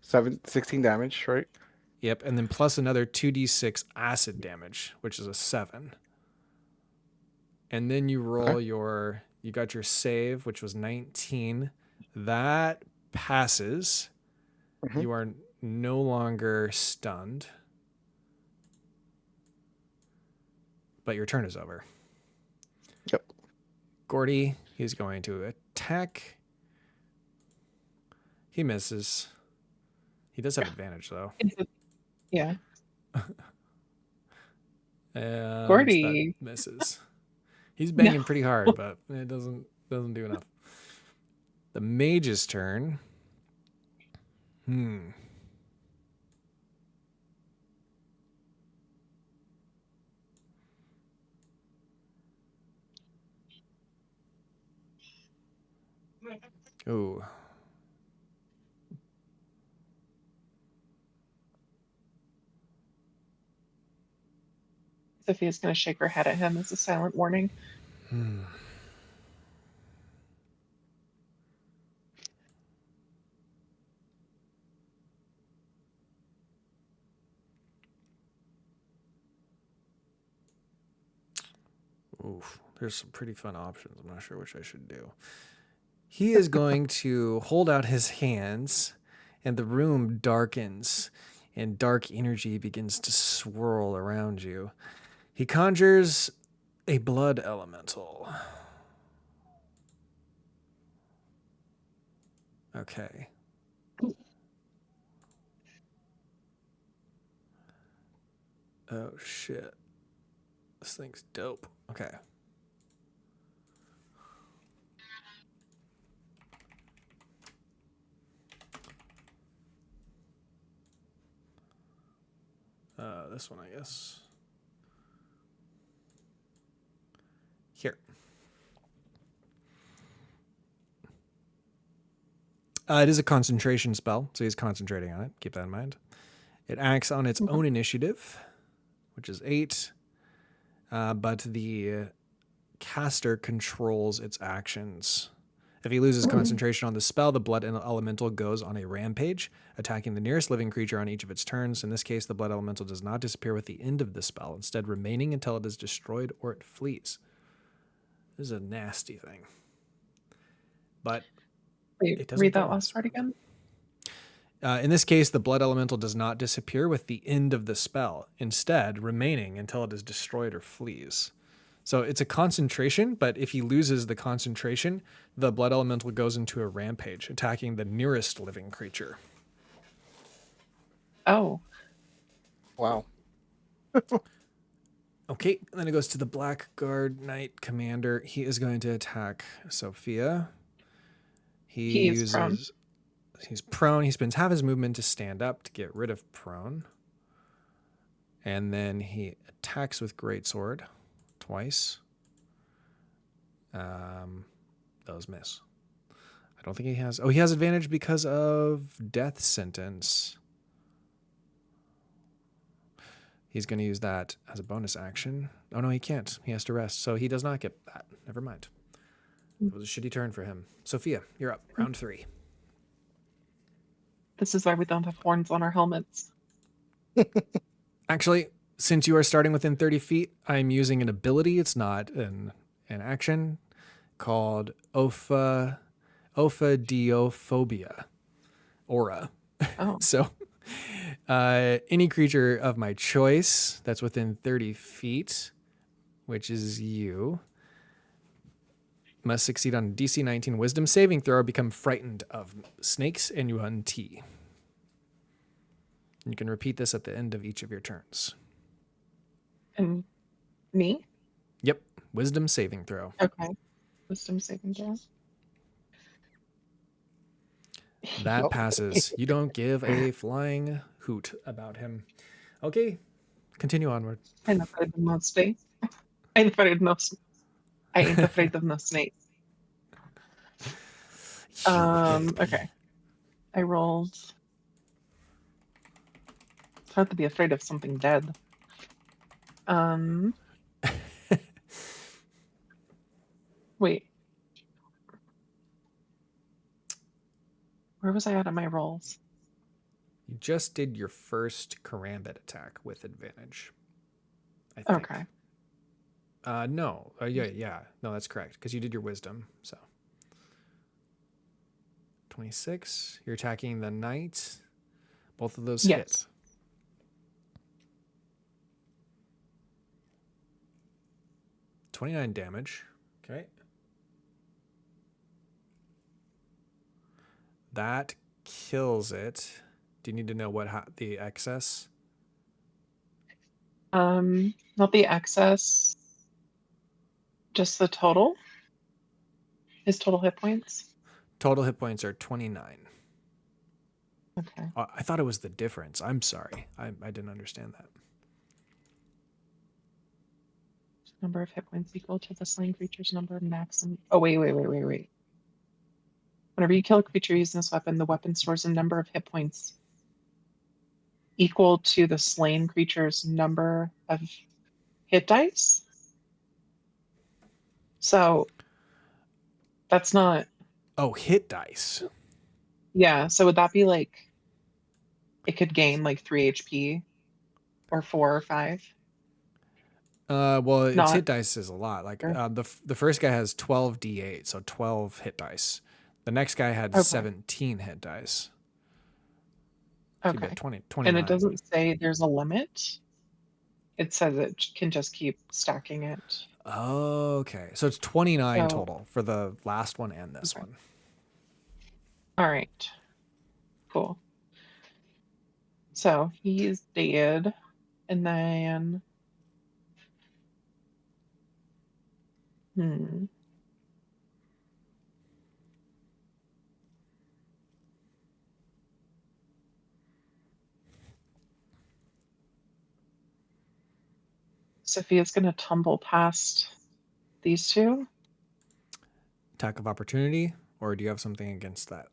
So 16 damage, right? Yep, and then plus another 2d6 acid damage, which is a 7. And then you roll you got your save, which was 19. That passes. Mhm. You are no longer stunned. But your turn is over. Yep. Gordy, he's going to attack. He misses. He does have advantage, though. yeah. And Gordy. that misses. He's banging pretty hard, but it doesn't do enough. The mage's turn. Ooh. Sophia's going to shake her head at him as a silent warning. Oof. There's some pretty fun options. I'm not sure which I should do. He is going to hold out his hands, and the room darkens, and dark energy begins to swirl around you. He conjures a blood elemental. Okay. Oh, shit. This thing's dope. Okay. This one, I guess. Here. It is a concentration spell, so he's concentrating on it. Keep that in mind. It acts on its own initiative, which is 8, but the caster controls its actions. If he loses concentration on the spell, the blood elemental goes on a rampage, attacking the nearest living creature on each of its turns. In this case, the blood elemental does not disappear with the end of the spell, instead remaining until it is destroyed or it flees. This is a nasty thing. But Wait, it doesn't read go that on last its part round. again. In this case, the blood elemental does not disappear with the end of the spell, instead remaining until it is destroyed or flees. So it's a concentration, but if he loses the concentration, the blood elemental goes into a rampage, attacking the nearest living creature. Oh, Wow. Okay, and then it goes to the Blackguard Knight Commander. He is going to attack Sophia. He is prone. He's prone. He spends half his movement to stand up to get rid of prone. And then he attacks with Greatsword twice. Those miss. I don't think he has... Oh, he has advantage because of Death Sentence. He's going to use that as a bonus action. Oh, no, he can't. He has to rest. So he does not get that. Never mind. It was a shitty turn for him. Sophia, you're up. Round 3. This is why we don't have horns on our helmets. Actually, since you are starting within 30 feet, I'm using an ability. It's not an action, called Ophidiophobia. Aura. Oh, So any creature of my choice that's within 30 feet, which is you, must succeed on DC 19 Wisdom saving throw or become frightened of snakes and yuan-ti. You can repeat this at the end of each of your turns. and me? Yep. Wisdom saving throw. Okay. Wisdom saving throw. That Oh. passes. You don't give a flying hoot about him. Okay. Continue onward. I'm afraid of no snakes. I'm afraid of no. I ain't afraid of no snakes. Okay. I rolled. It's hard to be afraid of something dead. Wait. Where was I at on my rolls? You just did your first karambit attack with advantage. I think. Okay. No. Yeah. No, that's correct. Because you did your wisdom. So 26. You're attacking the knight. Both of those Yes. hit. $29 damage. Okay. That kills it. Do you need to know what the excess? Not the excess. Just the total. His total hit points. Total hit points are 29. Okay. I thought it was the difference. I'm sorry. I didn't understand that. Number of hit points equal to the slain creature's number of maximum. Oh, wait. Whenever you kill a creature using this weapon, the weapon stores a number of hit points equal to the slain creature's number of hit dice. So that's not. Oh, hit dice. Yeah. So would that be like it could gain like 3 HP or 4 or 5? Well, its Not- hit dice is a lot. Like Sure. the first guy has 12 d8, so 12 hit dice. The next guy had Okay. 17 hit dice. So you Okay. get 29. And it doesn't say there's a limit. It says it can just keep stacking it. Okay. So it's 29 So- total for the last one and this Okay. one. All right. Cool. So he's dead. And then. Sophia's going to tumble past these two. Attack of opportunity, or do you have something against that?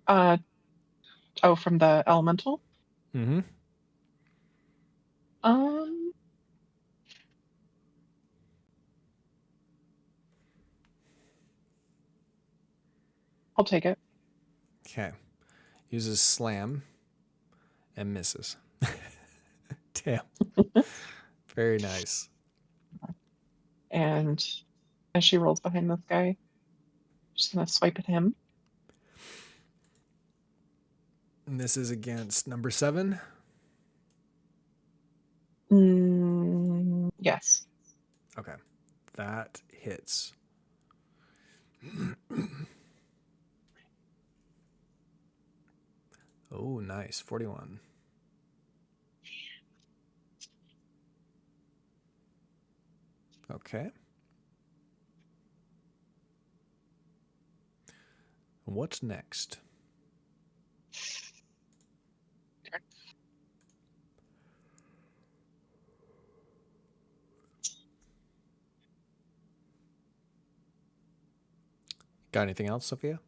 Oh, from the elemental? Mm-hmm. Um, I'll take it. Okay. Uses slam and misses. Damn. Very nice. And as she rolls behind this guy, just gonna swipe at him. And this is against number 7. Yes. Okay. That hits. Oh, nice. 41. Okay. What's next? Got anything else, Sophia?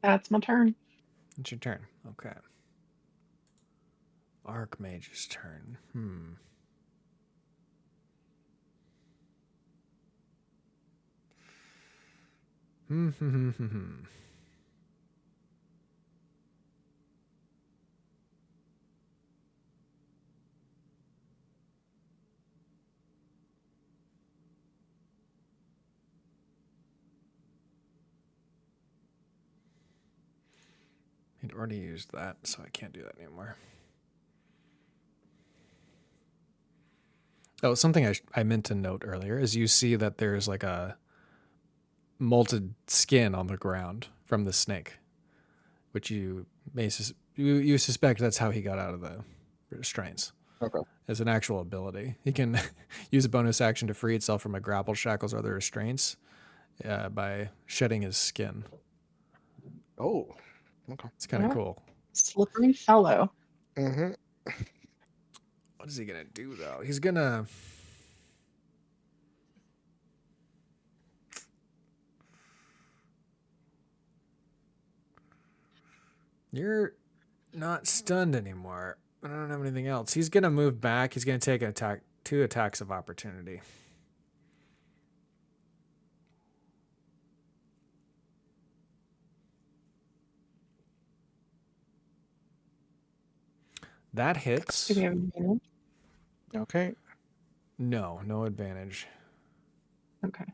That's my turn. It's your turn. Okay. Archmage's turn. He'd already used that, so I can't do that anymore. Oh, something I meant to note earlier is you see that there's like a molted skin on the ground from the snake, which you you suspect that's how he got out of the restraints. Okay. As an actual ability, he can use a bonus action to free itself from a grapple, shackles, or other restraints by shedding his skin. Oh. Okay. It's kind of Yeah. cool. Slippery fellow. Mm-hmm. What is he gonna do though? He's gonna. You're not stunned anymore. I don't have anything else. He's gonna move back. He's gonna take an attack, 2 attacks of opportunity. That hits. Do we have advantage? Okay. No advantage. Okay.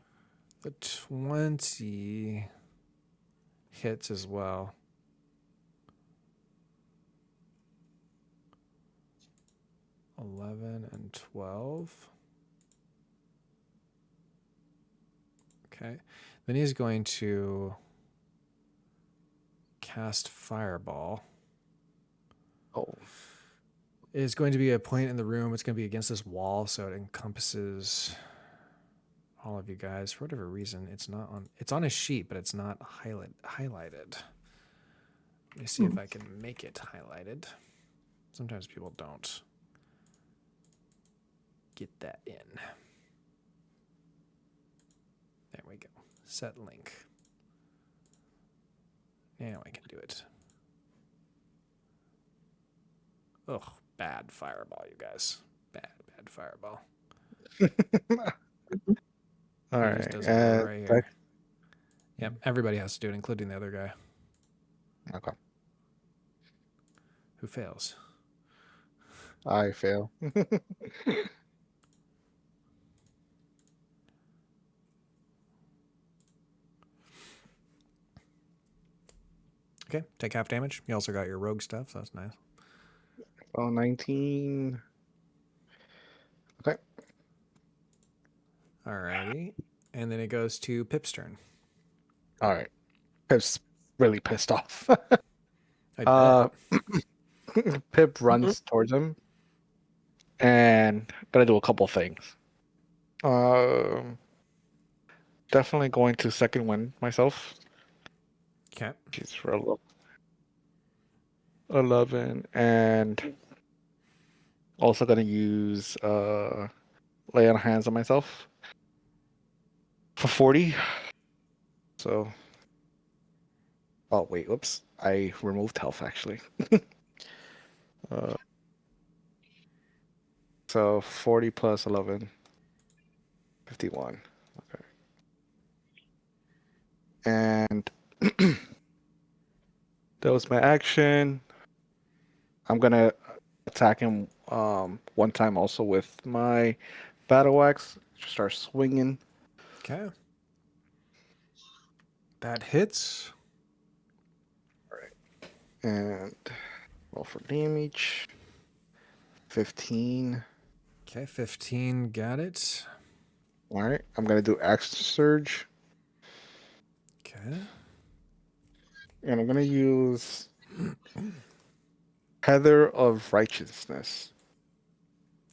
The 20 hits as well. $11 and 12. Okay. Then he's going to cast Fireball. Oh. It is going to be a point in the room. It's going to be against this wall, so it encompasses all of you guys. For whatever reason, it's on a sheet, but it's not highlighted. Let me see if I can make it highlighted. Sometimes people don't get that in. There we go. Set link. Now I can do it. Ugh, bad fireball, you guys. Bad fireball. All He right. just does it right here. That- Yep, everybody has to do it, including the other guy okay. who fails. I fail. Okay, take half damage. You also got your rogue stuff, so that's nice. Oh, 19. Okay. Alrighty. And then it goes to Pip's turn. All right. Pip's really pissed off. I Pip runs towards him and gonna do a couple things. Definitely going to second wind myself. bet. Okay. Jeez, for 11 and also gonna use lay on hands on myself for 40. So, oh wait, whoops! I removed health actually. uh, so 40 plus 11, 51. Okay, and that was my action. I'm gonna attack him one time also with my battle axe. Just start swinging. Okay. That hits. And roll for damage. 15. Okay, 15. Got it. All right, I'm gonna do axe surge, Okay. and I'm gonna use Heather of Righteousness.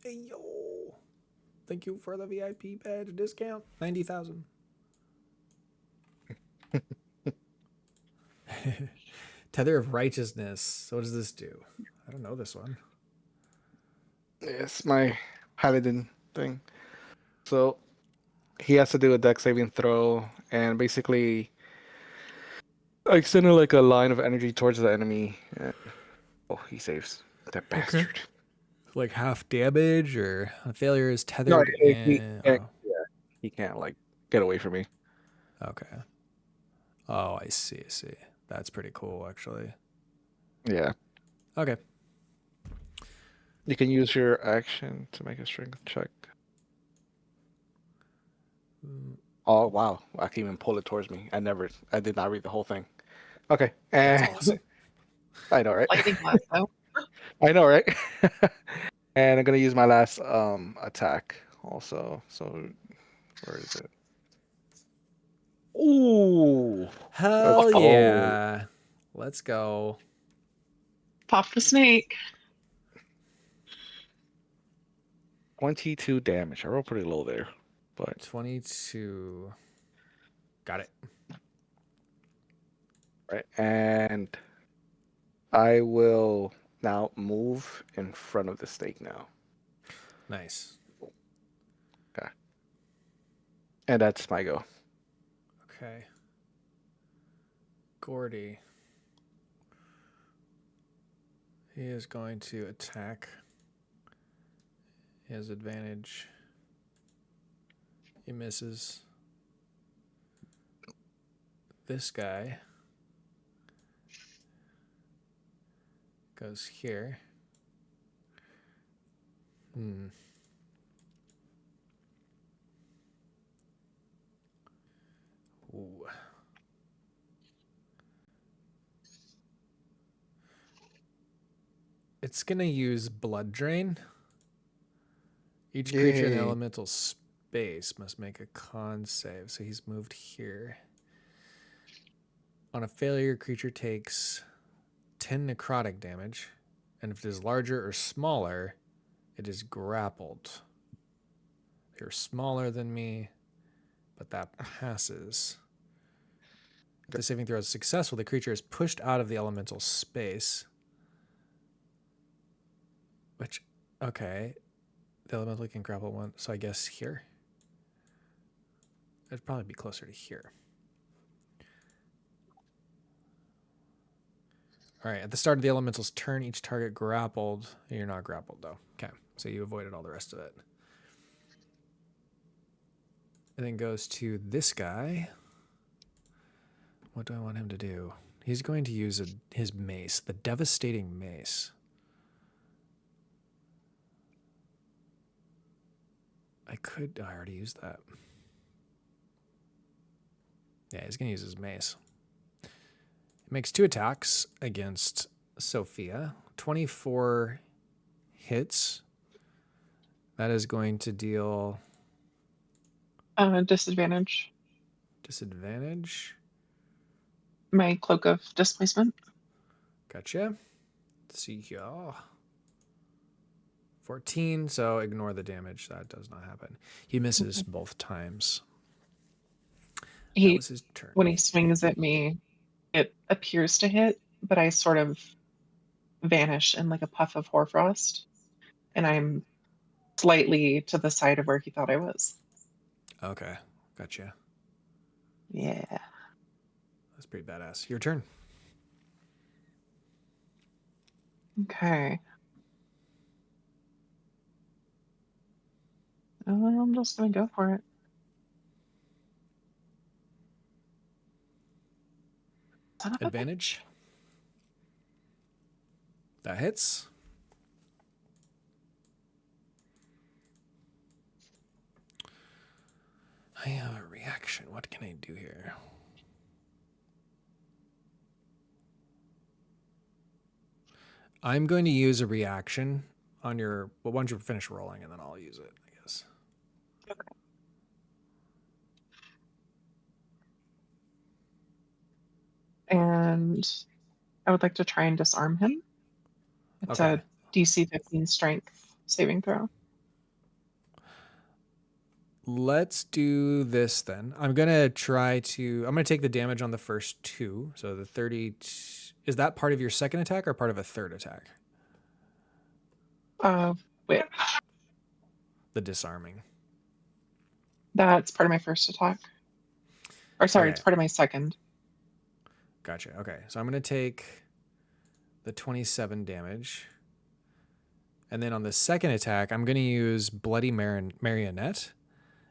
Hey, yo. Thank you for the VIP badge discount. 90,000. Tether of Righteousness. So what does this do? I don't know this one. It's my paladin thing. So he has to do a dex saving throw, and basically, I extended like a line of energy towards the enemy. And, oh, he saves. That bastard. Like half damage or a failure is No, tethered in. yeah, he can't like get away from me. Okay. Oh, I see. I see. That's pretty cool, actually. Yeah, Okay. you can use your action to make a strength check. Oh wow, I can even pull it towards me. I did not read the whole thing. Okay, and That's awesome. I know, right? Lightning lasso. I know, right? And I'm gonna use my last attack also. So where is it? Ooh, Hell let's go. yeah. Let's go. Pop the snake. 22 damage. I rolled pretty low there, but 22. Got it. right. And I will now move in front of the stake now. Nice. Okay. And that's my go. Okay. Gordy. He is going to attack. He has advantage. He misses. This guy goes here. Ooh. It's going to use Blood Drain. Each creature in the Yay. elemental space must make a con save. So he's moved here. On a failure, creature takes 10 necrotic damage. And if it is larger or smaller, it is grappled. You're smaller than me, but that passes. If the saving throw is successful, the creature is pushed out of the elemental space. Which, okay. The elemental can grapple one, so I guess here? It'd probably be closer to here. All right, at the start of the elemental's turn, each target grappled. You're not grappled, though. Okay, so you avoided all the rest of it. And then goes to this guy. What do I want him to do? He's going to use his mace, the devastating mace. I already used that. Yeah, he's going to use his mace. It makes 2 attacks against Sophia. 24 hits. That is going to deal Disadvantage. disadvantage. My cloak of displacement. Gotcha. Let's see here. 14, so ignore the damage. That does not happen. He misses both times. That was his turn. When he swings at me, it appears to hit, but I sort of vanish in like a puff of hoarfrost, and I'm slightly to the side of where he thought I was. Okay, gotcha. Yeah. That's pretty badass. Your turn. Okay. I'm just gonna go for it. Son of a bitch. Advantage. That hits. I have a reaction. What can I do here? I'm going to use a reaction on your... Well, once you finish rolling, and then I'll use it, I guess. Okay. And I would like to try and disarm him. It's Okay. a DC 15 strength saving throw. Let's do this then. I'm going to take the damage on the first 2. So the 30... Is that part of your second attack or part of a third attack? Wait. The disarming. That's part of my first attack. Or sorry, Okay. it's part of my second. Gotcha. Okay. So I'm going to take the 27 damage. And then on the second attack, I'm going to use Bloody Marionette.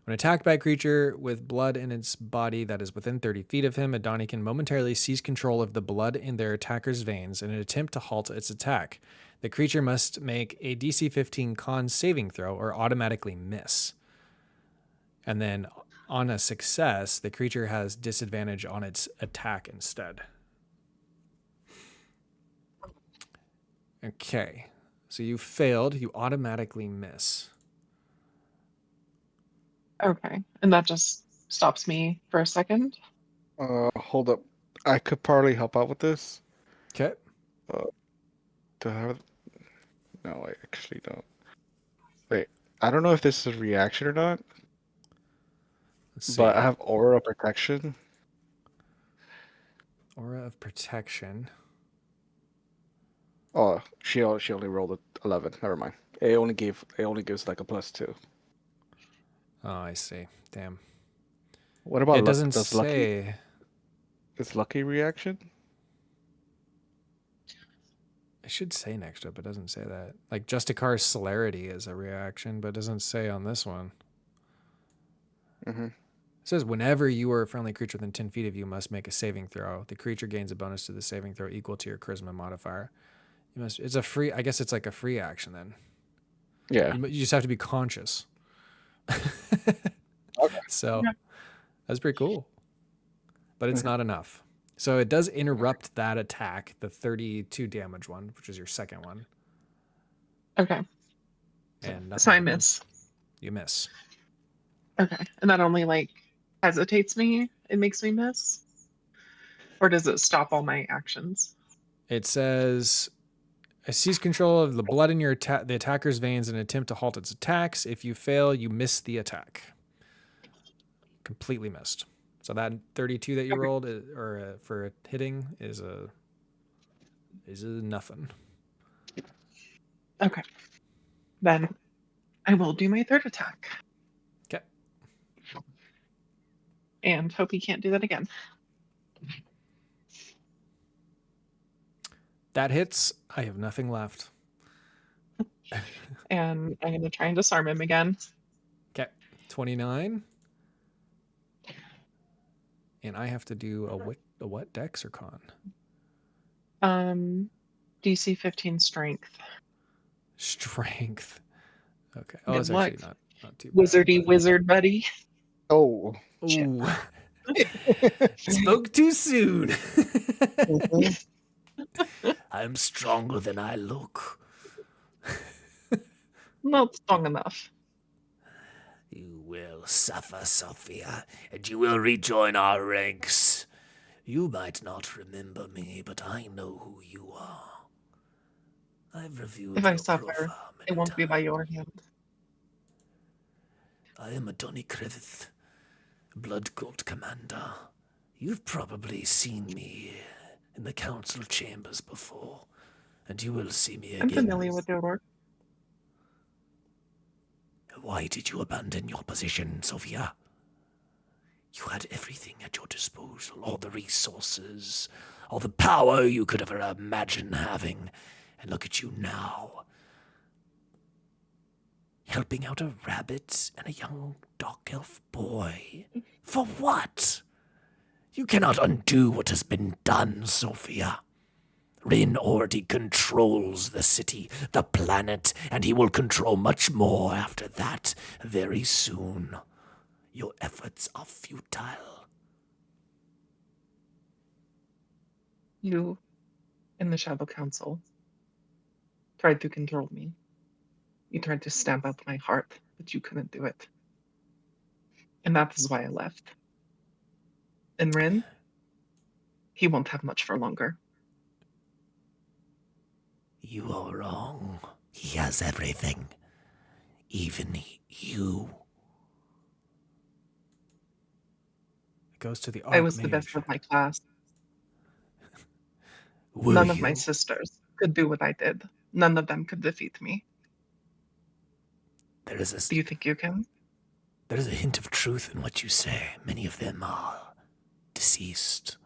When attacked by a creature with blood in its body that is within 30 feet of him, Adani can momentarily seize control of the blood in their attacker's veins in an attempt to halt its attack. The creature must make a DC 15 con saving throw or automatically miss. And then on a success, the creature has disadvantage on its attack instead. Okay. So you failed. You automatically miss. Okay. And that just stops me for a second. Hold up. I could probably help out with this. Okay. Do I have... No, I actually don't. Wait, I don't know if this is a reaction or not, Let's see. but I have aura protection. Aura of protection. Oh, she only rolled a 11. Never mind. It only gives like a +2. Oh, I see. Damn. What about It doesn't does lucky? say. Is lucky reaction? It should say next to it, but it doesn't say that. Like Justicar's celerity is a reaction, but it doesn't say on this one. Mm-hmm. It says whenever you or a friendly creature within 10 feet of you must make a saving throw. The creature gains a bonus to the saving throw equal to your charisma modifier. It's a free. I guess it's like a free action then. Yeah. You just have to be conscious. Okay. So Yeah. that's pretty cool, but it's not enough. So it does interrupt that attack, the 32 damage one, which is your second one. Okay. And nothing So I happens. miss. You miss. Okay. And that only like hesitates me. It makes me miss. Or does it stop all my actions? It says, I seize control of the blood in the attacker's veins in an attempt to halt its attacks. If you fail, you miss the attack. Completely missed. So that 32 that you rolled for hitting is a nothing. Okay. Then I will do my third attack. Okay. And hope he can't do that again. That hits. I have nothing left. And I'm going to try and disarm him again. Okay. 29. And I have to do a what? Dex or con? DC 15 strength. Strength. Okay. Oh, Good it's luck. actually not too bad. Wizardy wizard buddy. Oh. Ooh. Spoke too soon. I'm stronger than I look. Not strong enough. You will suffer, Sophia, and you will rejoin our ranks. You might not remember me, but I know who you are. I've reviewed If I your suffer, profile many it won't be by times. your hand. I am Adoni Krivith, Blood Cult Commander. You've probably seen me in the council chambers before, and you will see me I'm again. familiar with your work. Why did you abandon your position, Sophia? You had everything at your disposal, all the resources, all the power you could ever imagine having. And look at you now. Helping out a rabbit and a young dog elf boy. For what? You cannot undo what has been done, Sophia. Rin already controls the city, the planet, and he will control much more after that very soon. Your efforts are futile. You, in the Shadow Council, tried to control me. You tried to stamp out my heart, but you couldn't do it. And that is why I left. And Rin, he won't have much for longer. You are wrong. He has everything. Even you. It goes to the I was the best Archmage. of my class. Were None of you? my sisters could do what I did. None of them could defeat me. There is Do you think you can? a hint of truth in what you say. Many of them are deceased.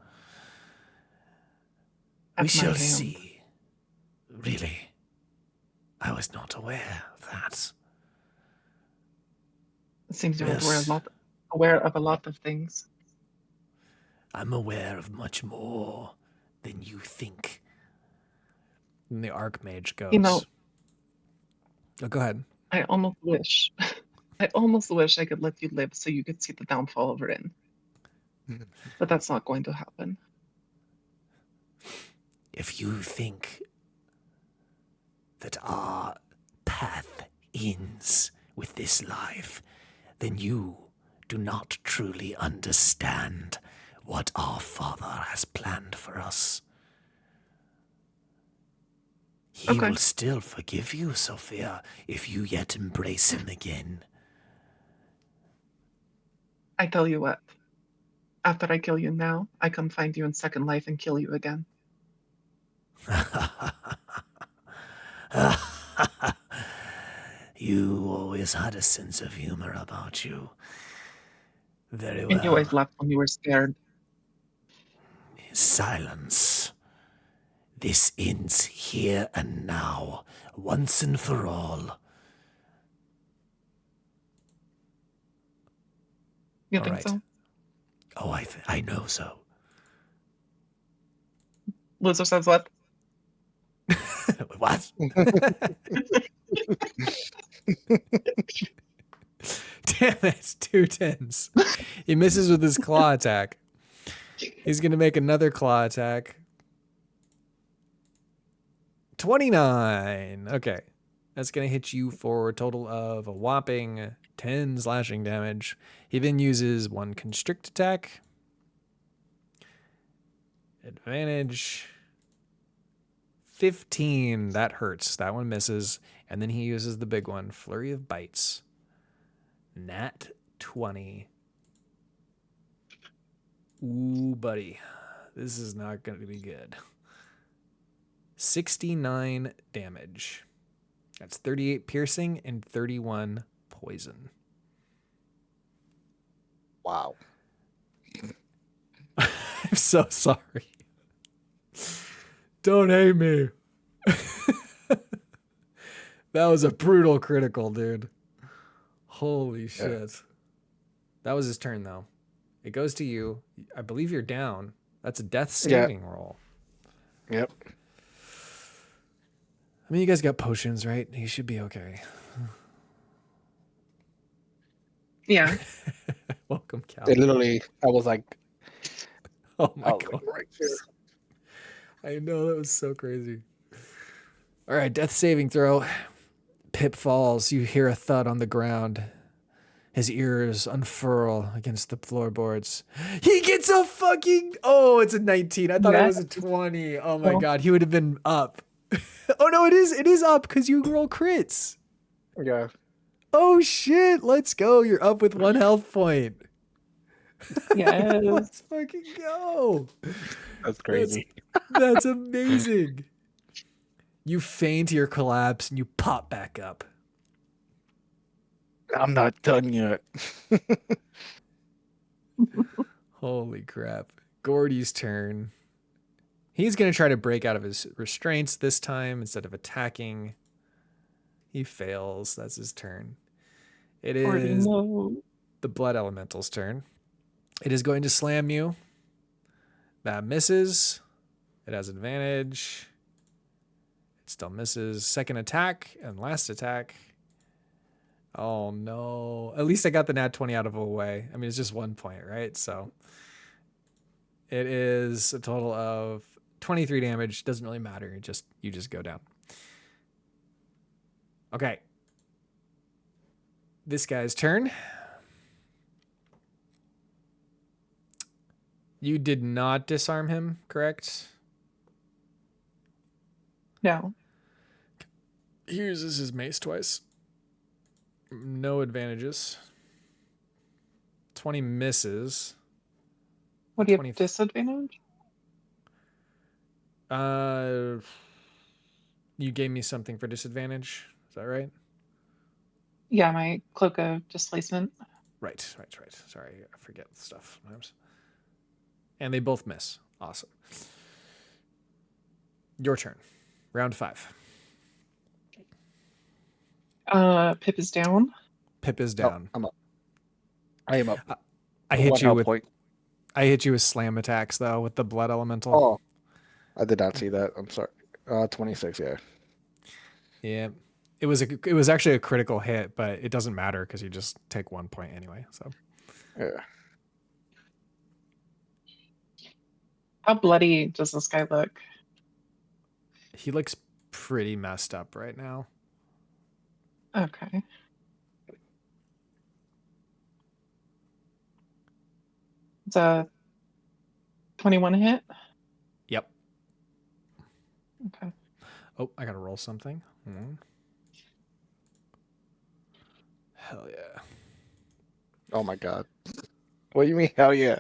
At We my shall hand. see. Really, I was not aware of that. It seems you're Yes. aware of a lot of things. I'm aware of much more than you think. And the Archmage goes. You know, Oh, go ahead. I almost wish I almost wish I could let you live so you could see the downfall of Rin. But that's not going to happen. If you think that our path ends with this life, then you do not truly understand what our Father has planned for us. He Okay. will still forgive you, Sophia, if you yet embrace him again. I tell you what. After I kill you now, I come find you in Second Life and kill you again. You always had a sense of humor about you. Very And you always well. left when you were scared. Silence. This ends here and now, once and for all. You All think right. so? Oh, I know so. Loser says what? What? Damn it, 2 10s. He misses with his claw attack. He's going to make another claw attack. 29. Okay. That's going to hit you for a total of a whopping 10 slashing damage. He then uses one constrict attack. Advantage. 15. That hurts. That one misses. And then he uses the big one, Flurry of Bites. Nat 20. Ooh, buddy. This is not going to be good. 69 damage. That's 38 piercing and 31 poison. Wow. I'm so sorry. Don't hate me. That was a brutal critical, dude. Holy shit. That was his turn, though. It goes to you. I believe you're down. That's a death saving roll. Yep. I mean, you guys got potions, right? You should be okay. Yeah. Welcome, Cal. It literally, I was like, Oh my I was god. like right here. I know, that was so crazy. All right, death saving throw. Pip falls. You hear a thud on the ground. His ears unfurl against the floorboards. He gets a fucking... Oh, it's a 19. I thought it was a 20. Oh my god, he would have been up. Oh no, it is. It is up because you roll crits. Yeah. Oh shit, let's go. You're up with 1 health point. Yes. Let's fucking go. That's crazy. That's amazing. You feint your collapse and you pop back up. I'm not done yet. Holy crap. Gordy's turn. He's going to try to break out of his restraints this time instead of attacking. He fails. That's his turn. It Already is know. the Blood Elemental's turn. It is going to slam you. That misses. It has advantage. It still misses. Second attack and last attack. Oh no. At least I got the nat 20 out of the way. I mean, it's just 1 point, right? So it is a total of 23 damage. Doesn't really matter. You just go down. Okay. This guy's turn. You did not disarm him, correct? No. He uses his mace twice. No advantages. 20 misses. What do you 20 have disadvantage? You gave me something for disadvantage. Is that right? Yeah, my cloak of displacement. Right. Sorry, I forget stuff sometimes. And they both miss. Awesome. Your turn. Round 5. Pip is down. Pip is Oh, down. I'm up. I am up. I One hit you health with point. I hit you with slam attacks though with the blood elemental. Oh, I did not see that. I'm sorry. 26. Yeah. Yeah. It was actually a critical hit, but it doesn't matter because you just take 1 point anyway. So Yeah. How bloody does this guy look? he looks pretty messed up right now. Okay. It's a 21 hit. Yep. Okay. Oh, I gotta roll something. Hell yeah. Oh my god. What do you mean? Hell yeah.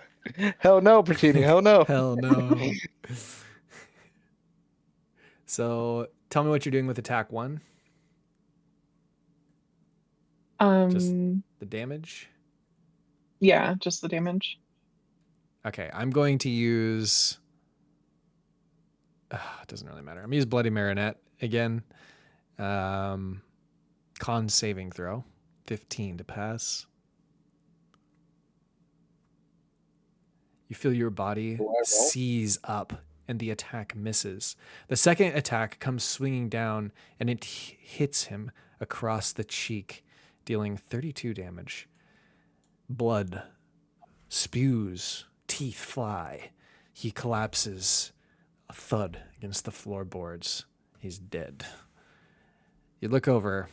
Hell no, Pertini. Hell no. Hell no. So tell me what you're doing with attack 1. Just the damage. Yeah, just the damage. Okay, I'm going to use. It doesn't really matter. I'm gonna use Bloody Marionette again. Con saving throw, 15 to pass. You feel your body seize up, and the attack misses. The second attack comes swinging down, and it hits him across the cheek, dealing 32 damage. Blood spews, teeth fly. He collapses, a thud against the floorboards. He's dead. You look over.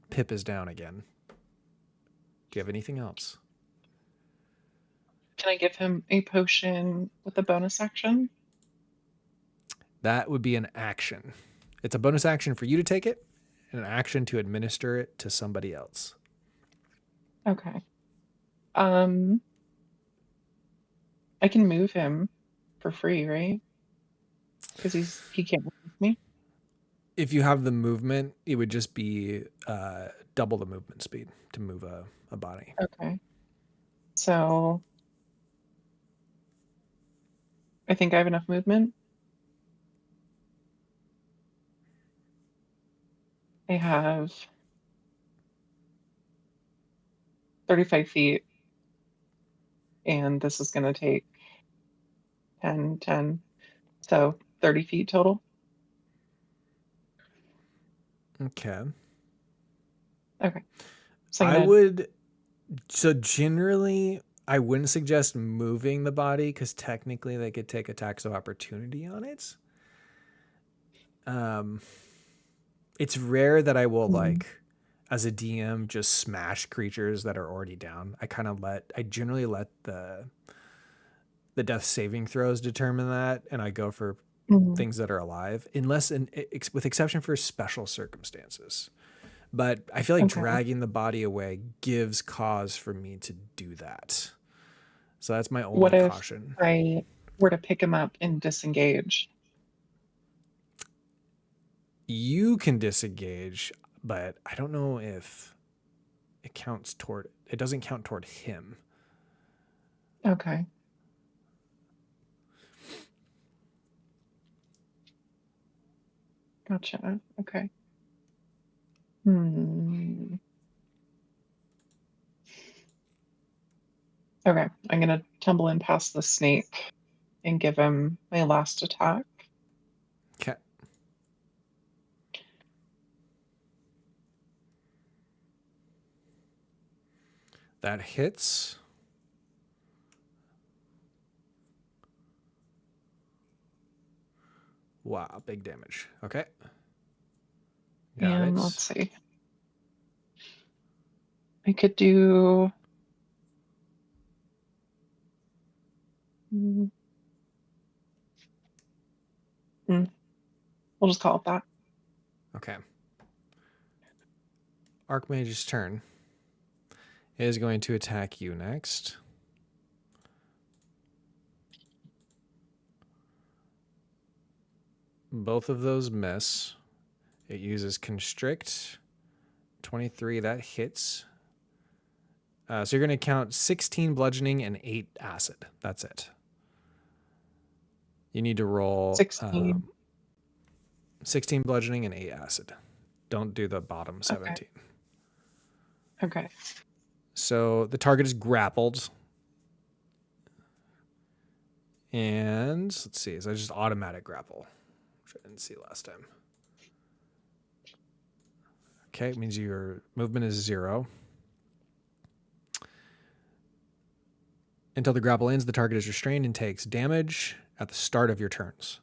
Pip is down again. Do you have anything else? Can I give him a potion with a bonus action? That would be an action. It's a bonus action for you to take it, and an action to administer it to somebody else. Okay. I can move him for free, right? Because he can't move me. If you have the movement, it would just be double the movement speed to move a body. Okay. So I think I have enough movement. I have 35 feet, and this is going to take 10, so 30 feet total. Okay. Okay. So So generally, I wouldn't suggest moving the body because technically they could take attacks of opportunity on it. It's rare that I will as a DM, just smash creatures that are already down. I generally let the death saving throws determine that, and I go for things that are alive, with exception for special circumstances. But I feel like dragging the body away gives cause for me to do that. So that's my only caution. What if I were to pick him up and disengage? You can disengage, but I don't know if it doesn't count toward him. Okay. Gotcha. Okay. Hmm. Okay, I'm gonna tumble in past the snake and give him my last attack. Okay. That hits. Wow, big damage. Okay. Got And it. let's see. I could do. Mm, we'll just call it that. Okay. Archmage's turn is going to attack you next. Both of those miss. It uses Constrict. 23, that hits. So you're going to count 16 bludgeoning and 8 acid. That's it. You need to roll 16. 16 bludgeoning and 8 acid. Don't do the bottom 17. Okay. So the target is grappled. And let's see, is that just automatic grapple? Which I didn't see last time. Okay, it means your movement is 0. Until the grapple ends, the target is restrained and takes damage at the start of your turns.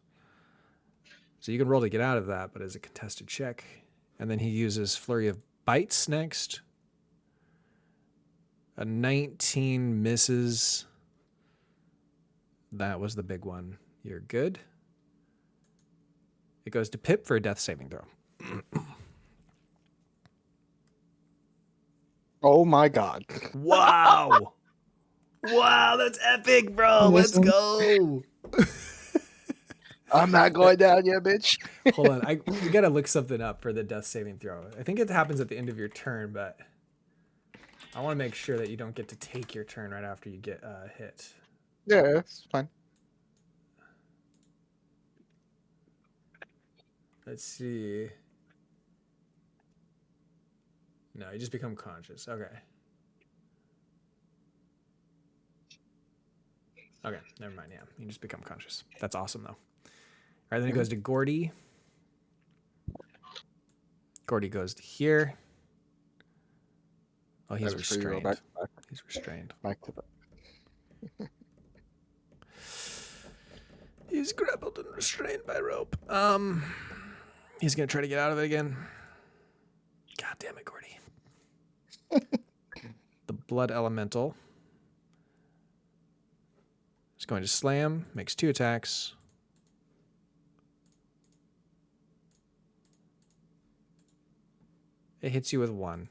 So you can roll to get out of that, but as a contested check. And then he uses Flurry of Bites next. A 19 misses. That was the big one. You're good. It goes to Pip for a death saving throw. Oh my god. Wow. Wow, that's epic, bro. Let's Listen. go. I'm not going down yet, bitch. Hold on. We got to look something up for the death saving throw. I think it happens at the end of your turn, but I want to make sure that you don't get to take your turn right after you get hit. Yeah, it's fine. Let's see. No, you just become conscious. Okay. Okay, never mind. Yeah, you just become conscious. That's awesome, though. All right, then it goes to Gordy. Gordy goes to here. Oh, he's That is pretty well restrained. He's restrained. Back to back. He's grappled and restrained by rope. He's gonna try to get out of it again. God damn it, Gordy. The blood elemental is going to slam. Makes 2 attacks. It hits you with 1,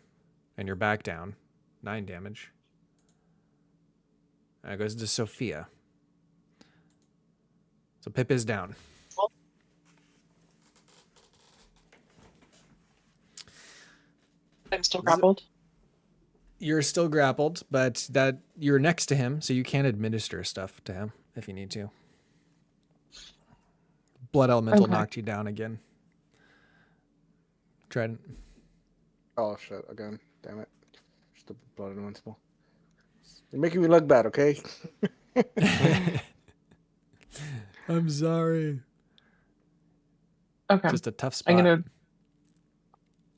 and you're back down. 9 damage. It goes to Sophia. So Pip is down. I'm still grappled. You're still grappled, but that you're next to him, so you can administer stuff to him if you need to. Blood elemental Okay. knocked you down again. Trident. Oh shit, again. Damn it. Stupid blood invincible. You're making me look bad, okay? I'm sorry. Okay. Just a tough I'm spot.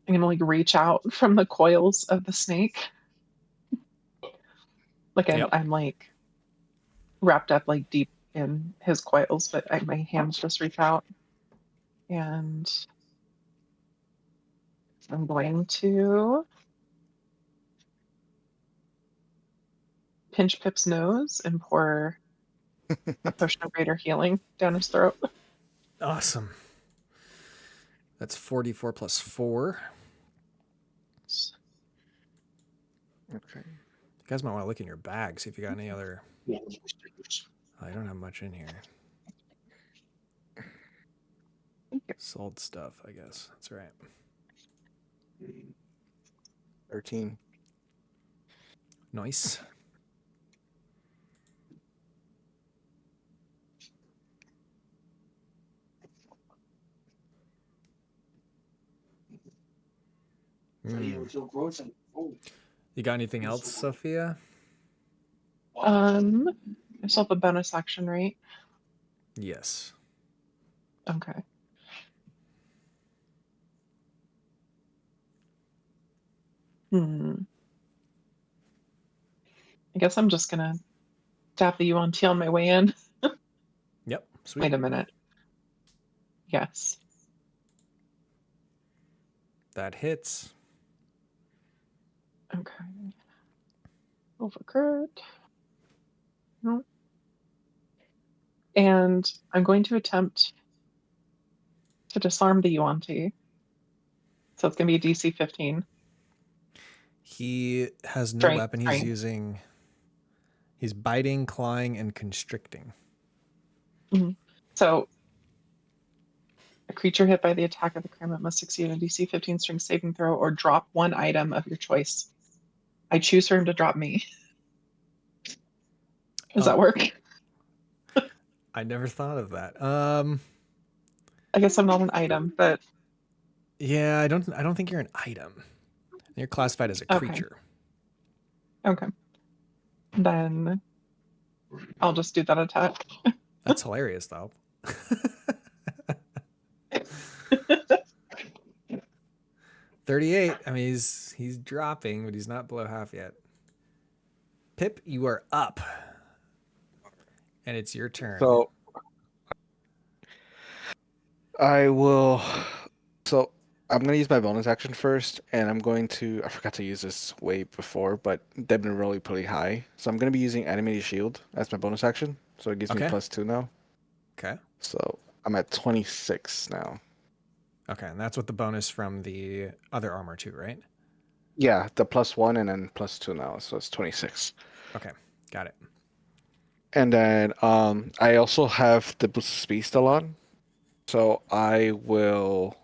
gonna like reach out from the coils of the snake. Like Yep. I'm like wrapped up like deep in his coils, but my hands just reach out. And I'm going to pinch Pip's nose and pour a potion of greater healing down his throat. Awesome. That's 44 plus 4. Okay. You guys might want to look in your bag, see if you got any other. Oh, I don't have much in here. Thank you. Sold stuff, I guess. That's right. 13. Nice. You got anything else, Sophia? I still have a bonus action, right? Yes. Okay. I guess I'm just gonna tap the UNT on my way in. Yep. Sweet. Wait a minute. Yes. That hits. Okay. Overcrit. No. And I'm going to attempt to disarm the Yuan-Ti. So it's going to be a DC 15. He has no Strength, weapon. He's using. He's biting, clawing, and constricting. Mm-hmm. So a creature hit by the attack of the Kermit must succeed a DC 15 strength saving throw or drop one item of your choice. I choose for him to drop me. Does that work? I never thought of that. I guess I'm not an item, but yeah, I don't think you're an item. You're classified as a creature. Okay. Then I'll just do that attack. That's hilarious, though. 38. I mean, he's dropping, but he's not below half yet. Pip, you are up, and it's your turn. So I will. So I'm gonna use my bonus action first, and I'm going to. I forgot to use this way before, but they've been really pretty high. So I'm gonna be using animated shield as my bonus action. So it gives me +2 now. Okay. So I'm at 26 now. Okay, and that's with the bonus from the other armor too, right? Yeah, the +1 and then +2 now, so it's 26. Okay, got it. And then I also have the boost of speed still on, so I will.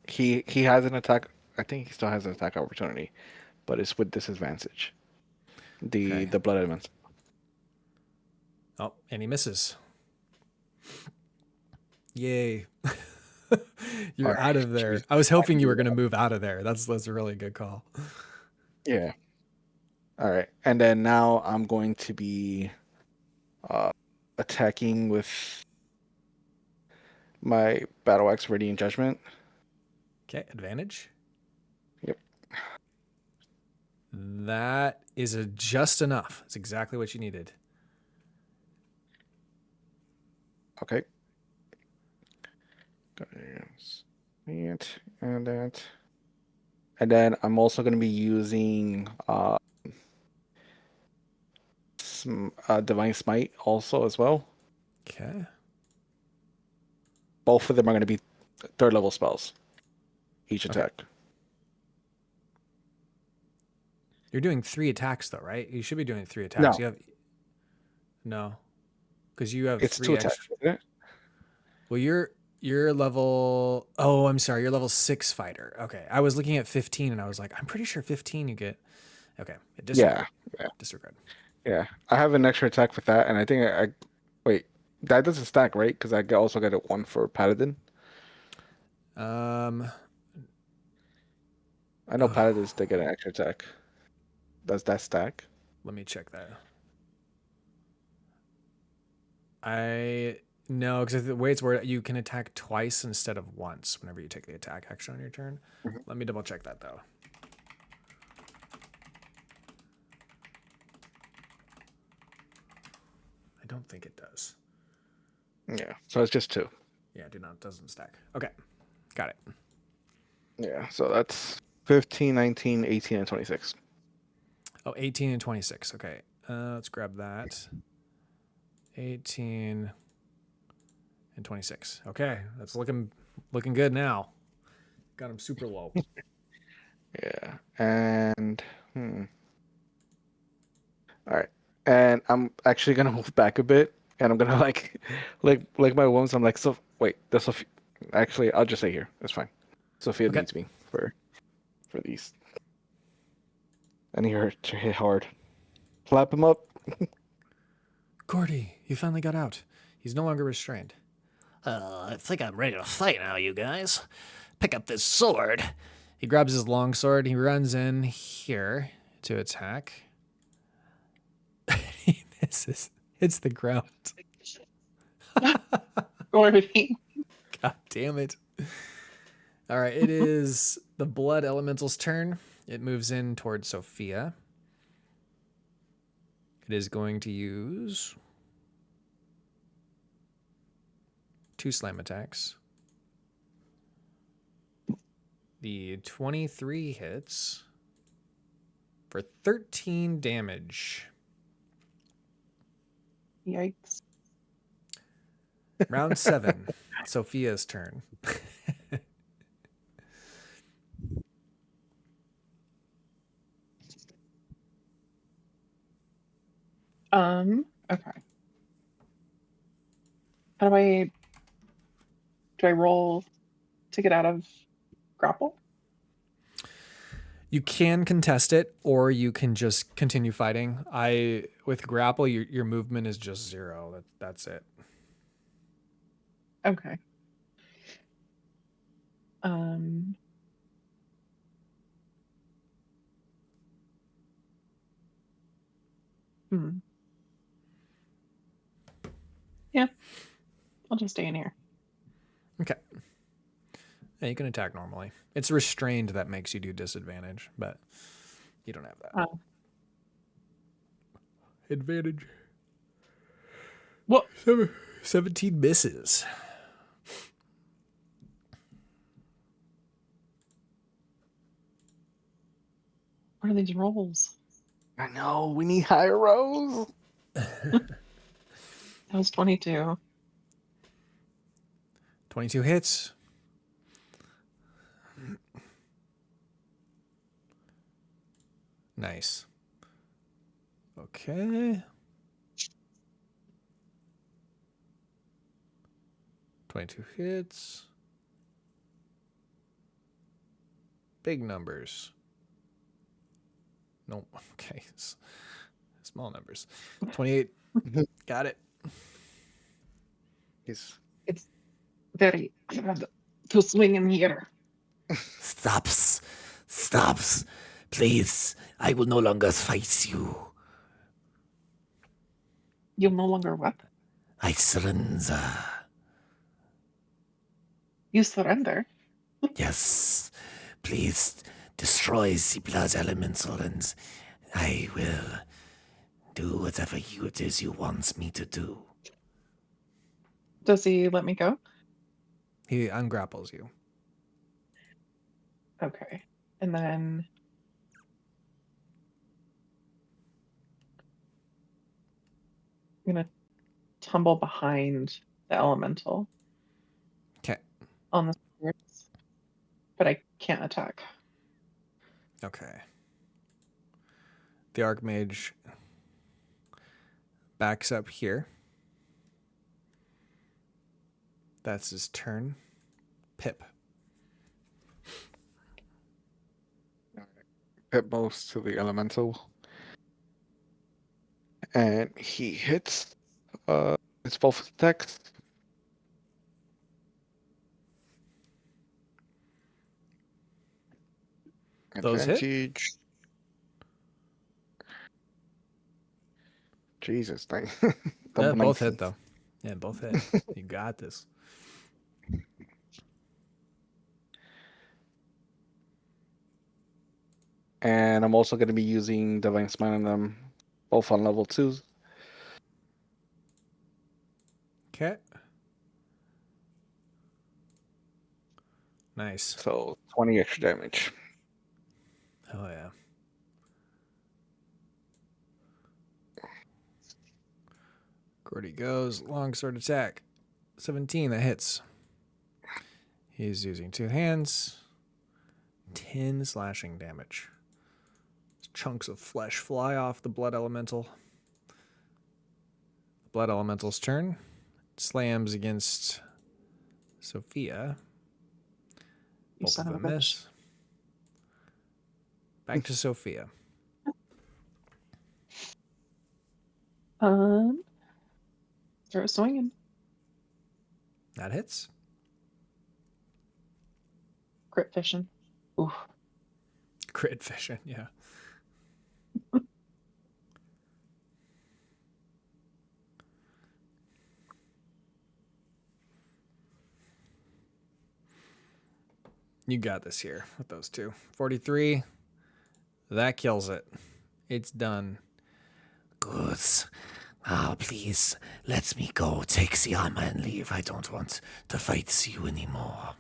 He has an attack. I think he still has an attack opportunity, but it's with disadvantage. The blood elements. Oh, and he misses. Yay. You're out of there. I was hoping you were going to move out of there. That's a really good call. Yeah. All right. And then now I'm going to be attacking with my Battle Axe Radiant Judgment. Okay, advantage. Yep. That is just enough. It's exactly what you needed. Okay. And that. And then I'm also going to be using Divine Smite also as well. Okay. Both of them are going to be 3rd level spells. Each attack. Okay. You're doing 3 attacks though, right? You should be doing 3 attacks. No. No. Because you have It's 3 2 extra. attacks, isn't it? Well, you're level. Oh, I'm sorry. You're level 6 fighter. Okay, I was looking at 15, and I was like, I'm pretty sure 15 you get. Okay, disregard. Yeah. Disregard. Yeah, I have an extra attack with that, and I think I wait. That doesn't stack, right? Because I also get a 1 for Paladin. I know Paladins they get an extra attack. Does that stack? Let me check that. No, because the way it's worded, you can attack twice instead of once whenever you take the attack action on your turn. Mm-hmm. Let me double check that though. I don't think it does. Yeah, so it's just 2. Yeah, doesn't stack. Okay, got it. Yeah, so that's 15, 19, 18, and 26. Oh, 18 and 26. Okay, let's grab that. 18 and 26. Okay, that's looking good now. Got him super low. Yeah, and all right, and I'm actually gonna move back a bit, and I'm gonna like my wounds. I'm like, so wait, that's Sophia. Actually, I'll just stay here. It's fine. Sophia needs me for these. And he hit hard. Clap him up. Gordy, you finally got out. He's no longer restrained. I think I'm ready to fight now, you guys. pick up this sword. He grabs his longsword. He runs in here to attack. He misses. Hits the ground. Gordy. God damn it. All right, it is the blood elemental's turn. It moves in towards Sophia. It is going to use 2 slam attacks. The 23 hits for 13 damage. Yikes. Round 7, Sophia's turn. Okay. How do I roll to get out of grapple? You can contest it, or you can just continue fighting. With grapple, your movement is just 0. That's it. Okay. Um. Hmm. Yeah. I'll just stay in here. Okay. Yeah, you can attack normally. It's restrained that makes you do disadvantage, but you don't have that. Oh. Advantage. What? 17 misses. What are these rolls? I know, we need higher rolls. That was 22. 22 hits. Nice. Okay. 22 hits. Big numbers. Nope. Okay. Small numbers. 28. Got it. He's It's very hard to swing in here. Stops. Stops. Please, I will no longer fight you. You'll no longer what? I surrender. You surrender. Yes. Please destroy the blood elemental and I will do whatever it is you want me to do. Does he let me go? He ungrapples you. Okay. And then I'm gonna tumble behind the elemental Okay. on the stairs, but I can't attack. Okay. The Archmage backs up here. That's his turn. Pip. hit most to the elemental. And he hits it's both attacks. Those hit? Advantage. Jesus, dang. Yeah, Double both 19. hit though. Yeah, both hit. You got this. And I'm also going to be using Divine Smite on them, both on level 2s. Okay. Nice. So 20 extra damage. Oh yeah. Gordy goes. Longsword attack. 17, that hits. He's using 2 hands. 10 slashing damage. Chunks of flesh fly off the blood elemental. The blood elemental's turn. Slams against Sophia. You Both son of of a them bitch. miss. Back to Sophia. Start swinging. That hits. Crit fishing. Ooh. Crit fishing, yeah. You got this here with those two. 43. That kills it. It's done. Good. Now, please, let me go. Take the armor and leave. I don't want to fight you anymore.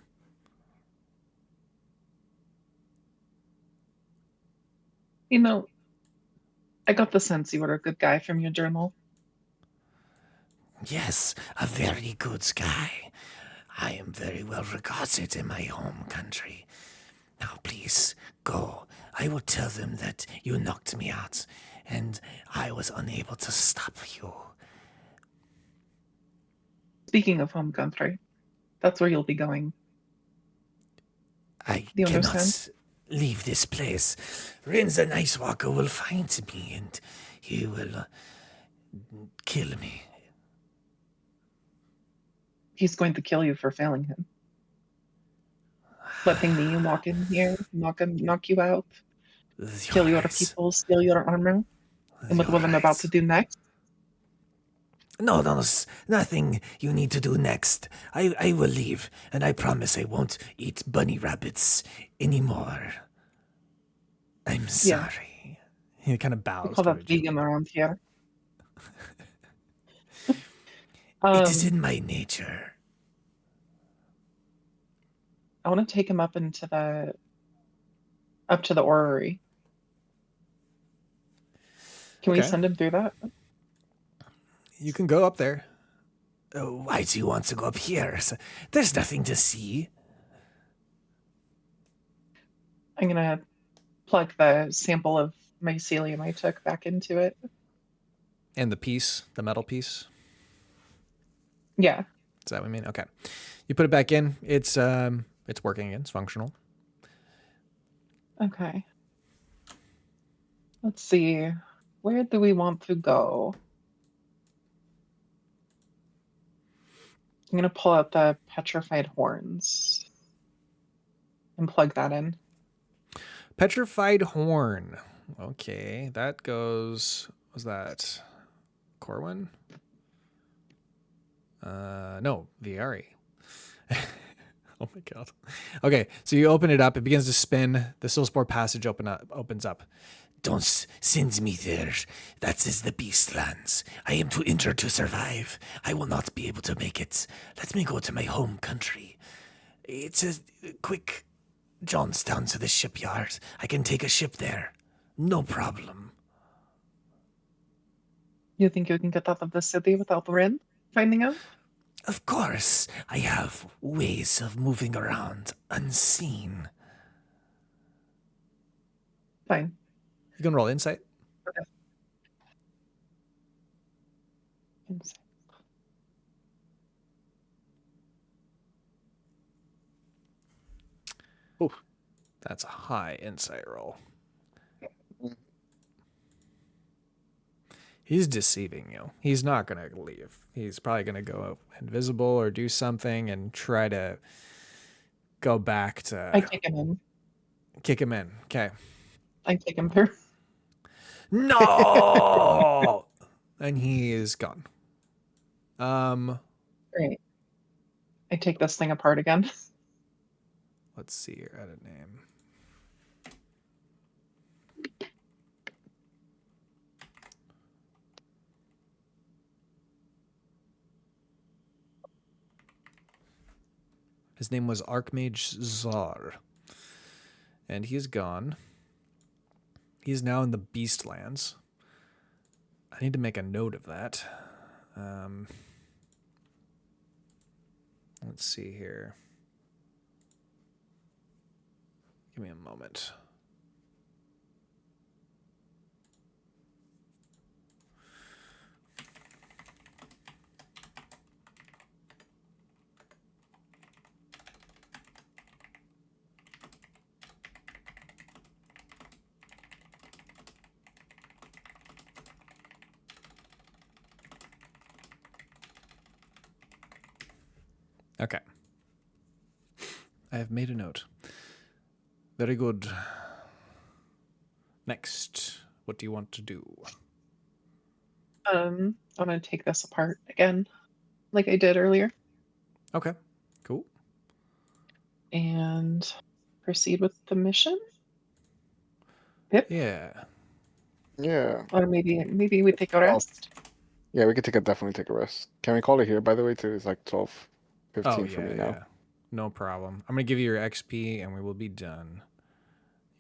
You know, I got the sense you were a good guy from your journal. Yes, a very good guy. I am very well regarded in my home country. Now, please, go. I will tell them that you knocked me out, and I was unable to stop you. Speaking of home country, that's where you'll be going. I Do you cannot understand? leave this place. Rin the Night Walker will find me, and he will kill me. He's going to kill you for failing him. Letting me walk in here, knock you out, kill your Yours. people, steal your armor, and with You're what I'm about to right. do next, No, nothing you need to do next. I will leave, and I promise I won't eat bunny rabbits anymore. I'm yeah, sorry. He kind of we bows call that towards you. vegan around here. It is Um, in my nature. I want to take him up to the orrery. Can we Okay. send him through that? You can go up there. Why do you want to go up here? There's nothing to see. I'm gonna plug the sample of mycelium I took back into it. And the piece, the metal piece. Yeah. Is that what I mean? Okay. You put it back in. It's working again. It's functional. Okay. Let's see. Where do we want to go? I'm gonna pull out the petrified horns and plug that in. Petrified horn. Okay, that goes. Was that Corwin? No, Viari. Oh my god. Okay, so you open it up. It begins to spin. The Silspore passage opens up. Don't send me there. That is the Beastlands. I am to enter to survive. I will not be able to make it. Let me go to my home country. It's a quick jaunts down to the shipyard. I can take a ship there. No problem. You think you can get out of the city without Rin finding out? Of course, I have ways of moving around unseen. Fine. You can roll insight. Insight. Oh, that's a high insight roll. He's deceiving you. He's not going to leave. He's probably going to go invisible or do something and try to go back to I kick him in. kick him in. Okay. I kick him through. No! And he is gone. Great. I take this thing apart again. Let's see here. Edit name. His name was Archmage Zar. And he's gone. He's now in the Beastlands. I need to make a note of that. Let's see here. Give me a moment. Okay. I have made a note. Very good. Next, what do you want to do? I'm gonna take this apart again, like I did earlier, Okay, cool. and proceed with the mission. Yep. Yeah. Yeah. Or maybe we take a rest. Yeah, we could definitely take a rest. Can we call it here, by the way, too? It's like 12:15 Oh, for yeah, me now. yeah. No problem. I'm going to give you your XP and we will be done.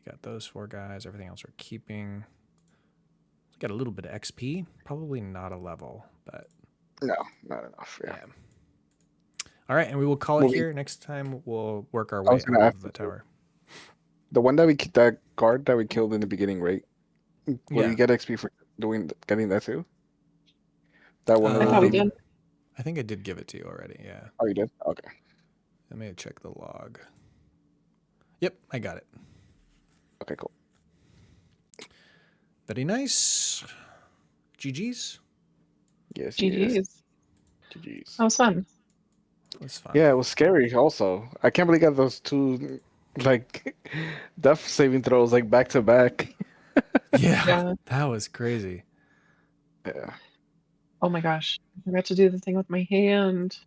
You got those 4 guys. Everything else we're keeping. Got a little bit of XP. Probably not a level, but... No, not enough. Yeah. All right, and we will call it Movie. here. Next time, we'll work our I way was gonna out ask of the you, tower. the one that guard that we killed in the beginning, right? Will Yeah. you get XP for getting that too? That one I little thought we baby. did. I think I did give it to you already, yeah. Oh, you did? Okay. Let me check the log. Yep, I got it. Okay, cool. Very nice. GG's. Yes. Yes. GG's. GG's. That was fun. That's fun. Yeah, it was scary. Also, I can't believe I got those 2 like death saving throws like back to back. Yeah, Yeah. that was crazy. Yeah. Oh my gosh. I forgot to do the thing with my hand.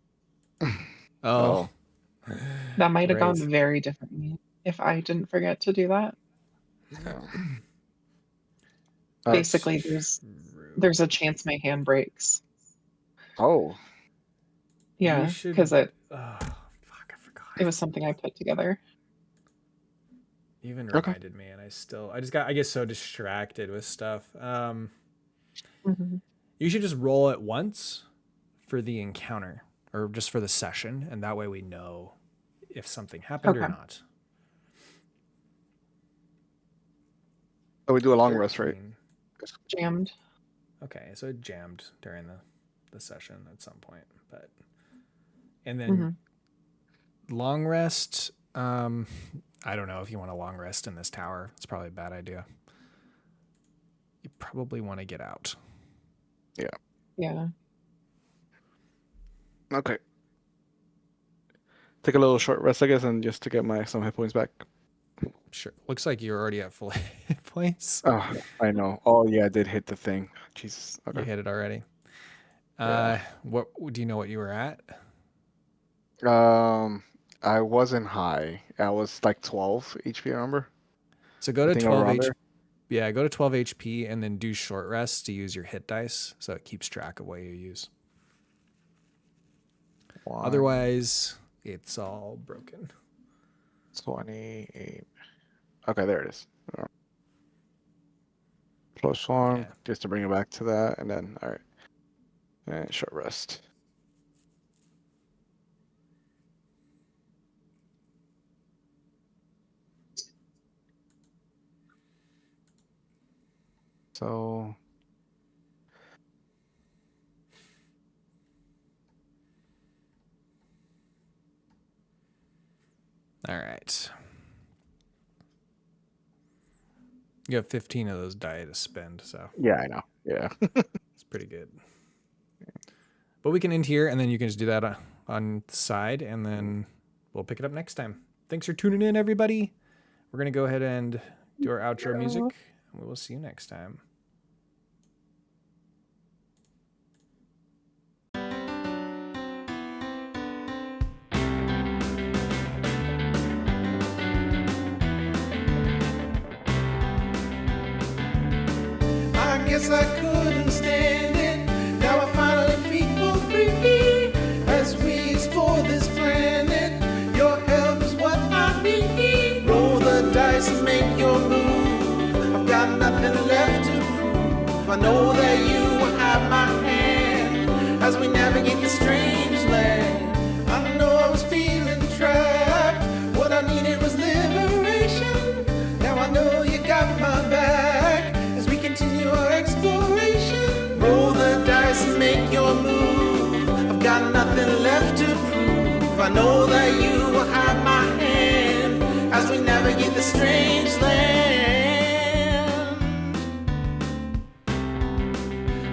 Oh. That might have gone Right. very differently if I didn't forget to do that. Yeah. Basically, there's a chance my hand breaks. Oh. Yeah, You should- because Oh, fuck, I forgot. it was something I put together. You even Okay. reminded me, and I get so distracted with stuff. Mhm. You should just roll it once for the encounter, or just for the session, and that way we know if something happened or Okay. not. Oh, we do a long rest, right? 13. Jammed. Okay, so it jammed during the session at some point, and then Mhm. long rest. I don't know if you want a long rest in this tower. It's probably a bad idea. You probably want to get out. Yeah. Okay. Take a little short rest, I guess, and just to get some hit points back. Sure. Looks like you're already at full hit points. Oh, I know. Oh, yeah, I did hit the thing. Jesus. You Okay. hit it already. Yeah. What do you know what you were at? I wasn't high. I was like 12 HP, I remember. So go to Anything 12 around HP. there? Yeah, go to 12 HP and then do short rests to use your hit dice, so it keeps track of what you use. Otherwise, it's all broken. 28. Okay, there it is. +1, Yeah. just to bring it back to that, and then, all right. And short rest. So, All right. You have 15 of those die to spend, so yeah, I know. Yeah. it's pretty good. But we can end here, and then you can just do that on the side, and then we'll pick it up next time. Thanks for tuning in, everybody. We're going to go ahead and do our outro music, and we will see you next time. I guess I couldn't stand it. Now I finally feel free as we explore this planet. Your help is what I need. Roll the dice and make your move. I've got nothing left to prove. I know that you will have my hand as we navigate the strange land. I know I was feeling trapped. What I needed was liberation. Now I know you got my back as we continue our exploration. Roll the dice and make your move. I've got nothing left to prove. I know that you will have my hand as we navigate the strange land.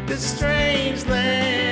This strange land.